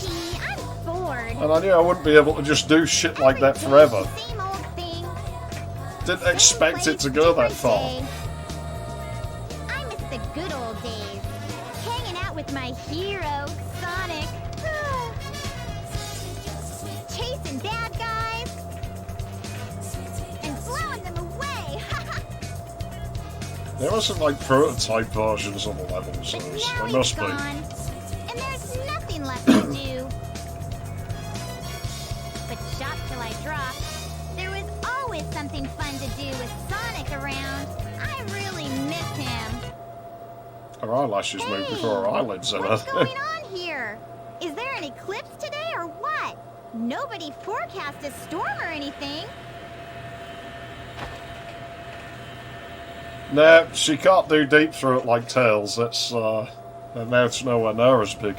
Gee, I'm bored. And I knew I wouldn't be able to just do shit like that forever. Same old thing. Didn't expect it to go that far. I miss the good old days. Hanging out with my hero, Sonic. Chasing bad guys. And blowing them away. There wasn't like prototype versions of the levels, so But there now must he's be. gone. And there's nothing left to do. But shop till I drop. There was always something fun to do with Sonic around. I really miss him. Her eyelashes move before her eyelids, What's going on here? Is there an eclipse today or what? Nobody forecast a storm or anything. Nah, she can't do deep throat like Tails. That's, her mouth's nowhere near as big.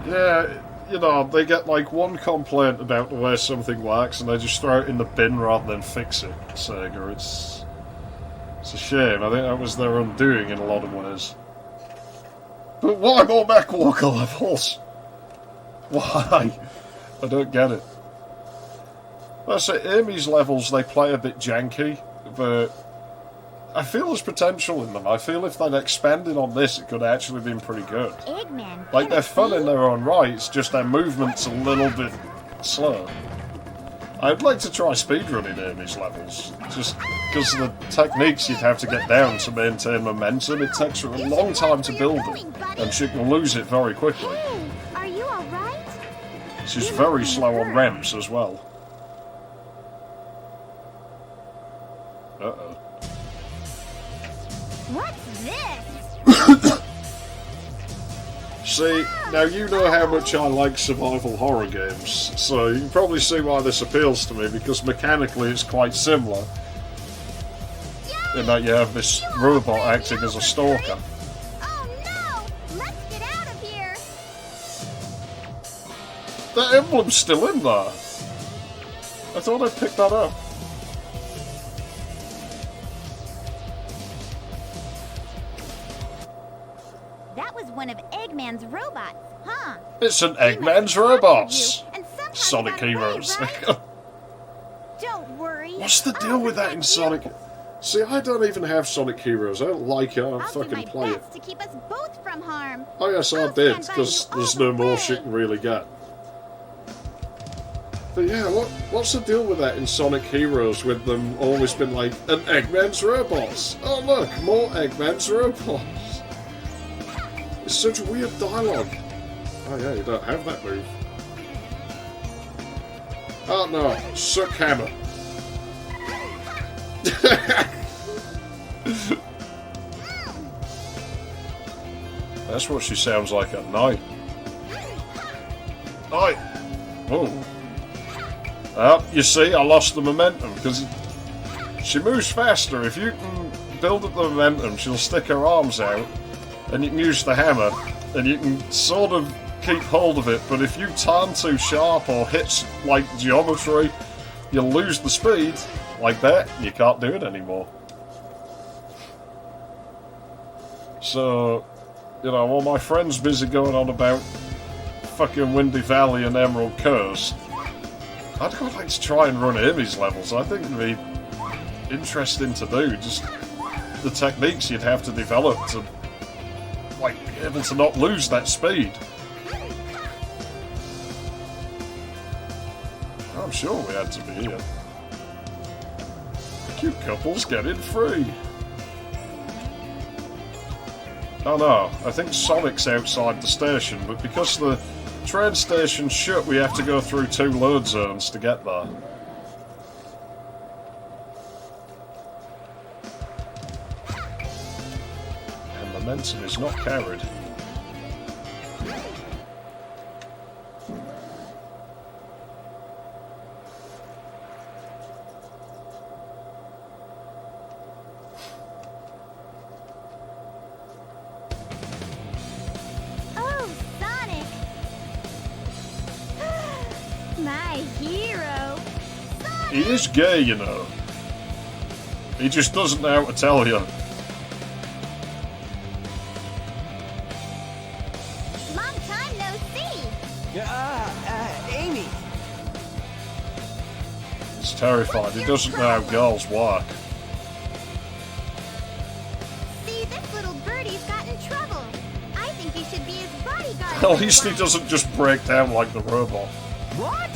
Yeah, you know, they get like one complaint about the way something works and they just throw it in the bin rather than fix it, Sega. It's a shame. I think that was their undoing in a lot of ways. But why more Mechwalker levels? Why? I don't get it. I say Amy's levels, they play a bit janky, but I feel there's potential in them. I feel if they'd expanded on this, it could have actually been pretty good. Eggman. Like, they're fun in their own right, it's just their movement's a little bit slow. I'd like to try speedrunning Amy's levels, just because the techniques you'd have to get down to maintain momentum, it takes her a long time to build it, and she can lose it very quickly. Hey, are you alright? She's very slow on ramps as well. Uh-oh. What's this? See, now you know how much I like survival horror games, so you can probably see why this appeals to me, because mechanically it's quite similar. In that you have this robot acting as a stalker. Oh no! Let's get out of here! That emblem's still in there. I thought I picked that up. That was one of Eggman's robots, huh? It's an He must Eggman's have robots. you, and somehow Sonic got away, Heroes. right? Don't worry. What's the deal with that in Sonic? See, I don't even have Sonic Heroes. I don't like it. I don't I'll do fucking my play it. best to keep us both from harm. Oh yes, I I'll did, stand by because you there's all no the more way. shit can really get. But yeah, what's the deal with that in Sonic Heroes with them always been like, an Eggman's robots? Oh look, more Eggman's robots. It's such weird dialogue. Oh yeah, you don't have that move. Oh no, suck hammer. That's what she sounds like at night. Night! Oh. Well, you see, I lost the momentum, because she moves faster. If you can build up the momentum, she'll stick her arms out, and you can use the hammer, and you can sort of keep hold of it, but if you turn too sharp or hit, like, geometry, you'll lose the speed, like that, and you can't do it anymore. So, you know, while my friend's busy going on about fucking Windy Valley and Emerald Coast, I'd quite like to try and run Amy's levels. I think it'd be interesting to do, just the techniques you'd have to develop to, like, be able to not lose that speed. I'm sure we had to be here. Cute couples get in free. Oh no, I think Sonic's outside the station, but because the train station's shut, we have to go through 2 load zones to get there. And momentum is not carried. Oh, Sonic! My hero! He is gay, you know. He just doesn't know how to tell you. Long time no see! Amy. He's terrified. He doesn't know how girls work. See, this little birdie's got in trouble. I think you should be his bodyguard. At least he doesn't just break down like the robot. What?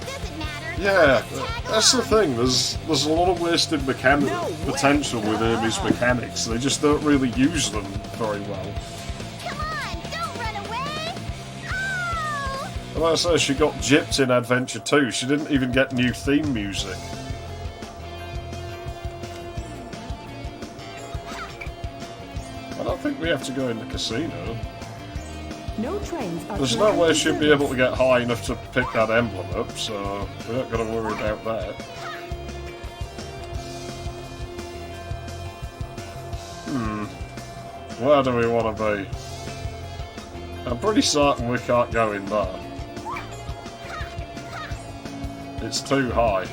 Doesn't matter. Yeah, Tag that's the along. thing. There's a lot of wasted mechanic potential with Amy's mechanics. They just don't really use them very well. Come on, don't run away! Oh! And like I say, she got gypped in Adventure 2. She didn't even get new theme music. I don't think we have to go in the casino. No trains are There's no planned way to she'd be able to service. get high enough to pick that emblem up, so we're not going to worry about that. Where do we want to be? I'm pretty certain we can't go in there. It's too high.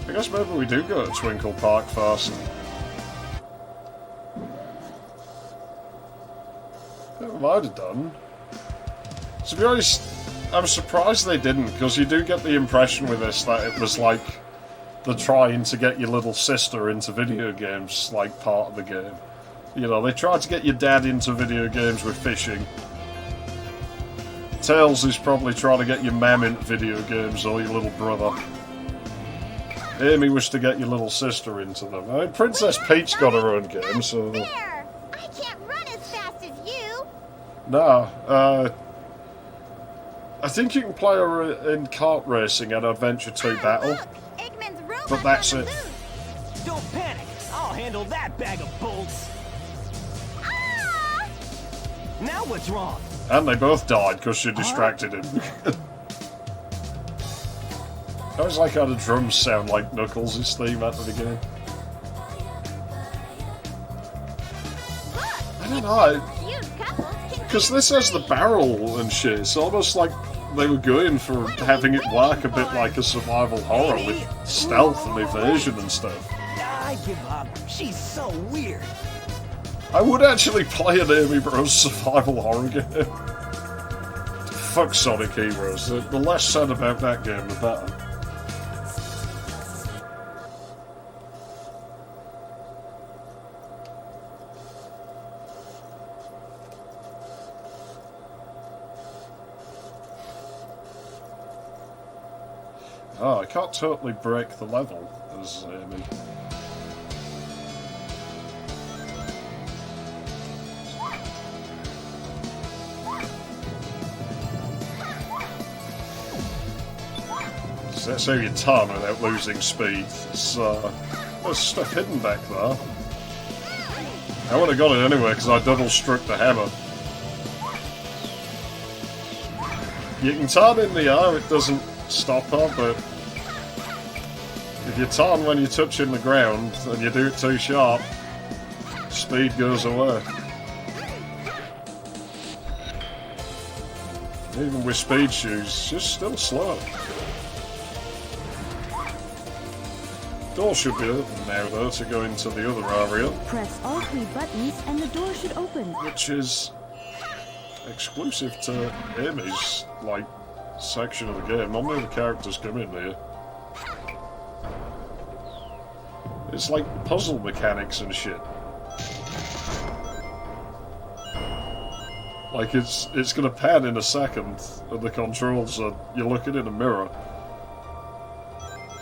I guess maybe we do go to Twinkle Park first. We might have done. To be honest, I'm surprised they didn't, because you do get the impression with this that it was like they're trying to get your little sister into video games, like part of the game. You know, they tried to get your dad into video games with fishing. Tails is probably trying to get your mum into video games, or your little brother. Amy was to get your little sister into them. I mean, Princess Peach got her own game, so... There! I can't run as fast as you! No, I think you can play her in kart racing and Adventure 2 Battle, Look, Eggman's robot but that's has a it. loose. Don't panic. I'll handle that bag of bolts. Ah! Now what's wrong? And they both died because she distracted him. I always like how the drums sound like Knuckles' theme at the beginning. I don't know, Cute couples can because this has the barrel and shit. It's almost like they were going for having it work a bit like a survival horror with stealth and evasion and stuff. I give up. She's so weird. I would actually play an Amy Bros survival horror game. Fuck Sonic Heroes. The less said about that game, the better. Oh, I can't totally break the level. as Amy. So that's how you turn without losing speed. There's stuff hidden back there. I would have got it anyway because I double-struck the hammer. You can turn in the air, it doesn't stop her, but if you turn when you're touching the ground and you do it too sharp, speed goes away. Even with speed shoes, she's still slow. Door should be open now though to go into the other area. Press all 3 buttons and the door should open. Which is exclusive to Amy's, like, section of the game. Not many of the characters come in here. It's like puzzle mechanics and shit. Like it's gonna pan in a second and the controls are, you're looking in a mirror.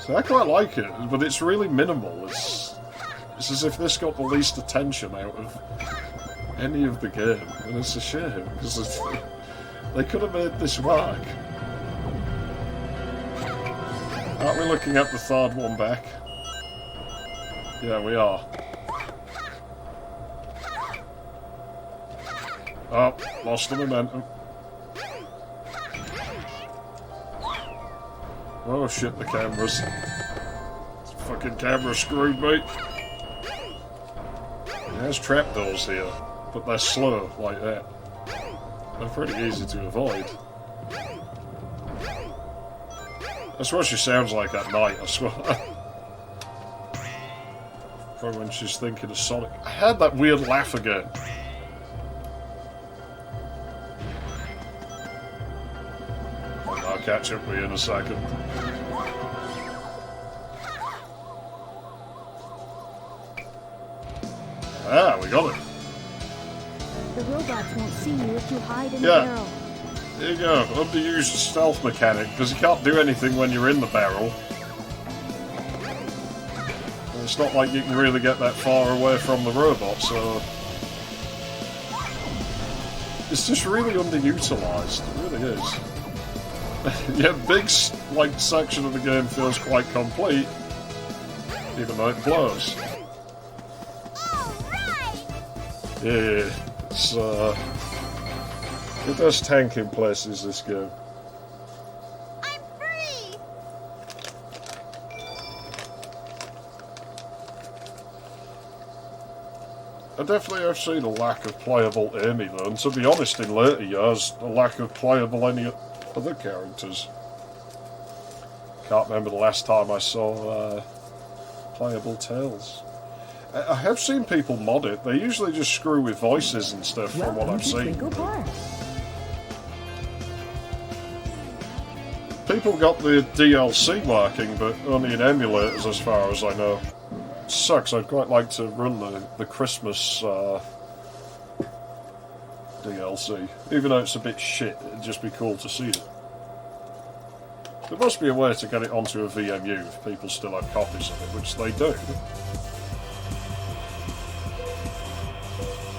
So I quite like it, but it's really minimal. It's as if this got the least attention out of any of the game, and it's a shame because they could have made this work. Aren't we looking at the third one back? Yeah, we are. Oh, lost the momentum. Oh shit, the cameras. This fucking camera screwed me. There's trapdoors here, but they're slow like that. They're pretty easy to avoid. That's what she sounds like at night, I swear. Probably when she's thinking of Sonic. I had that weird laugh again. I'll catch up with you in a second. Ah, we got it. The robots won't see you if you hide in the barrel. There you go. Underused stealth mechanic, because you can't do anything when you're in the barrel. And it's not like you can really get that far away from the robot, so... It's just really underutilized. It really is. Yeah, big, like, section of the game feels quite complete, even though it blows. Yeah, it's, it does tank in places, this game. I'm free! I definitely have seen a lack of playable Amy, though, and to be honest, in later years, a lack of playable any other characters. Can't remember the last time I saw playable Tails. I have seen people mod it. They usually just screw with voices and stuff from what I've seen. People got the DLC working, but only in emulators as far as I know. It sucks. I'd quite like to run the Christmas DLC. Even though it's a bit shit, it'd just be cool to see it. There must be a way to get it onto a VMU if people still have copies of it, which they do.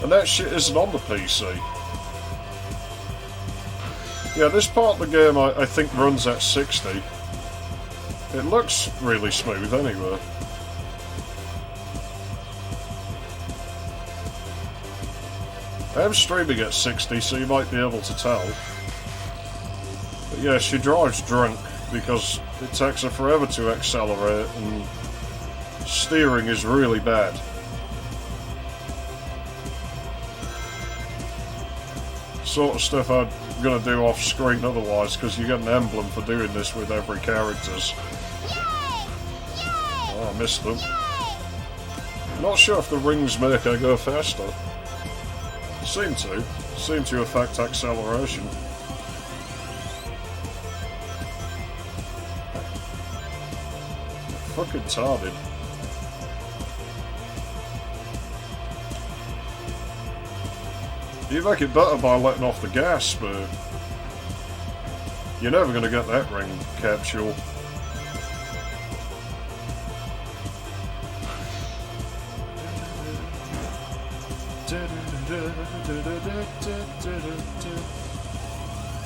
And that shit isn't on the PC. Yeah, this part of the game I think runs at 60. It looks really smooth anyway. I am streaming at 60, so you might be able to tell. But yeah, she drives drunk because it takes her forever to accelerate and steering is really bad. Sort of stuff I'm going to do off screen otherwise, because you get an emblem for doing this with every characters. Oh, I missed them. Not sure if the rings make her go faster. Seem to affect acceleration. Fucking tarded. You make it better by letting off the gas, but you're never going to get that ring capsule.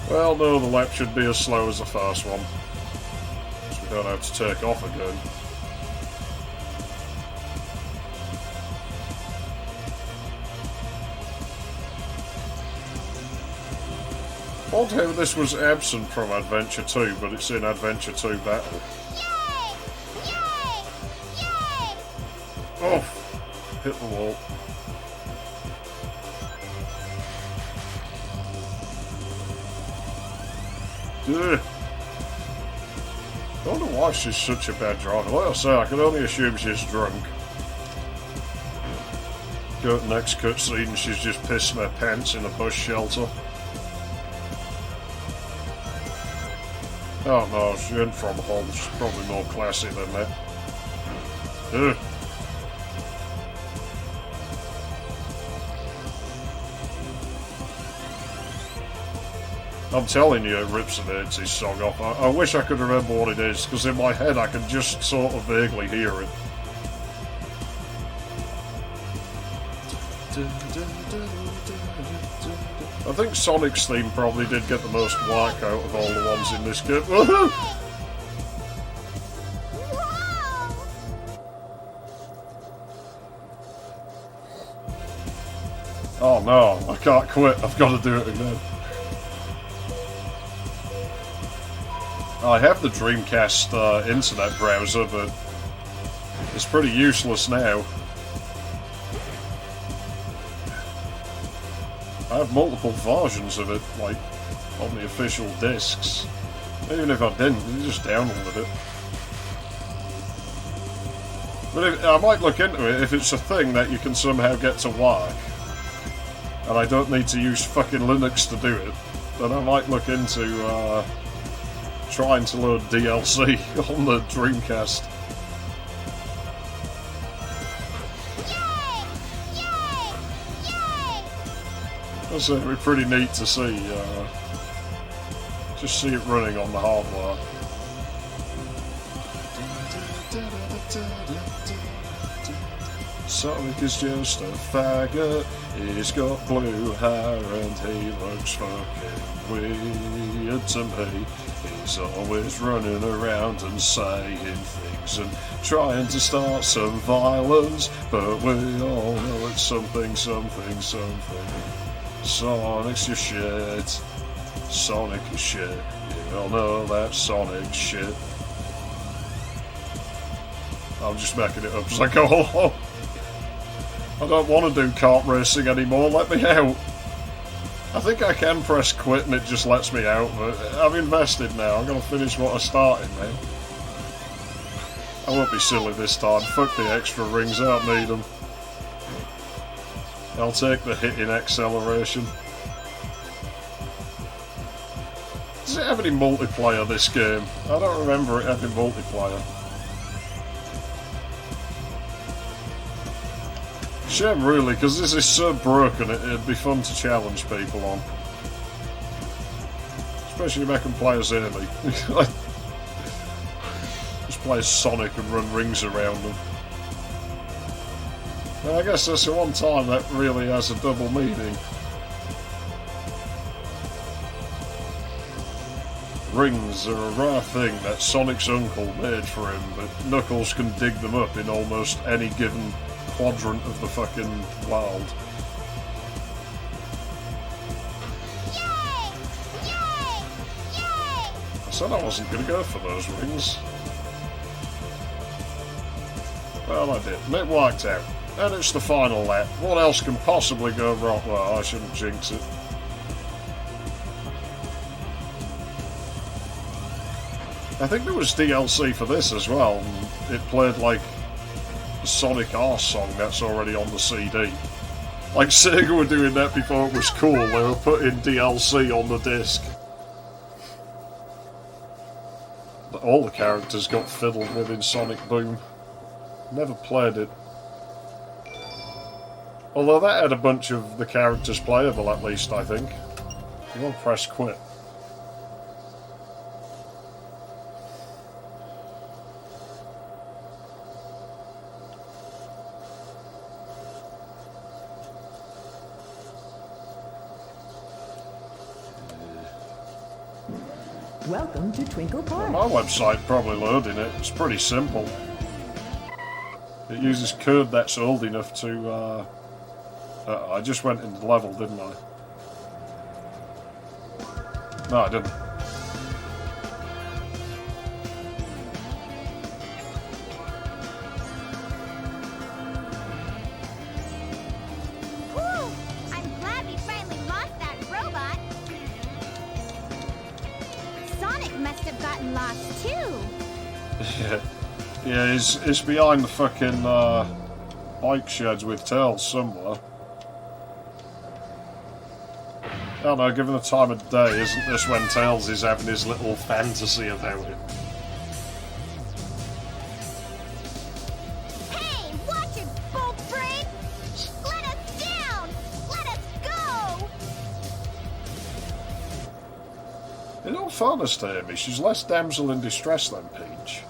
Well, no, the lap should be as slow as the first one. So we don't have to take off again. Odd how this was absent from Adventure 2, but it's in Adventure 2 Battle. Yay! Yay! Yay! Oh! Hit the wall. Ugh. I wonder why she's such a bad driver. Like I say, I can only assume she's drunk. Go to the next cutscene and she's just pissing her pants in a bus shelter. Oh no, she ain't from Hull. She's probably more classy than that. Ugh. I'm telling you, it rips and hurts his song off. I wish I could remember what it is, because in my head I can just sort of vaguely hear it. I think Sonic's theme probably did get the most whack out of all the ones in this game. Whoa! Oh no, I can't quit. I've got to do it again. I have the Dreamcast internet browser, but it's pretty useless now. I have multiple versions of it, like, on the official discs. Even if I didn't, you just downloaded it. But I might look into it if it's a thing that you can somehow get to work. And I don't need to use fucking Linux to do it. Then I might look into trying to load DLC on the Dreamcast. That's it'd be pretty neat to see, just see it running on the hardware. Sonic is just a faggot, he's got blue hair and he looks fucking weird to me. He's always running around and saying things and trying to start some violence, but we all know it's something, something, something. Sonic's your shit. Sonic is shit. You all know that Sonic shit. I'm just making it up as I go along. I don't want to do kart racing anymore, let me out. I think I can press quit and it just lets me out, but I've invested now. I'm going to finish what I started now. I won't be silly this time. Fuck the extra rings, I don't need them. I'll take the hit in acceleration. Does it have any multiplayer, this game? I don't remember it having multiplayer. Shame really, because this is so broken it'd be fun to challenge people on. Especially if I can play as early. Just play as Sonic and run rings around them. Well, I guess that's the one time that really has a double meaning. Rings are a rare thing that Sonic's uncle made for him, but Knuckles can dig them up in almost any given quadrant of the fucking world. Yay! Yay! Yay! I said I wasn't going to go for those rings. Well, I did, and it worked out. And it's the final lap. What else can possibly go wrong? Well, I shouldn't jinx it. I think there was DLC for this as well. And it played like the Sonic R song that's already on the CD. Like Sega were doing that before it was cool. They were putting DLC on the disc. All the characters got fiddled with in Sonic Boom. Never played it. Although that had a bunch of the characters playable, at least, I think. You won't press quit. Welcome to Twinkle Park. My website probably loading it. It's pretty simple. It uses code that's old enough to... I just went into the level, didn't I? No, I didn't. Whew! I'm glad we finally lost that robot. Sonic must have gotten lost too. Yeah, it's behind the fucking bike sheds with Tails somewhere. I don't know, given the time of day, isn't this when Tails is having his little fantasy about it? Hey, watch it, bolt brain! Let us down! Let us go! In all fairness to Amy, she's less damsel in distress than Peach.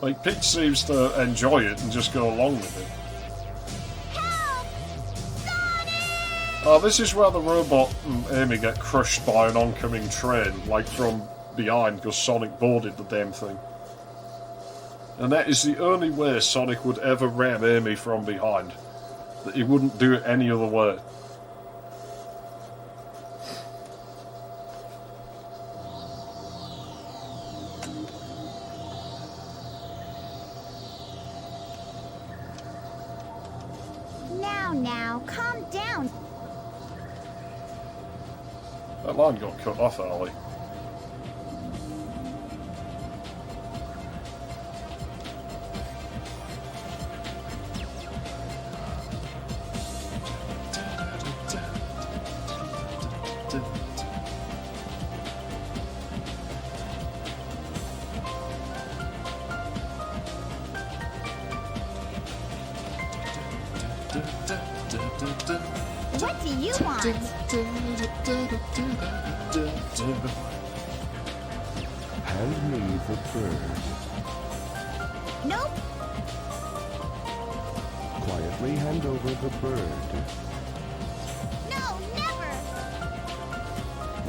Like, Peach seems to enjoy it and just go along with it. Help! Sonic! Oh, this is where the robot and Amy get crushed by an oncoming train, like from behind, because Sonic boarded the damn thing. And that is the only way Sonic would ever ram Amy from behind. That he wouldn't do it any other way. Now, calm down. That line got cut off early. What do you want? Hand me the bird. Nope. Quietly hand over the bird. No, never.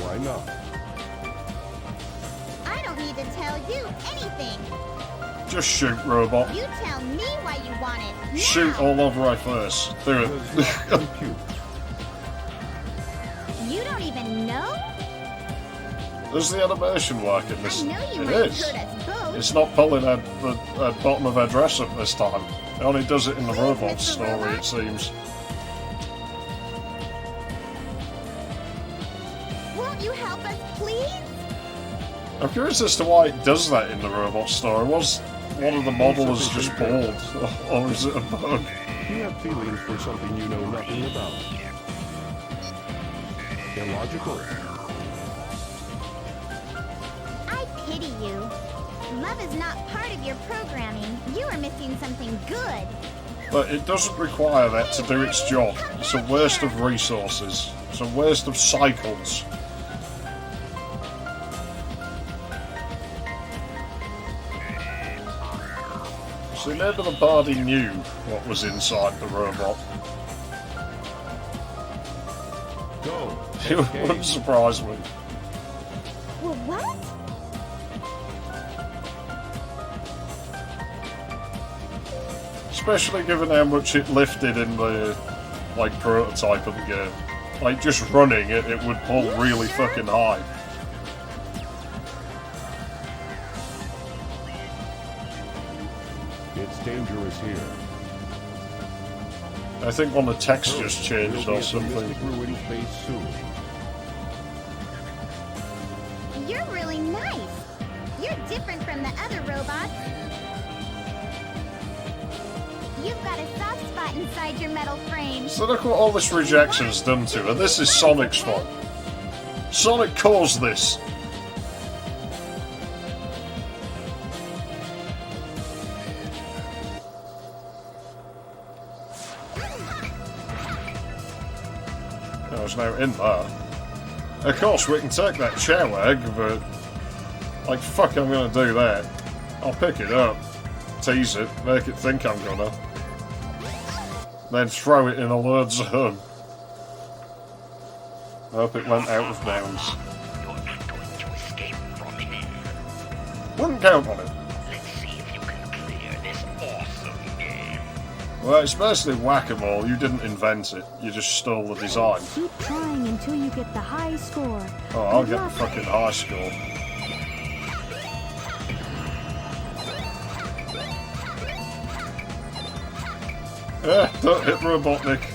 Why not? I don't need to tell you anything. Just shoot, robot. You tell me why you want it. Now. Shoot all over her face. Do it. Compute. You don't even know? Does the animation work in this? I know you It might is. hurt us both. It's not pulling the bottom of her dress up this time. It only does it in the Please, robot Mr. story, Robot. it seems. Won't you help us, please? I'm curious as to why it does that in the robot story. Was one of the modelers just bald? Or is it a bug? You have feelings for something you know nothing about. Illogical. I pity you. Love is not part of your programming. You are missing something good. But it doesn't require that to do its job. It's a waste of resources. It's a waste of cycles. See, maybe the Bardi knew what was inside the robot. Go. It wouldn't surprise me. Well, what? Especially given how much it lifted in the, like, prototype of the game. Like, just running it, it would pull really fucking high. It's dangerous here. I think one of the textures changed We'll be or at the something. Mystic Ruins base soon. You're really nice. You're different from the other robots. You've got a soft spot inside your metal frame. So look what all this rejection's done to her. This is Sonic's fault. Sonic caused this. I was now in there. Of course, we can take that chow egg, but... Like, fuck, I'm gonna do that. I'll pick it up, tease it, make it think I'm gonna. Then throw it in a load zone. I hope it went out of bounds. couldn't count on it. Let's see if you can clear this awesome game. Well, it's basically whack-a-mole. You didn't invent it. You just stole the design. Keep trying until you get the high score. Oh, I'll Good get the luck. fucking high score. Don't hit Robotnik.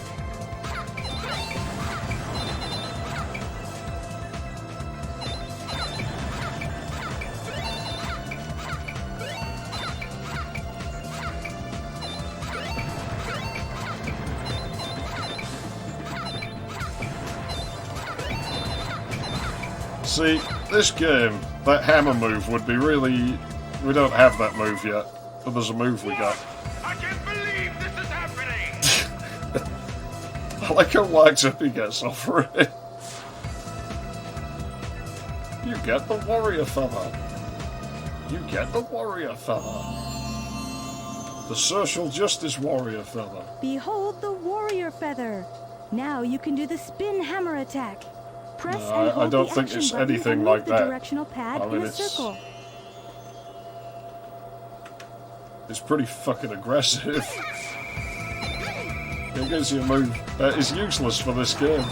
See, this game, that hammer move would be really... We don't have that move yet, but there's a move we got. I can't believe this is happening! I like how lagged up he gets off for it. You get the warrior feather. You get the warrior feather. The social justice warrior feather. Behold the warrior feather. Now you can do the spin hammer attack. Press No, and I hold don't the think action it's button anything and like move the that. directional pad I mean, in a it's- circle. It's pretty fucking aggressive. It gives you a move that is useless for this game.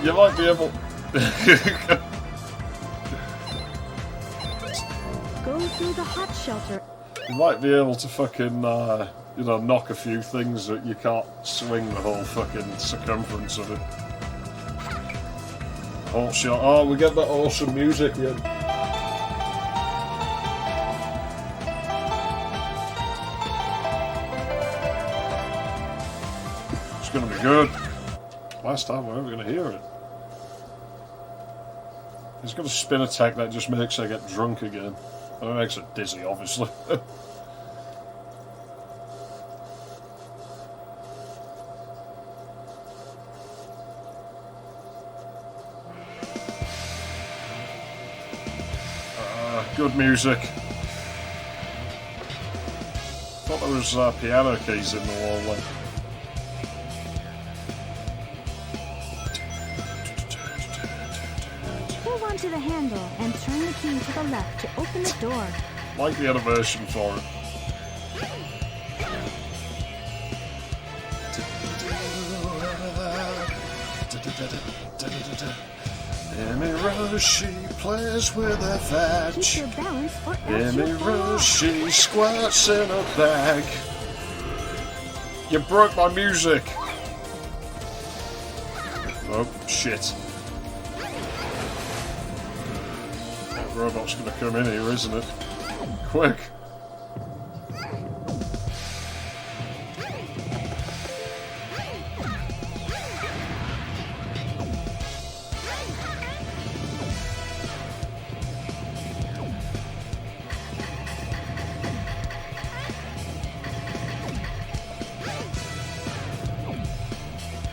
You might be able... Go through the hot shelter. You might be able to fucking, you know, knock a few things that you can't swing the whole fucking circumference of it. Oh shit, oh, we get that awesome music again. It's gonna be good. Last time we're ever gonna hear it. He's got a spin attack that just makes her get drunk again. And it makes her dizzy, obviously. Good music. Thought there was piano keys in the wall then. Hold on to the handle and turn the key to the left to open the door. Like the animation for it. Amy Rose, she plays with her vag. Keep your balance or else Amy you'll fall Rose, off. she squirts in a bag. You broke my music. Oh, shit. That robot's gonna come in here, isn't it? Quick.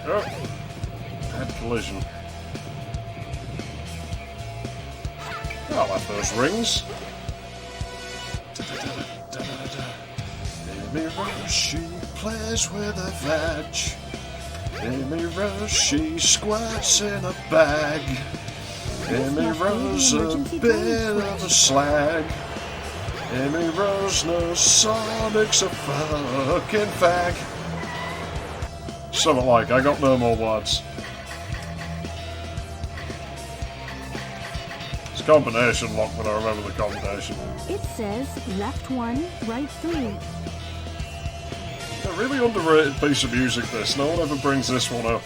Oh, had collision. I'll have those rings. Amy Rose, she plays with a vag. Amy Rose, she squirts in a bag. Amy Rose, a bit of a slag. Amy Rose knows Sonic's a fucking fag. Something like, I got no more words. It's a combination lock, but I remember the combination. It says left 1, right 3. A really underrated piece of music, this. No one ever brings this one up.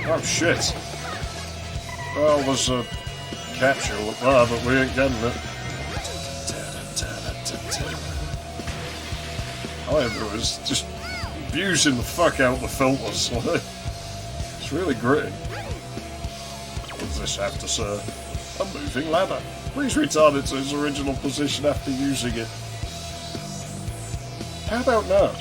Oh shit. Well, there's a capture up there, but we ain't getting it. I was just abusing the fuck out the filters. It's really gritty. What does this have to say? A moving ladder. Please return it to its original position after using it. How about now?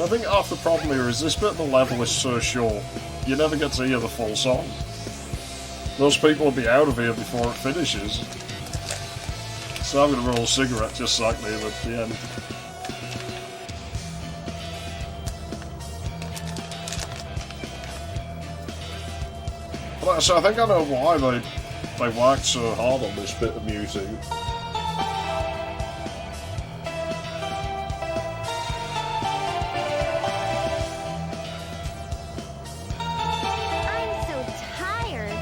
I think half the problem here is this bit of the level is so short, you never get to hear the full song. Those people will be out of here before it finishes. So I'm going to roll a cigarette just like me at the end. Like I said, I think I know why they worked so hard on this bit of music. I'm so tired.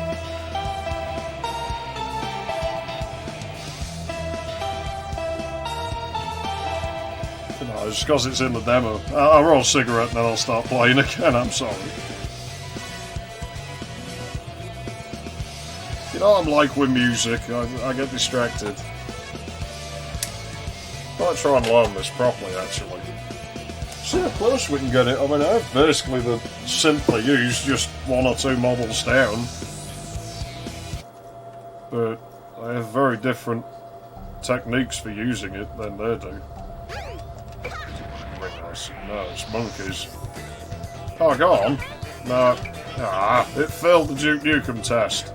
No, it's because it's in the demo. I'll roll a cigarette and then I'll start playing again, I'm sorry. You know what I'm like with music, I get distracted. I might try and learn this properly, actually. See how close we can get it. I mean, I have basically the synth I use, just 1 or 2 models down. But I have very different techniques for using it than they do. No, it's monkeys. Oh, go on. No. Ah, it failed the Duke Nukem test.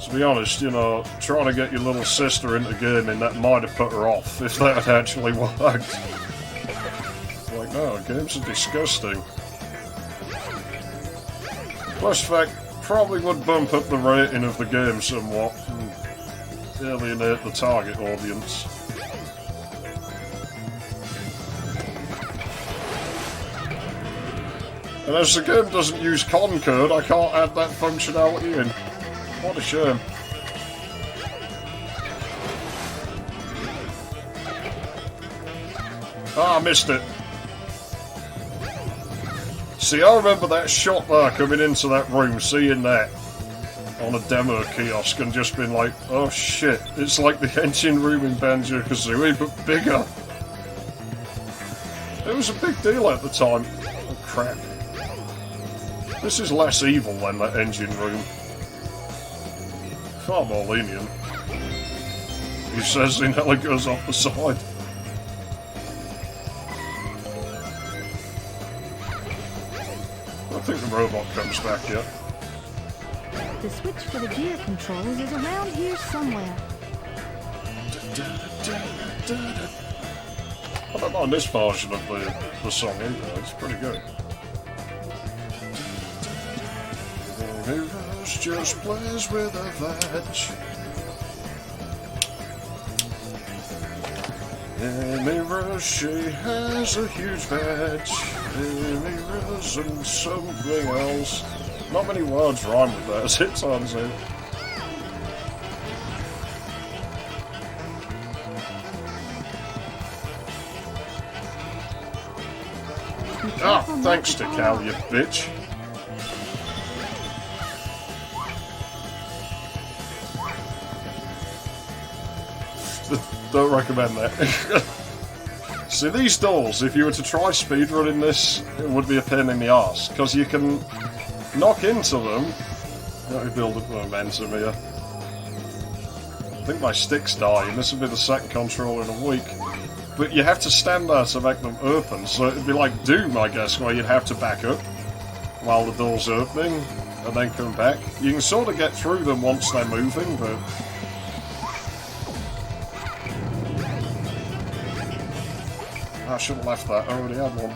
To be honest, you know, trying to get your little sister into gaming, that might have put her off if that had actually worked. Like, no, games are disgusting. Plus, fact, probably would bump up the rating of the game somewhat and alienate the target audience. And as the game doesn't use Concode, I can't add that functionality in. What a shame. Ah, I missed it. See, I remember that shot there coming into that room, seeing that on a demo kiosk and just been like, oh shit, it's like the engine room in Banjo-Kazooie, but bigger. It was a big deal at the time. Oh crap. This is less evil than that engine room. Far more lenient. He says he nearly goes off the side. I think the robot comes back yet. The switch for the gear controls is around here somewhere. I don't mind this version of the song either, it's pretty good. Rose just plays with a veg. Amy Rose, she has a huge veg. Amy Rose and something else. Not many words rhyme with that, as it turns out. Ah, thanks to Cal, you bitch. Don't recommend that. See, these doors, if you were to try speedrunning this, it would be a pain in the arse, because you can knock into them. Let me build up momentum here. I think my stick's dying. This will be the second control in a week. But you have to stand there to make them open, so it'd be like Doom, I guess, where you'd have to back up while the door's opening, and then come back. You can sort of get through them once they're moving, but... I should have left that, I already had one.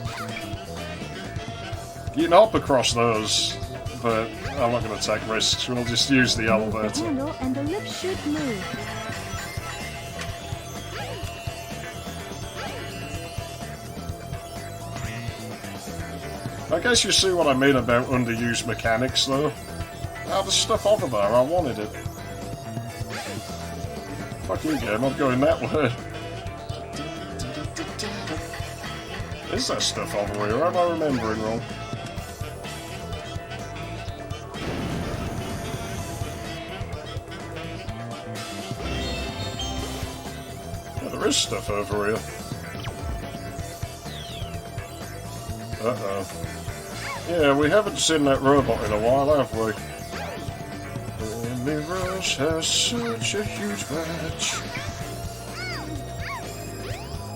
You can hop across those, but I'm not going to take risks, we'll just use the elevator. The handle and the lift should move. I guess you see what I mean about underused mechanics, though. Ah, there's stuff over there, I wanted it. Fuck you, game, I'm going that way. Is there stuff over here? Am I remembering wrong? Yeah, there is stuff over here. Uh-oh. Yeah, we haven't seen that robot in a while, have we? Amy Rose has such a huge badge.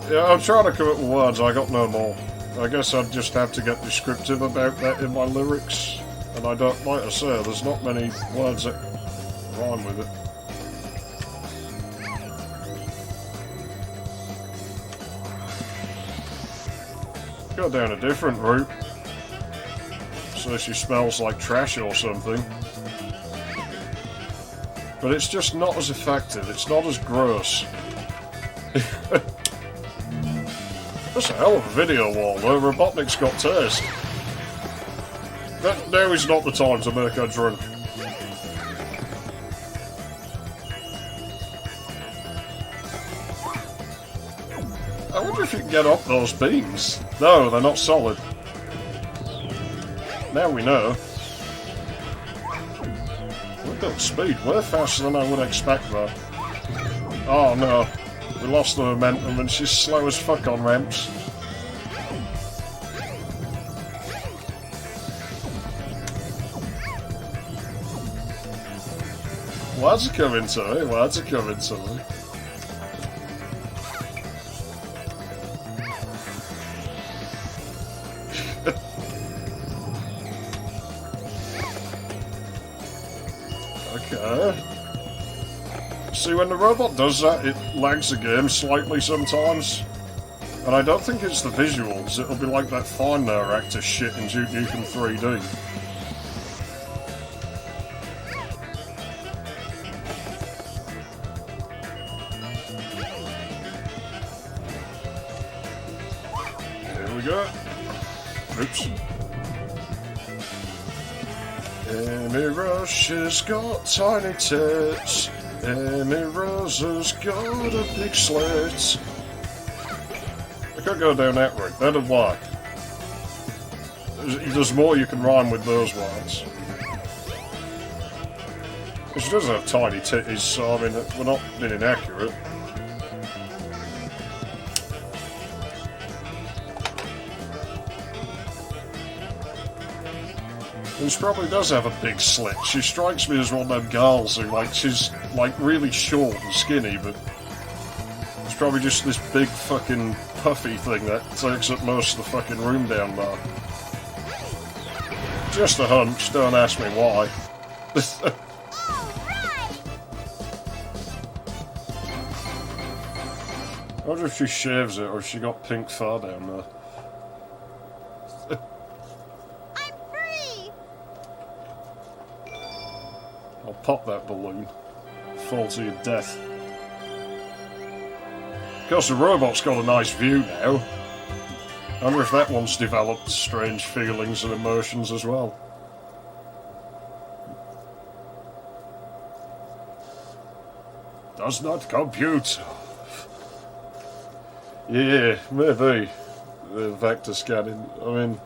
Yeah, I'm trying to come up with words, I got no more. I guess I'd just have to get descriptive about that in my lyrics. And I don't, like I say, there's not many words that rhyme with it. Go down a different route. So she smells like trash or something. But it's just not as effective. It's not as gross. That's a hell of a video wall, though. Robotnik's got taste. Now is not the time to make her drunk. I wonder if you can get up those beams. No, they're not solid. Now we know. We've got speed way faster than I would expect, though. Oh no. We lost the momentum and she's slow as fuck on ramps. Why'd you come into me? Why'd you come into me? Okay. See, when the robot does that, it lags the game slightly sometimes. And I don't think it's the visuals, it'll be like that Find No Actor shit in Duke Nukem 3D. Here we go. Oops. Amy Rush has got tiny tits. Amy Rose has got a big slit. I could go down that route, that'd work. There's more you can rhyme with those words. She does have tiny titties, so I mean, we're not being inaccurate. And she probably does have a big slit. She strikes me as one of them girls who, like, she's, like, really short and skinny, but it's probably just this big fucking puffy thing that takes up most of the fucking room down there. Just a hunch, don't ask me why. I wonder if she shaves it or if she got pink fur down there. I'll pop that balloon. Fall to your death. Of course, the robot's got a nice view now. I wonder if that one's developed strange feelings and emotions as well. Does not compute. Yeah, maybe. The vector scanning. I mean...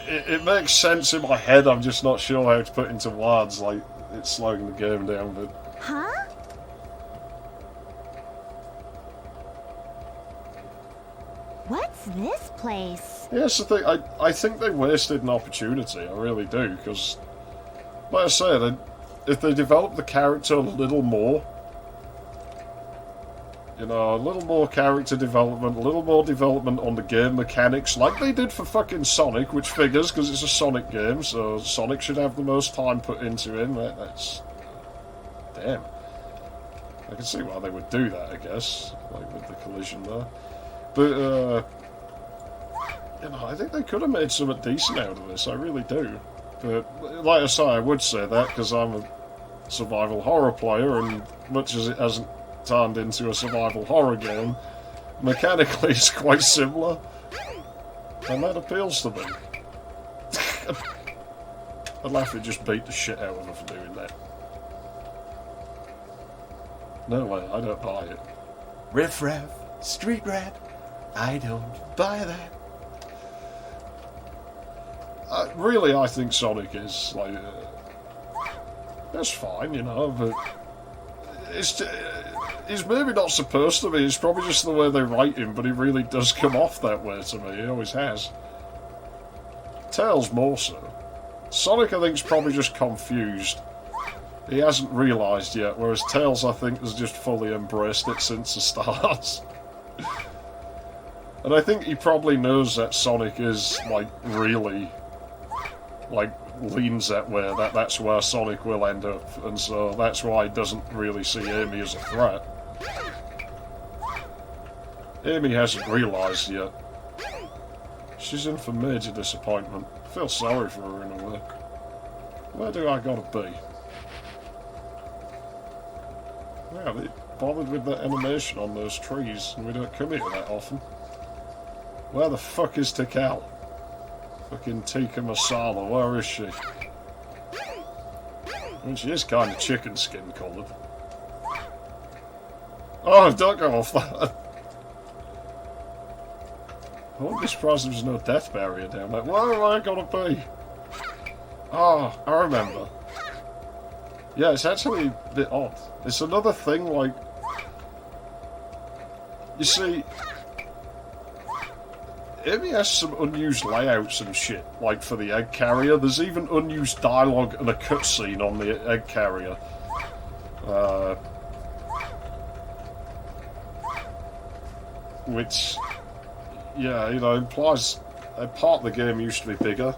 It makes sense in my head, I'm just not sure how to put into words, like, it's slowing the game down, but... Huh? What's this place? Yes, I think they wasted an opportunity, I really do, because, like I said, if they developed the character a little more, you know, a little more character development, a little more development on the game mechanics, like they did for fucking Sonic, which figures, because it's a Sonic game, so Sonic should have the most time put into him. That's... Damn. I can see why they would do that, I guess, like with the collision there. But, you know, I think they could have made something decent out of this, I really do. But, like I say, I would say that, because I'm a survival horror player, and much as it hasn't turned into a survival horror game, mechanically it's quite similar, and that appeals to me. I'd laugh at just beat the shit out of her for doing that. No way, I don't buy it. Riff raff, street rat, I don't buy that. Really, I think Sonic is, like, that's fine, you know, but he's maybe not supposed to be, it's probably just the way they write him, but he really does come off that way to me, he always has. Tails more so. Sonic, I think, is probably just confused. He hasn't realised yet, whereas Tails, I think, has just fully embraced it since the start. And I think he probably knows that Sonic is, like, really, like, leans that way, that's where Sonic will end up, and so that's why he doesn't really see Amy as a threat. Amy hasn't realised yet. She's in for major disappointment. I feel sorry for her in a way. Where do I gotta be? Yeah, they bothered with the animation on those trees, and we don't come here that often. Where the fuck is Tikal? Fucking Tikka Masala, where is she? I mean, she is kind of chicken skin coloured. Oh, don't go off that. I wouldn't be surprised if there's no death barrier down there. Where am I gonna be? Oh, I remember. Yeah, it's actually a bit odd. It's another thing, like... You see... Amy has some unused layouts and shit, like for the egg carrier. There's even unused dialogue and a cutscene on the egg carrier. Which... Yeah, you know, implies a part of the game used to be bigger.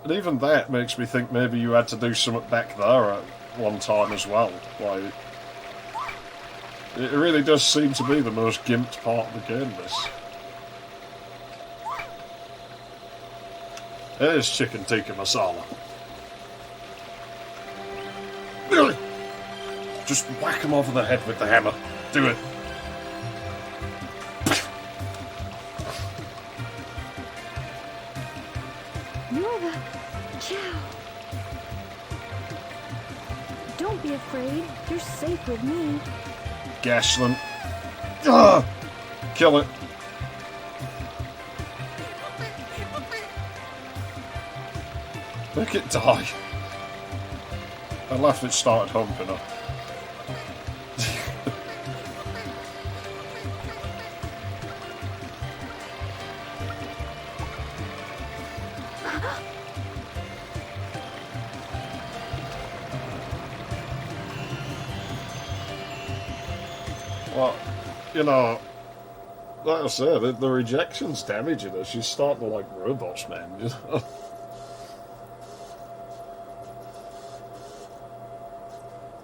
And even that makes me think maybe you had to do something back there at one time as well. Like, it really does seem to be the most gimped part of the game, this. There's chicken tikka masala. Really? Just whack him over the head with the hammer. Do it. You're the Chow. Don't be afraid. You're safe with me. Gasland. Ugh! Kill it. Make it die. I laughed it started humping her. Well, you know, like I said, the rejection's damaging her. She's starting to like robots, man. You know?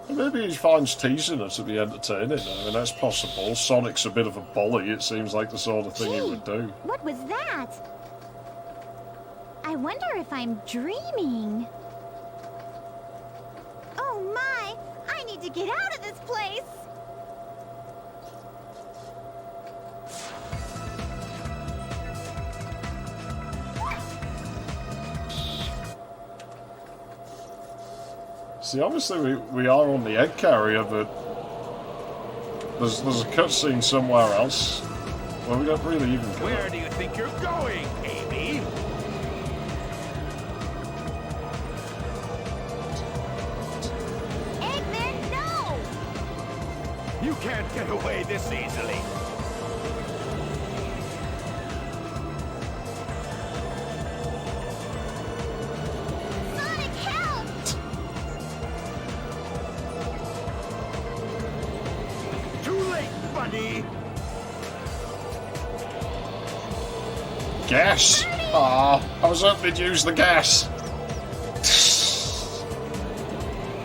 Maybe he finds teasing her to be entertaining. I mean, that's possible. Sonic's a bit of a bully. It seems like the sort of thing he would do. What was that? I wonder if I'm dreaming. Oh my! I need to get out of this place! See, obviously we are on the egg carrier, but there's a cutscene somewhere else where we don't really even go. Where do you think you're going, Amy? Eggman, no! You can't get away this easily. Sonic, help! Too late, buddy. Gas? Ah, I was hoping to use the gas.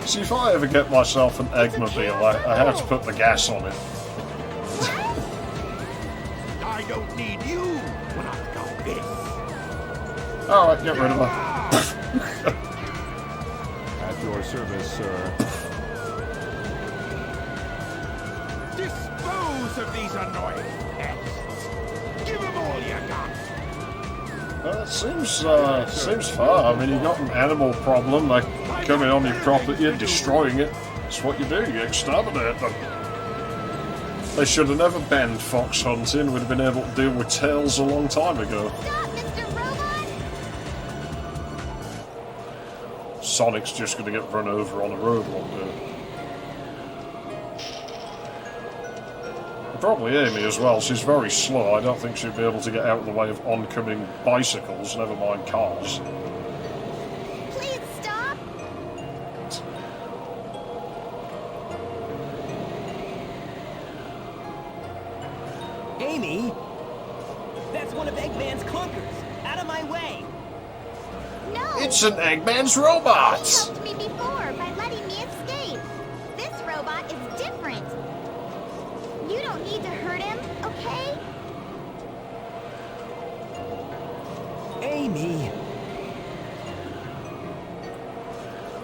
See, if I ever get myself an Eggmobile, I have to put the gas on it. I don't need you when I've got this. Alright, get rid of her. At your service, sir. Dispose of these annoying pests. Give them all you got. It seems fair. I mean, you got an animal problem, like coming on your property and destroying it. It's what you do, you exterminate them. They should have never banned fox hunting. We'd have been able to deal with tails a long time ago. Stop, Mr. Robot! Sonic's just going to get run over on a road one day. Probably Amy as well. She's very slow. I don't think she'd be able to get out of the way of oncoming bicycles, never mind cars. Please stop! Amy? That's one of Eggman's clunkers. Out of my way. No! It's an Eggman's robot! He helped me before by letting me escape.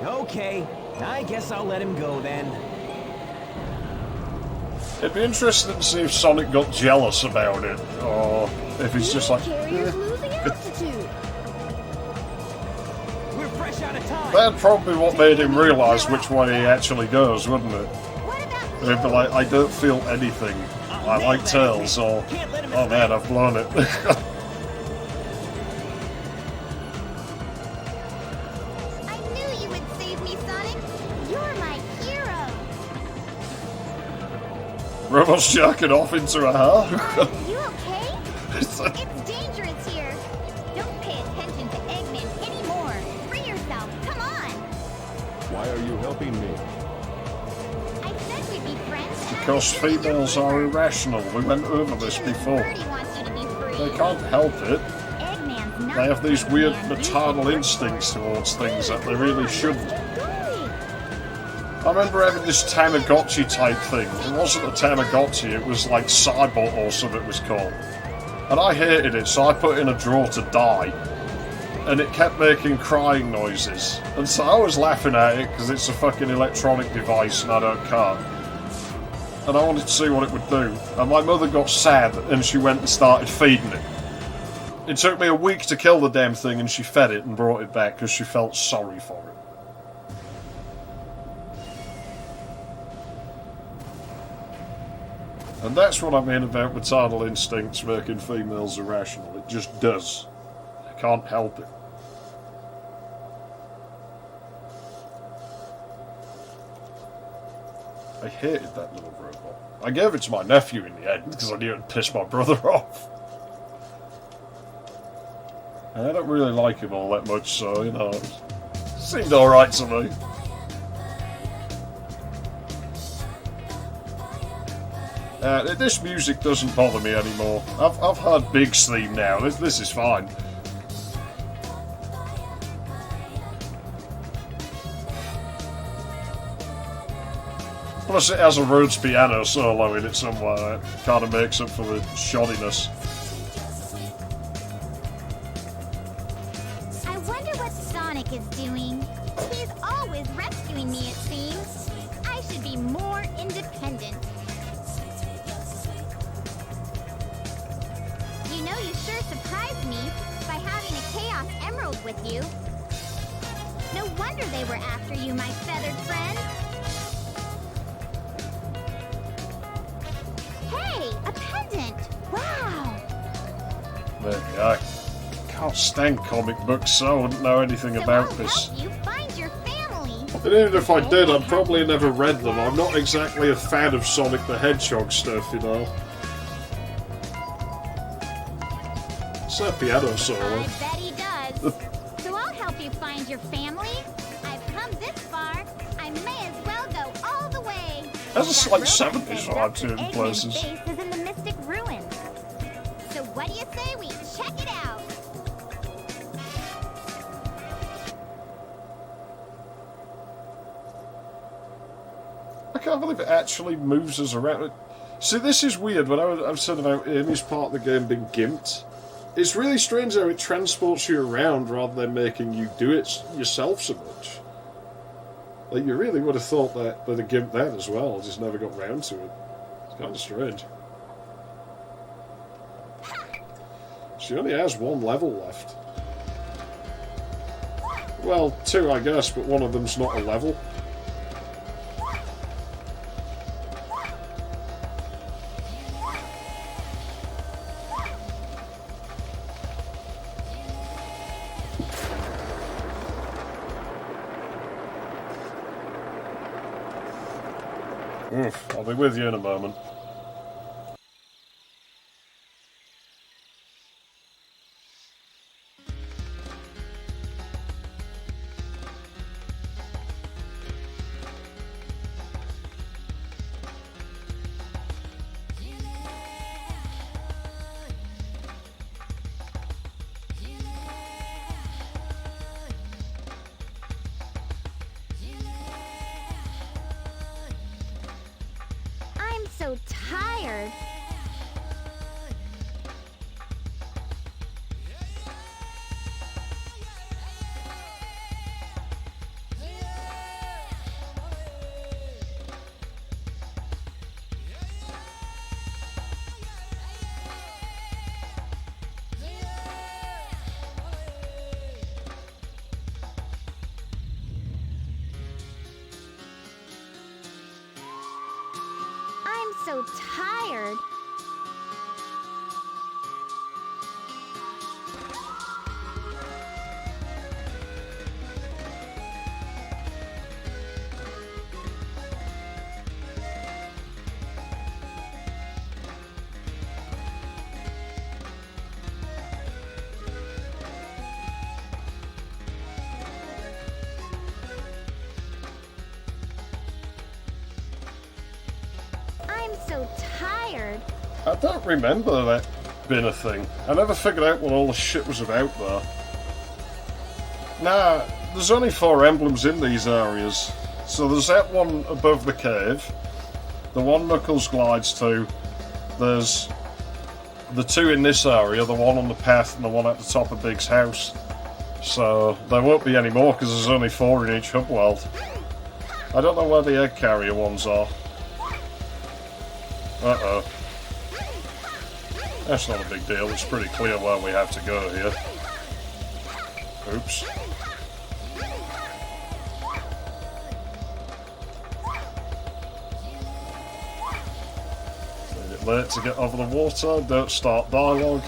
Okay, I guess I'll let him go then. It'd be interesting to see if Sonic got jealous about it, or if he's just like, Carrier's losing altitude. We're fresh out of time. That's probably what made him realise which way he actually goes, wouldn't it? He'd be like, I don't feel anything. I like Tails, or, oh man, I've blown it. I knew you would save me, Sonic. You're my hero. Robot's jerking off into a her. You okay? It's dangerous here. Don't pay attention to Eggman anymore. Free yourself. Come on. Why are you helping me? I said we'd be friends. Because females are irrational. We went over this before. Birdie wants you to be free. They can't help it. Eggman's not They have these weird man. maternal instincts towards things that they really shouldn't. I remember having this Tamagotchi type thing. It wasn't a Tamagotchi, it was like Cybot or something it was called. And I hated it, so I put it in a drawer to die. And it kept making crying noises. And so I was laughing at it because it's a fucking electronic device and I don't care. And I wanted to see what it would do. And my mother got sad and she went and started feeding it. It took me a week to kill the damn thing and she fed it and brought it back because she felt sorry for it. And that's what I mean about maternal instincts making females irrational. It just does. I can't help it. I hated that little robot. I gave it to my nephew in the end because I knew it'd piss my brother off. And I don't really like him all that much, so, you know, it seemed alright to me. This music doesn't bother me anymore. I've heard Big's theme now. This is fine. Plus it has a Rhodes piano solo in it somewhere. That kind of makes up for the shoddiness. I wonder what Sonic is doing. He's always rescuing me, it seems. I should be more independent. You know, you sure surprised me by having a Chaos Emerald with you. No wonder they were after you, my feathered friend. Hey, a pendant! Wow! Maybe I can't stand comic books, so I wouldn't know anything about this. You find your family. And even if I did, I'd probably never read them. I'm not exactly a fan of Sonic the Hedgehog stuff, you know. It's that piano solo. I bet he does. So I'll help you find your family. I've come this far. I may as well go all the way. That's a slight 70s vibe to it in places. Base is in the Mystic Ruins. So what do you say we check it out? I can't believe it actually moves us around. See, this is weird. When I've said about Amy's part of the game being gimped, it's really strange how it transports you around rather than making you do it yourself so much. Like, you really would have thought that they'd have gimped that as well, just never got round to it. It's kind of strange. She only has one level left. Well, two, I guess, but one of them's not a level. Oof, I'll be with you in a moment. So tired. so tired. I'm so tired. I don't remember that being a thing. I never figured out what all the shit was about there. Nah, there's only 4 emblems in these areas. So there's that one above the cave, the one Knuckles glides to, there's the 2 in this area, the one on the path and the one at the top of Big's house. So there won't be any more because there's only 4 in each hub world. I don't know where the egg carrier ones are. Uh-oh. That's not a big deal, it's pretty clear where we have to go here. Oops. Made it late to get over the water, don't start dialogue.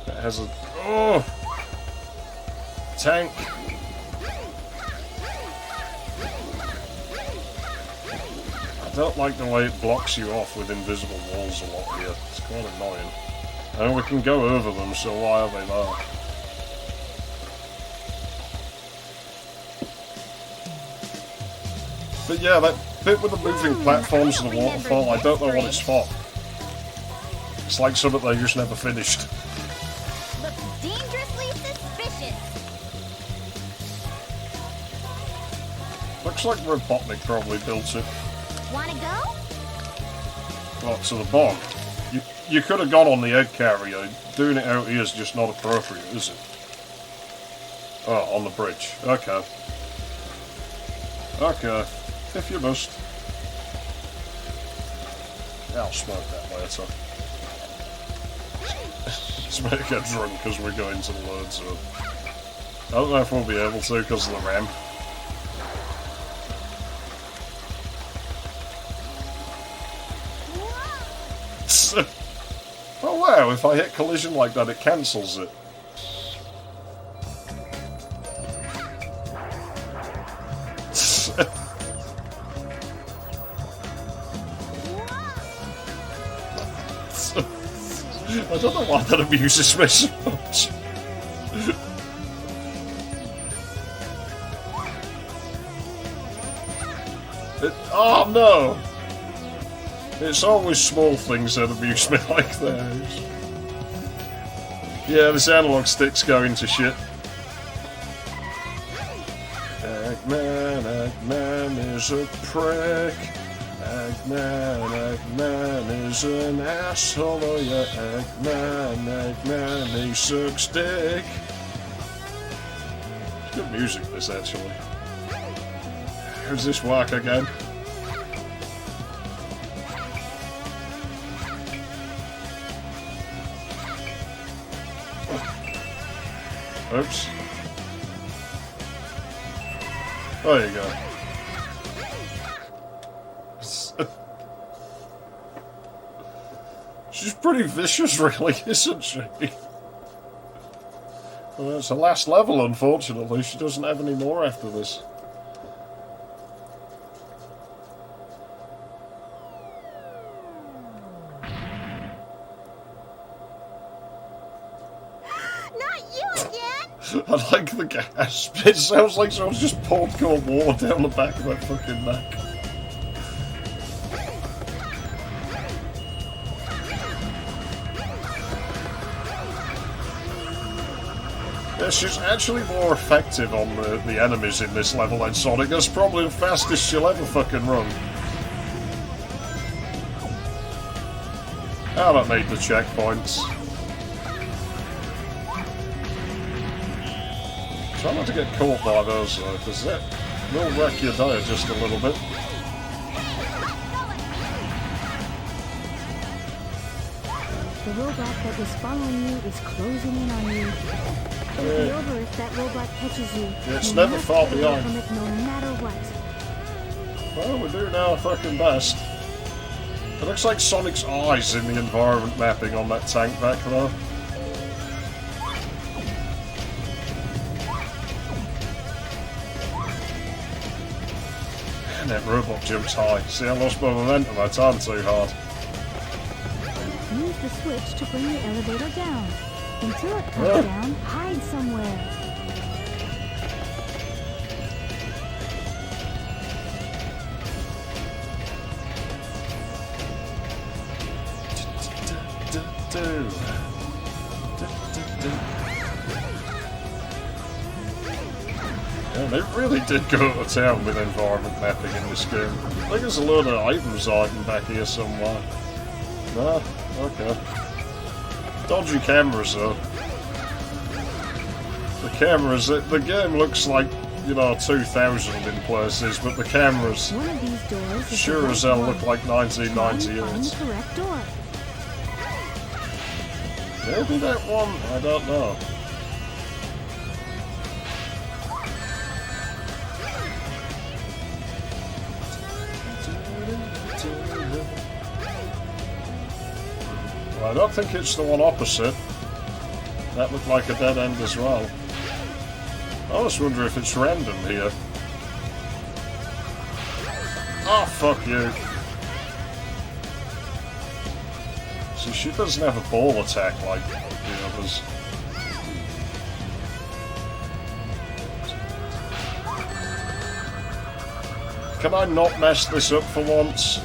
It has a... oh! Tank! I don't like the way it blocks you off with invisible walls a lot here. It's quite annoying. And we can go over them, so why are they there? But yeah, that bit with the moving platforms and the waterfall, I don't know what it's for. It's like something they just never finished. Looks dangerously suspicious. Looks like Robotnik probably built it. Wanna go? What, to the bog? You could have gone on the egg carrier. Doing it out here is just not appropriate, is it? Oh, on the bridge. Okay. Okay. If you must. Yeah, I'll smoke that later. Let's make get drunk because we're going to the load zone. I don't know if we'll be able to because of the ramp. Oh wow, if I hit collision like that, it cancels it. I don't know why that amuses me so much. Oh no! It's always small things that amuse me like those. Yeah, this analog stick's going to shit. Eggman is a prick. Eggman is an asshole. Oh yeah, Eggman, he sucks dick. It's good music, this actually. How's this work again? Oops. There you go. She's pretty vicious, really, isn't she? Well, it's the last level, unfortunately. She doesn't have any more after this. I like the gasp. It sounds like someone's just poured cold water down the back of that fucking neck. Yeah, she's actually more effective on the enemies in this level than Sonic. That's probably the fastest she'll ever fucking run. I don't need the checkpoints. Try not to get caught by those though, because that will wreck your day just a little bit. The robot that was following you is closing in on you. It'll be over if that robot catches you. Yeah, it's never far behind. From it no matter what. Well, we do now our fucking best. It looks like Sonic's eyes in the environment mapping on that tank back there. And that robot jumps high. See, I lost my momentum, I turned too hard. Use the switch to bring the elevator down. Until it comes down, hide somewhere. Yeah, they really did go to town with environment mapping in this game. I think there's a load of items hiding back here somewhere. No? Okay. Dodgy cameras though. The cameras, the game looks like, you know, 2000 in places, but the cameras One of these doors is sure the as right hell one. look like Try and 1998. find the correct door. Maybe that one? I don't know. Well, I don't think it's the one opposite. That looked like a dead end as well. I always wonder if it's random here. Oh, fuck you. See, she doesn't have a ball attack like the others. Can I not mess this up for once?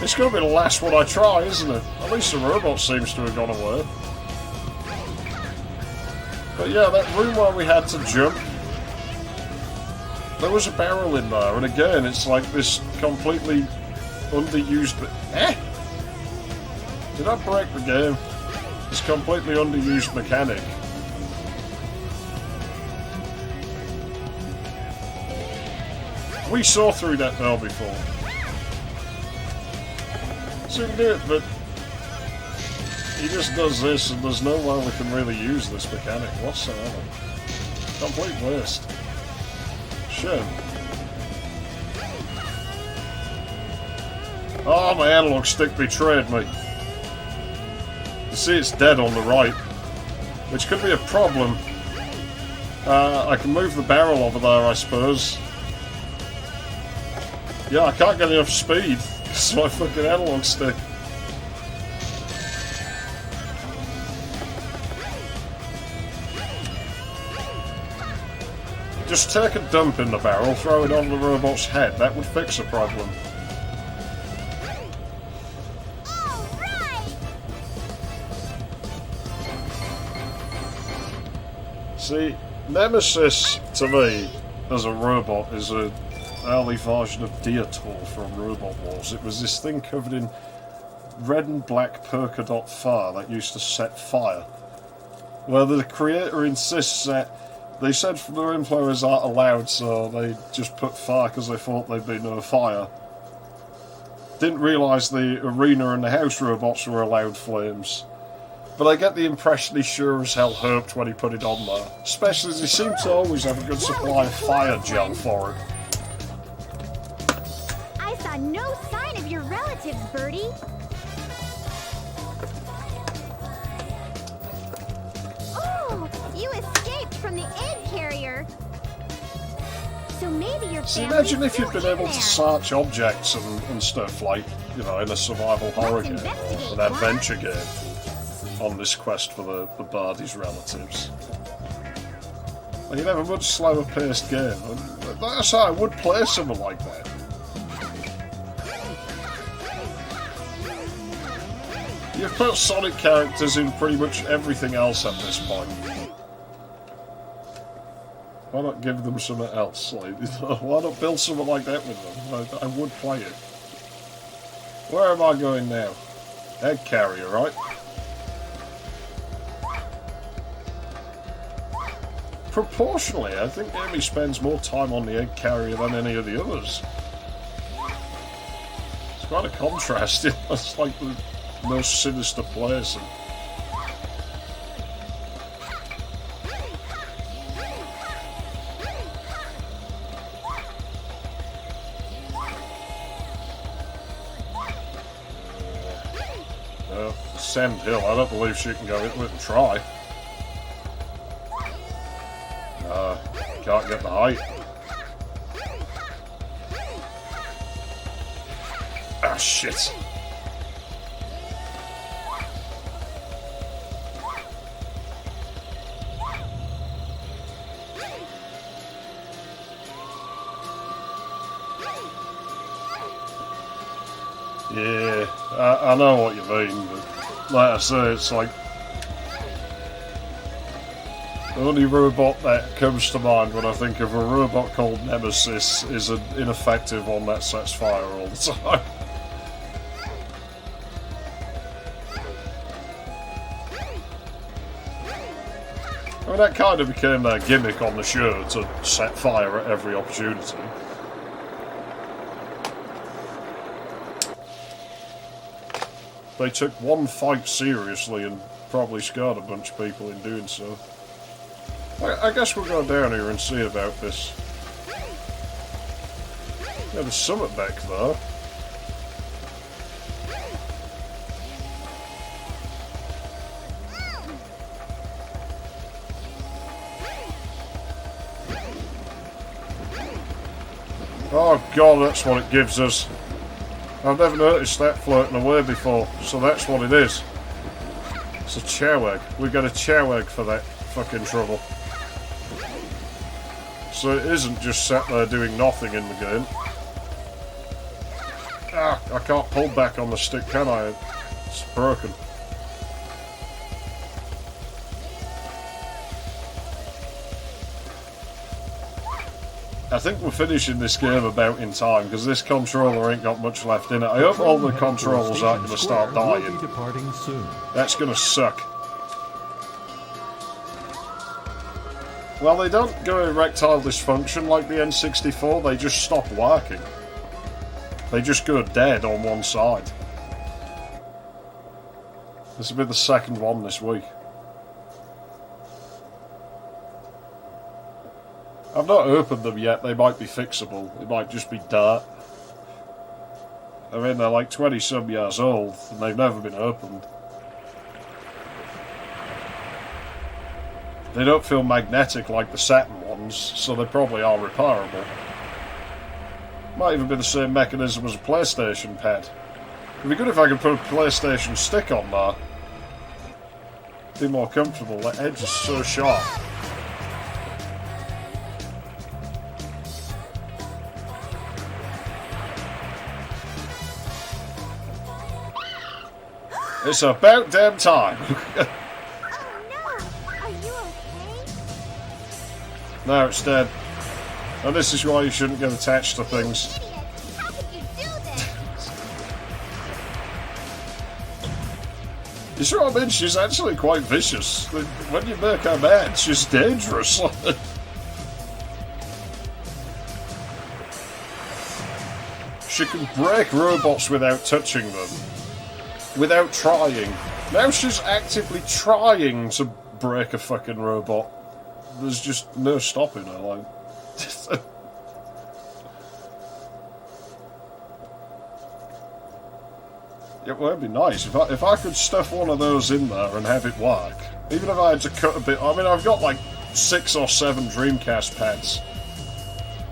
It's going to be the last one I try, isn't it? At least the robot seems to have gone away. But yeah, that room where we had to jump, there was a barrel in there, and again, it's like this completely underused... Did I break the game? This completely underused mechanic. We saw through that door before. So we can do it, but he just does this, and there's no way we can really use this mechanic whatsoever. Complete waste. Shit. Oh, my analog stick betrayed me. You see it's dead on the right, which could be a problem. I can move the barrel over there, I suppose. Yeah, I can't get enough speed. It's my fucking analog stick. Just take a dump in the barrel, throw it on the robot's head. That would fix the problem. See, Nemesis, to me, as a robot, is a early version of Deator from Robot Wars. It was this thing covered in red and black polka dot fire that used to set fire. Well, the creator insists that they said the room players aren't allowed, so they just put fire because they thought there'd be no fire. Didn't realise the arena and the house robots were allowed flames. But I get the impression he sure as hell hoped when he put it on there. Especially as he seemed to always have a good supply of fire gel for it. I saw no sign of your relatives, Birdie. Oh, you escaped from the egg carrier. So maybe your So family's imagine if you'd still been in able to there. search objects and stuff like, you know, in a survival horror game or an adventure game on this quest for the Birdie's relatives. Well, you'd have a much slower paced game. And like I say, I would play something like that. You've put Sonic characters in pretty much everything else at this point. Why not give them something else? Like, you know, why not build something like that with them? I would play it. Where am I going now? Egg carrier, right? Proportionally, I think Amy spends more time on the egg carrier than any of the others. It's quite a contrast. It's like the most sinister place. And Sand hill. I don't believe she can go into it and try. Can't get the height. Ah, shit. Yeah, I know what you mean, but like I say, it's like the only robot that comes to mind when I think of a robot called Nemesis is an ineffective one that sets fire all the time. I mean, that kind of became their gimmick on the show, to set fire at every opportunity. They took one fight seriously and probably scarred a bunch of people in doing so. I guess we'll go down here and see about this. Yeah, there's summit back there. Oh god, that's what it gives us. I've never noticed that floating away before, so that's what it is. It's a chow egg. We got a chow egg for that fucking trouble. So it isn't just sat there doing nothing in the game. Ah, I can't pull back on the stick, can I? It's broken. I think we're finishing this game about in time, because this controller ain't got much left in it. I hope all the controllers aren't going to start dying. That's going to suck. Well, they don't go erectile dysfunction like the N64, they just stop working. They just go dead on one side. This will be the second one this week. I've not opened them yet, they might be fixable, it might just be dirt. I mean, they're like 20 some years old, and they've never been opened. They don't feel magnetic like the Saturn ones, so they probably are repairable. Might even be the same mechanism as a PlayStation pad. It'd be good if I could put a PlayStation stick on there. Be more comfortable, that edge is so sharp. It's about damn time. Oh no! Are you okay? No, it's dead. And this is why you shouldn't get attached to things. Idiot! How could you do this? You see what I mean? She's actually quite vicious. When you make her mad, she's dangerous. She can break robots without touching them. Without trying. Now she's actively trying to break a fucking robot. There's just no stopping her, like. It would be nice if I could stuff one of those in there and have it work. Even if I had to cut a bit. I mean, I've got like 6 or 7 Dreamcast pads,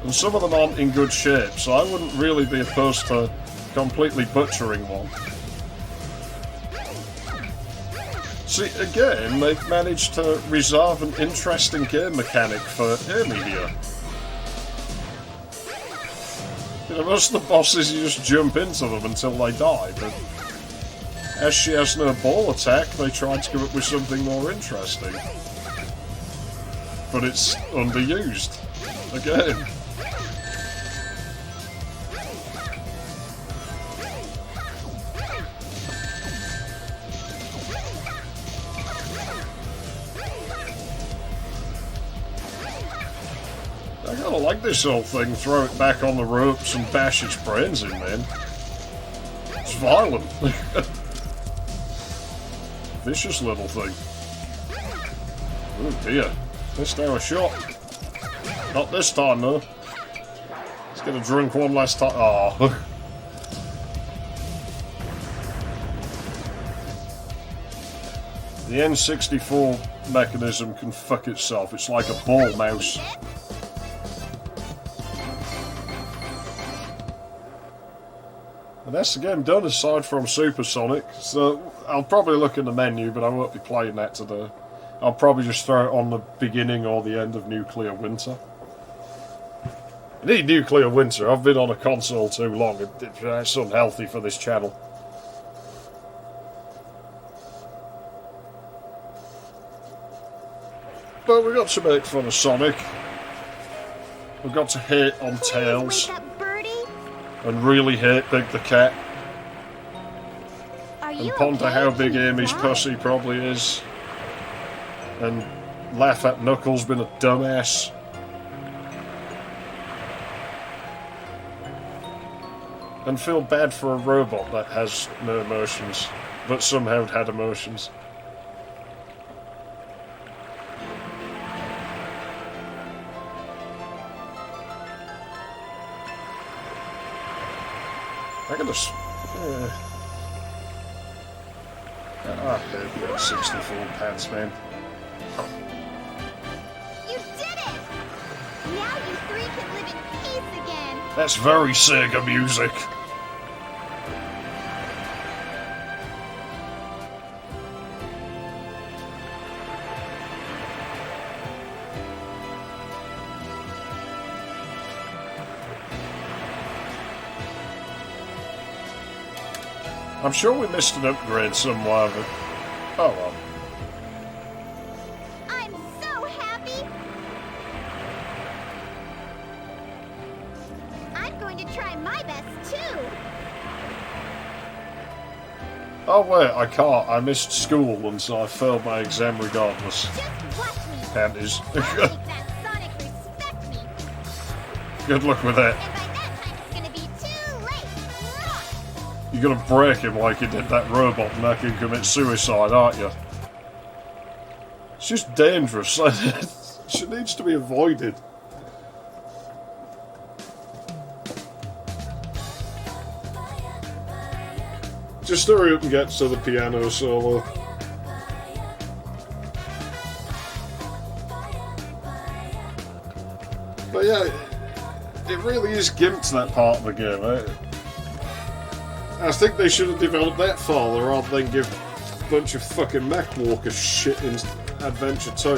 and some of them aren't in good shape, so I wouldn't really be opposed to completely butchering one. See, again, they've managed to reserve an interesting game mechanic for Amy here. You know, most of the bosses, you just jump into them until they die, but as she has no ball attack, they tried to come up with something more interesting. But it's underused. Again. I kinda like this whole thing, throw it back on the ropes and bash its brains in, man. It's violent. Vicious little thing. Oh dear. Missed our shot. Not this time though. Let's get a drink one last time. Oh. The N64 mechanism can fuck itself. It's like a ball mouse. And that's the game done aside from Supersonic. So I'll probably look in the menu, but I won't be playing that today. I'll probably just throw it on the beginning or the end of Nuclear Winter. I need Nuclear Winter. I've been on a console too long. It's unhealthy for this channel. But we got to make fun of Sonic. We got to hate on Tails. Wake up, Birdie. And really hate Big the Cat. Are And you ponder okay? how big Can you Amy's fly? pussy probably is. And laugh at Knuckles being a dumbass. And feel bad for a robot that has no emotions, but somehow had emotions. I can just... I hate those 64 pads, man. You did it! Now you three can live in peace again. That's very Sega music. I'm sure we missed an upgrade somewhere, but... oh well. I'm so happy. I'm going to try my best too. Oh wait, I can't. I missed school and so I failed my exam regardless. Just watch me. Panties. I'll make that Sonic respect me. Good luck with that. And by that time, it's gonna be too late. Mwah! You're gonna break him like you did that robot and make him commit suicide, aren't you? It's just dangerous. She needs to be avoided. Just hurry up and get to the piano solo. But yeah, it really is gimped, that part of the game. I think they should have developed that farther rather than give a bunch of fucking mech walker shit in Adventure 2.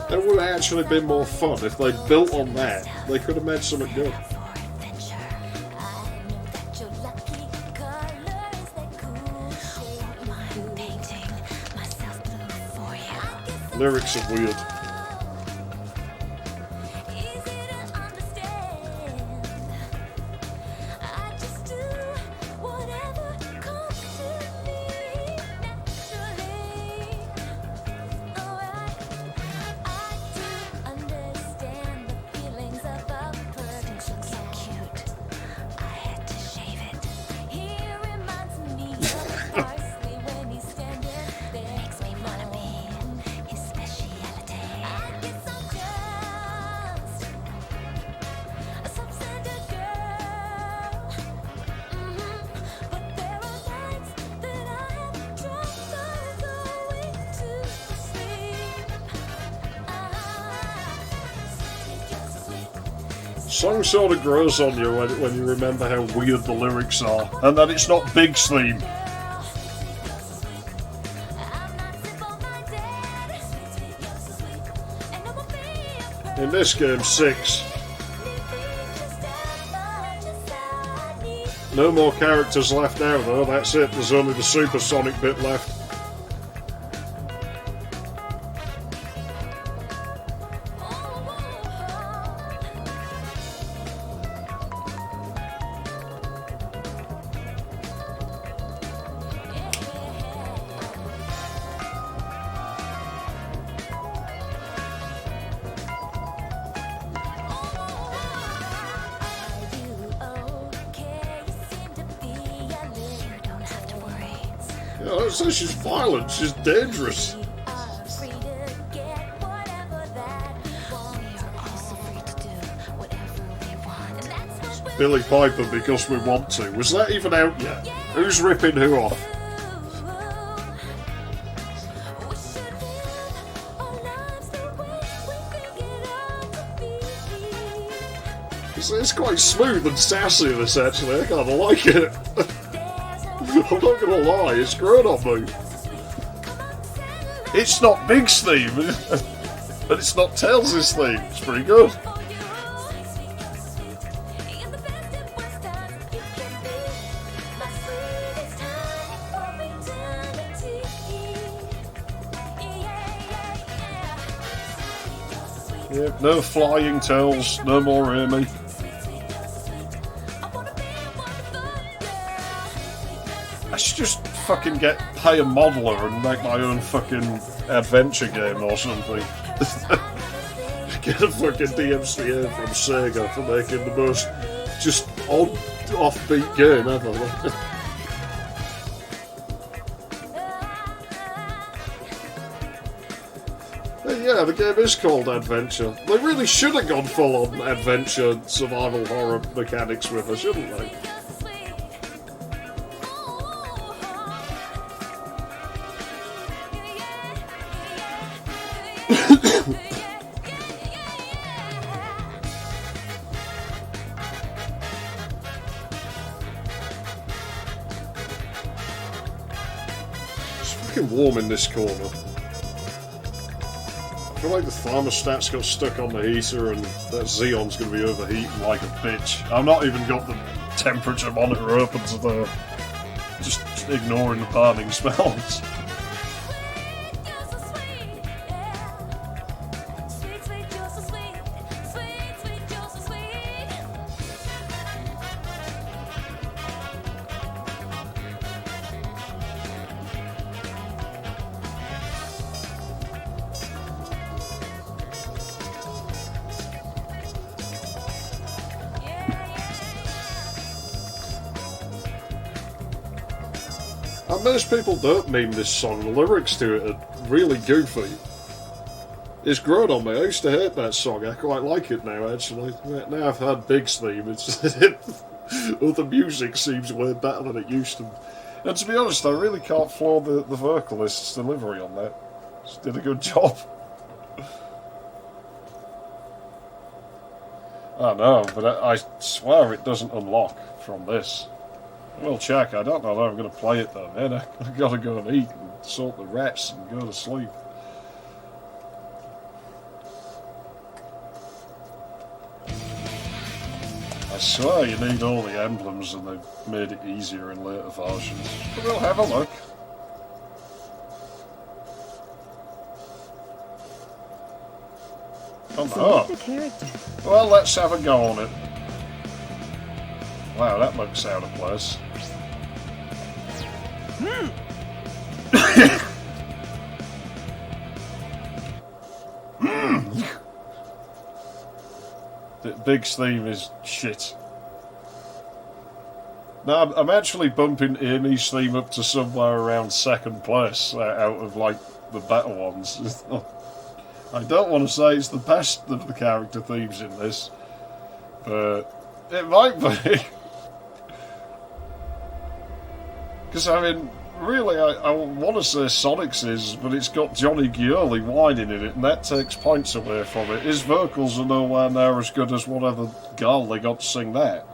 That would have actually been more fun if they built on that. They could have made something good. Lyrics are weird. Song sort of grows on you when you remember how weird the lyrics are, and that it's not Big's theme. In this game, 6. No more characters left now though, that's it, there's only the Supersonic bit left. Yeah, I say she's violent, she's dangerous. Billy Piper because we want to. Was that even out yet? Who's ripping who off? It's quite smooth and sassy, this, actually. I kind of like it. I'm not gonna lie, it's grown on me. It's not Big's theme, and it's not Tails' theme. It's pretty good. Yep, no flying Tails, no more Amy. I should just fucking pay a modeler and make my own fucking adventure game or something. Get a fucking DMCA from Sega for making the most just odd, offbeat game ever. Yeah, the game is called Adventure. They really should have gone full on adventure, survival horror mechanics with it, shouldn't they? It's fucking warm in this corner. I feel like the thermostat's got stuck on the heater and that Xeon's going to be overheating like a bitch. I've not even got the temperature monitor open to the... just ignoring the burning smells. And most people don't meme this song. The lyrics to it are really goofy. It's grown on me. I used to hate that song. I quite like it now, actually. Now I've heard Big's theme, all the music seems way better than it used to. And to be honest, I really can't flaw the vocalist's delivery on that. Just did a good job. I know, but I swear it doesn't unlock from this. We'll check. I don't know how I'm going to play it though, man. I've got to go and eat and sort the rats and go to sleep. I swear you need all the emblems and they've made it easier in later versions. But we'll have a look. Oh no. Well, let's have a go on it. Wow, that looks out of place. The Big's theme is shit. Now, I'm actually bumping Amy's theme up to somewhere around second place out of, like, the better ones. I don't want to say it's the best of the character themes in this, but it might be. Because, I mean, really, I want to say Sonic's is, but it's got Johnny Gioli whining in it, and that takes points away from it. His vocals are nowhere near as good as whatever girl they got to sing that.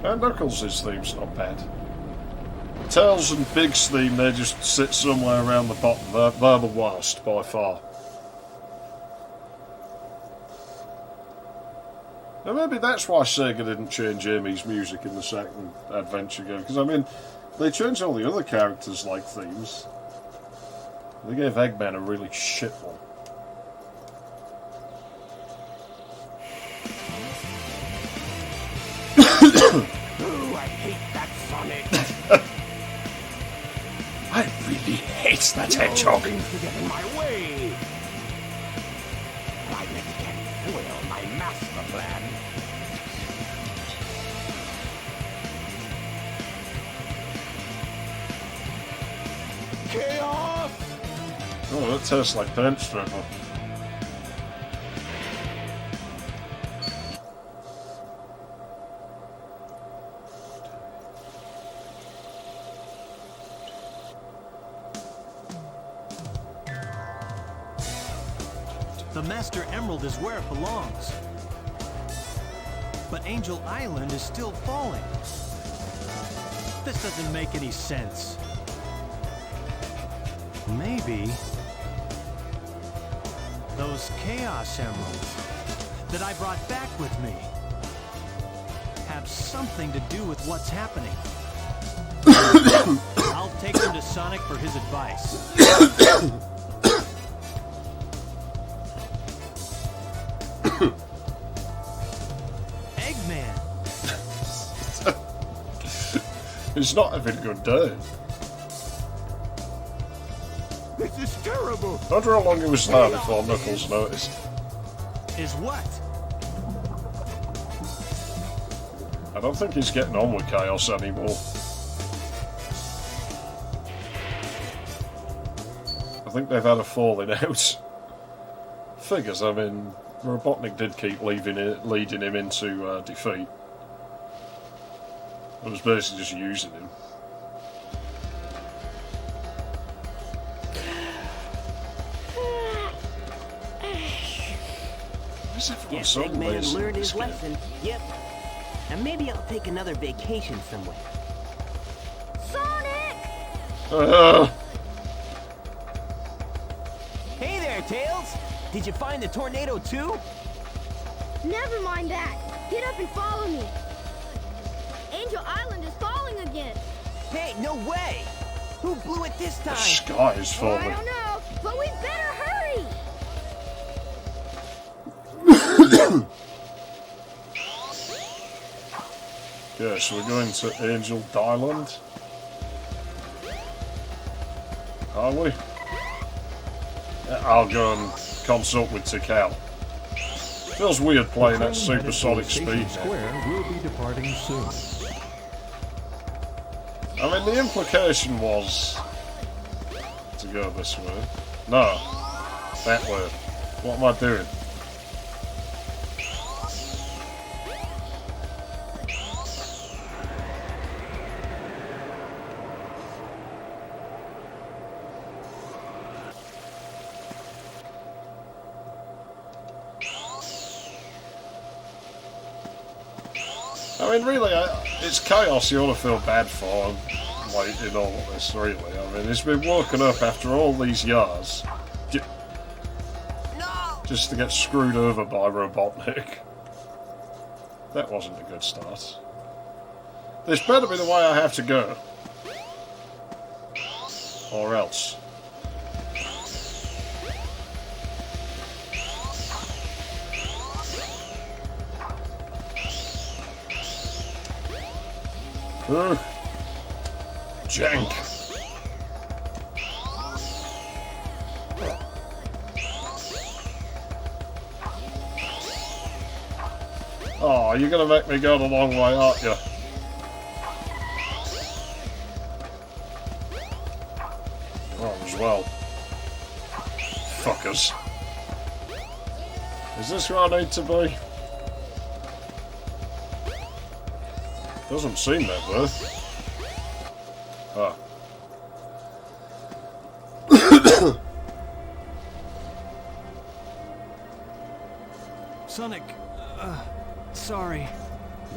And Knuckles' theme's not bad. Tails and Big's theme, they just sit somewhere around the bottom. They're the worst, by far. Now maybe that's why Sega didn't change Amy's music in the second adventure game, because I mean, they changed all the other characters like themes. They gave Eggman a really shit one. Ooh, I hate that Sonic. I really hate that hedgehog. Things to get in my way. I never can foil my master plan. Chaos! Oh, that tastes like paint stripper. The Master Emerald is where it belongs. But Angel Island is still falling. This doesn't make any sense. Maybe those Chaos Emeralds that I brought back with me have something to do with what's happening. I'll take them to Sonic for his advice. Eggman! He's not having a good day. This is terrible. I wonder how long he was there before Knuckles noticed. Is what? I don't think he's getting on with Chaos anymore. I think they've had a falling out. Figures, I mean, Robotnik did keep leading him into defeat. I was basically just using him. Guess Eggman learned his lesson. Yep. And maybe I'll take another vacation somewhere. Sonic! Hey there, Tails! Did you find the tornado too? Never mind that. Get up and follow me. Angel Island is falling again. Hey, no way! Who blew it this time? The sky is I falling. don't know, but we better hurry. Okay, so we're going to Angel Island. Are we? I'll go and consult with Tikal. Feels weird playing at supersonic speed Square will be departing soon. I mean, the implication was to go this way. No, that way. What am I doing? I mean, really, it's Chaos you ought to feel bad for, like, in all of this, really. I mean, he's been woken up after all these years just to get screwed over by Robotnik. That wasn't a good start. This better be the way I have to go. Or else. Jank. Oh, you're gonna make me go the long way, aren't you? Oh, as well. Fuckers. Is this where I need to be? Doesn't seem that way. Ah. Sonic, sorry.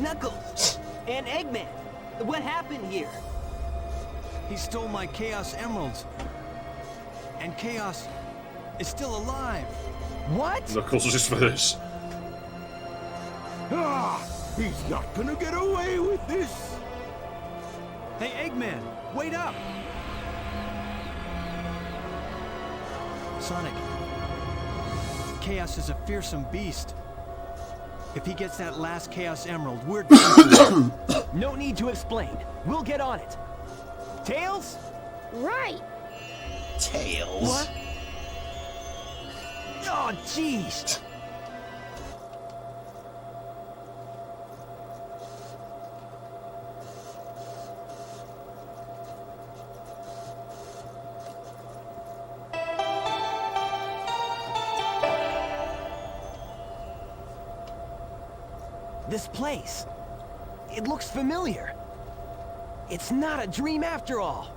Knuckles! And Eggman! What happened here? He stole my Chaos Emeralds. And Chaos is still alive. What? Knuckles is for this. Ah! He's not gonna get away with this! Hey, Eggman, wait up! Sonic, Chaos is a fearsome beast. If he gets that last Chaos Emerald, we're done. No need to explain. We'll get on it. Tails? Right. Tails. What? Oh, jeez. This place. It looks familiar. It's not a dream after all.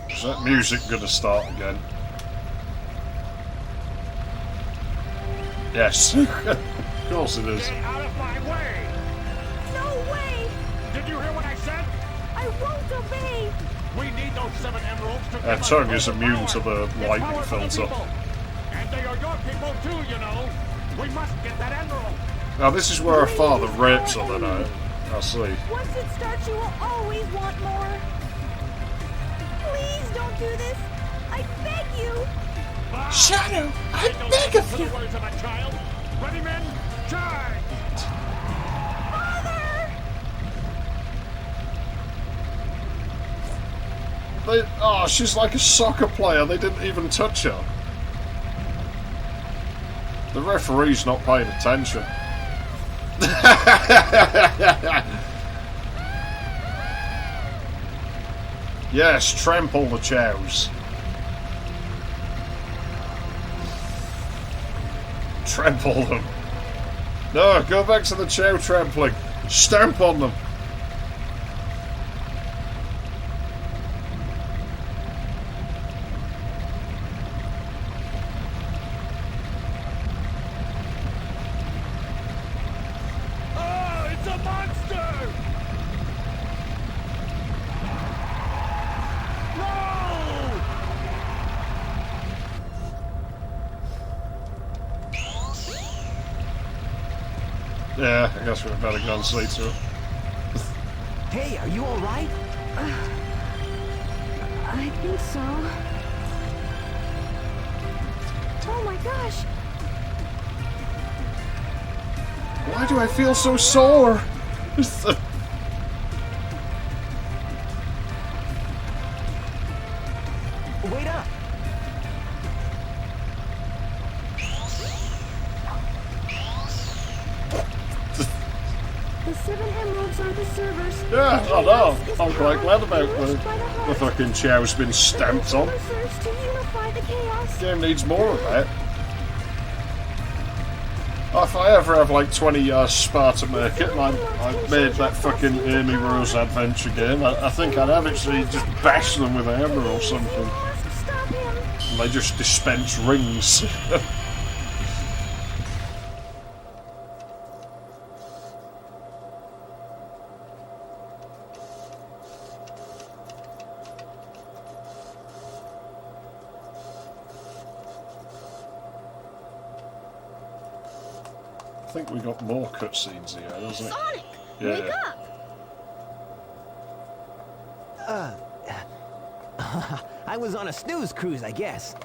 Is that music gonna start again? Yes. Of course it is. Get out of my way! No way! Did you hear what I said? I won't obey! We need those 7 emeralds to Our give us tongue is total immune power. to the It's lightning power for the filter. people. And they are your people too, you know. We must get that emerald. Now this is where her father rapes her, then I see. Once it starts, you will always want more. Please don't do this. I beg you. Shadow, I Take those beg of to you. the words of a child. Ready, men? Charge! Father! She's like a soccer player. They didn't even touch her. The referee's not paying attention. Yes, trample the chows. Trample them. No, go back to the chow trampling. Stamp on them. Oh, it's a monster! No! Yeah, I guess we better go and see to it. Hey, are you alright? I think so. Oh my gosh! Why do I feel so sore? Wait up! The 7 emeralds are the servers. Yeah, I know. Chaos is I'm quite glad about nourished by the the heart. fucking chow's been stamped on. The serves to unify the chaos. Game needs more of that. If I ever have like 20 years spare to make it, and I made that fucking Amy Rose adventure game, I think I'd have it so you just bash them with a hammer or something. You must stop him. And they just dispense rings. I think we got more cutscenes here, doesn't it? Sonic! Yeah. Wake up! I was on a snooze cruise, I guess.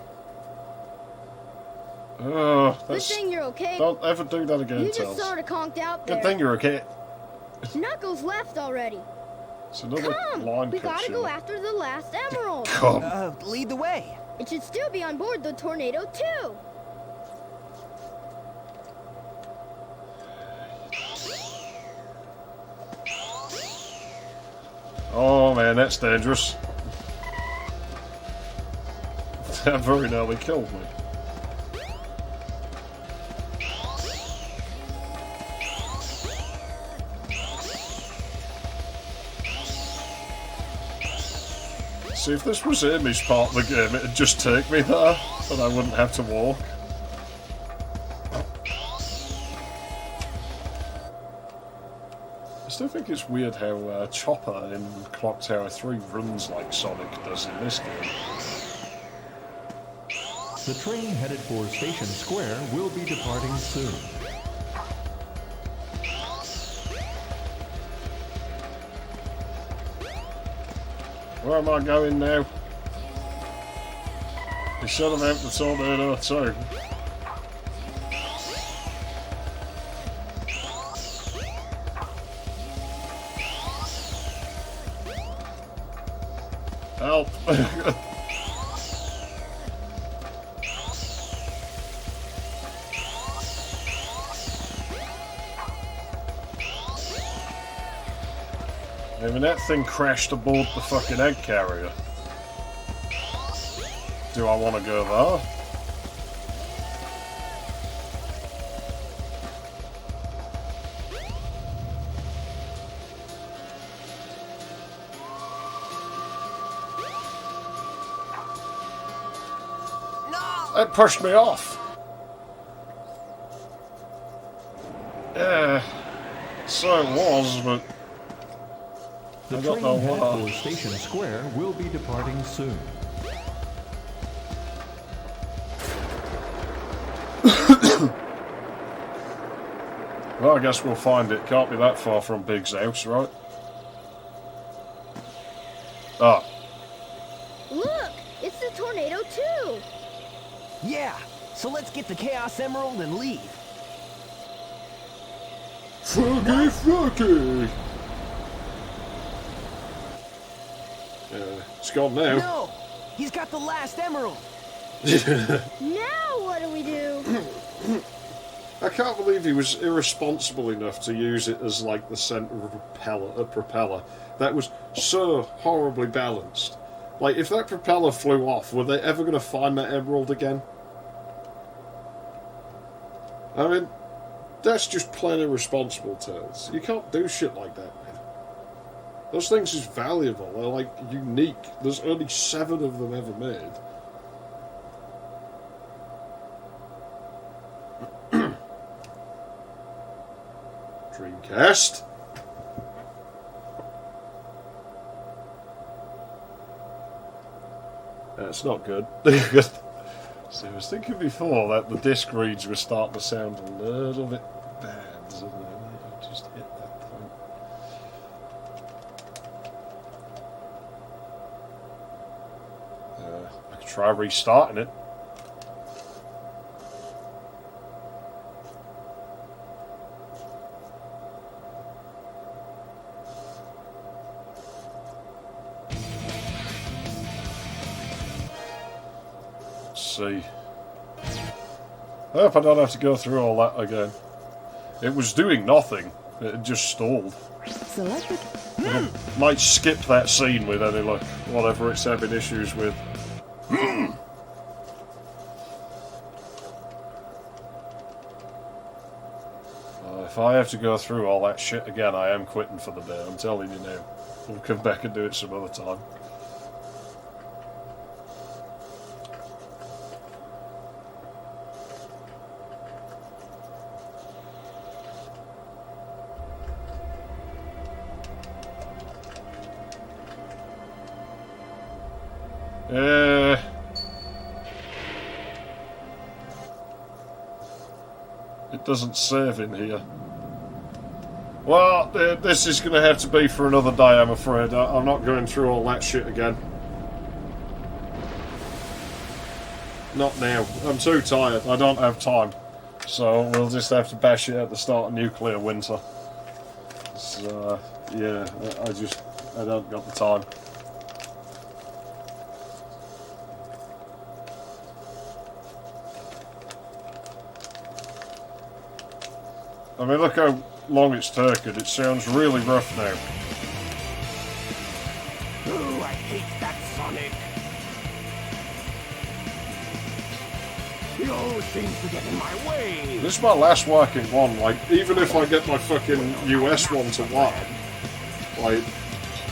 Oh, Good that's... thing you're okay. Don't ever do that again, You just Tails. sort of conked out there. Good thing you're okay. Knuckles left already. It's another Come! line We gotta cutscene. go after the last emerald. Come. Lead the way. It should still be on board the tornado too. Oh man, that's dangerous. That very nearly killed me. See, if this was Amy's part of the game, it'd just take me there, and I wouldn't have to walk. I still think it's weird how Chopper in Clock Tower 3 runs like Sonic does in this game. The train headed for Station Square will be departing soon. Where am I going now? You should have out the tornado too. Help! I mean, that thing crashed aboard the fucking egg carrier. Do I want to go there? No! It pushed me off. So it was, but The I don't train know headed why. for Station Square will be departing soon. Well, I guess we'll find it. Can't be that far from Big's house, right? Ah. Look, it's the tornado too. Yeah, so let's get the Chaos Emerald and leave. Froggy! It's gone now. No! He's got the last emerald! Now what do we do? I can't believe he was irresponsible enough to use it as like the centre of a propeller. That was so horribly balanced. Like, if that propeller flew off, were they ever going to find that emerald again? I mean, that's just plain irresponsible, Tails. You can't do shit like that, man. Those things is valuable. They're, like, unique. There's only 7 of them ever made. Dreamcast? That's not good. So I was thinking before that the disc reads were starting to sound a little bit bad, so I just hit that point. I could try restarting it. See. I hope I don't have to go through all that again. It was doing nothing. It just stalled. Select the... I might skip that scene with any luck, whatever it's having issues with. If I have to go through all that shit again, I am quitting for the day, I'm telling you now. We'll come back and do it some other time. It doesn't save in here. Well, this is going to have to be for another day, I'm afraid. I'm not going through all that shit again. Not now. I'm too tired. I don't have time. So we'll just have to bash it at the start of nuclear winter. So, yeah, I don't got the time. I mean, look how long it's taken. It sounds really rough now. Ooh, I hate that Sonic. He always seems to get in my way. This is my last working one. Like, even if I get my fucking US one to work, like,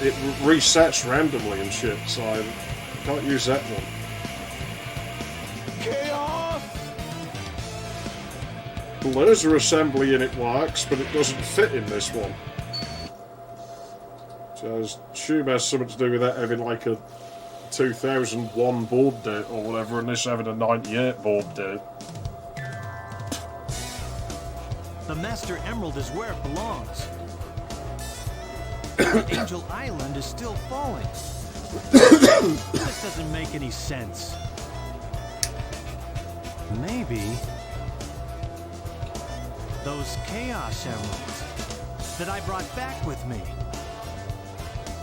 it resets randomly and shit, so I can't use that one. Chaos! The laser assembly in it works, but it doesn't fit in this one. So I assume it has something to do with that having like a 2001 board date or whatever, and this having a 98 board date. The Master Emerald is where it belongs. Angel Island is still falling. This doesn't make any sense. Maybe those Chaos Emeralds that I brought back with me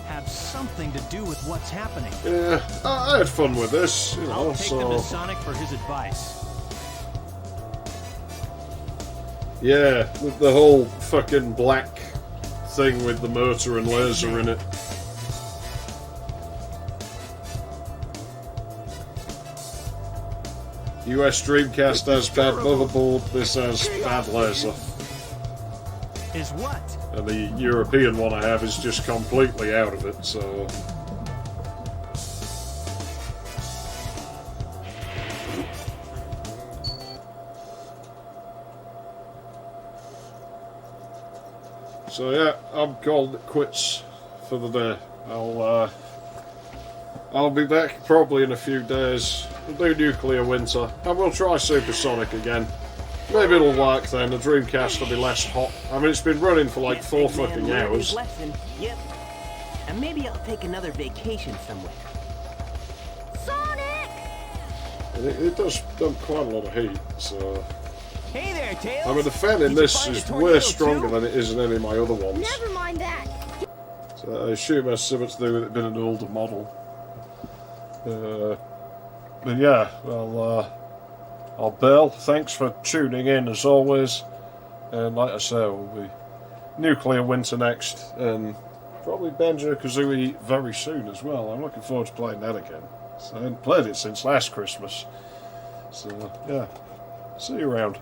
have something to do with what's happening. Yeah, I had fun with this, you know, I'll take them so... to Sonic for his advice. Yeah, the whole fucking black thing with the motor and laser in it. US Dreamcast has bad motherboard, this has bad laser. Is what? And the European one I have is just completely out of it, so... So yeah, I'm calling it quits for the day. I'll be back probably in a few days. We'll do Nuclear Winter, and we'll try Supersonic again. Maybe it'll work then. The Dreamcast will be less hot. I mean, it's been running for like 4 fucking hours. Yep. And maybe I'll take another vacation somewhere. Sonic! It does dump quite a lot of heat, so... Hey there, Tails! I mean, the fan in this is way stronger than it is in any of my other ones. Never mind that. So I assume it has something to do with it being an older model. But yeah, well, I'll bail. Thanks for tuning in as always. And like I say, we'll be Nuclear Winter next, and probably Banjo-Kazooie very soon as well. I'm looking forward to playing that again. So I haven't played it since last Christmas. So yeah, see you around.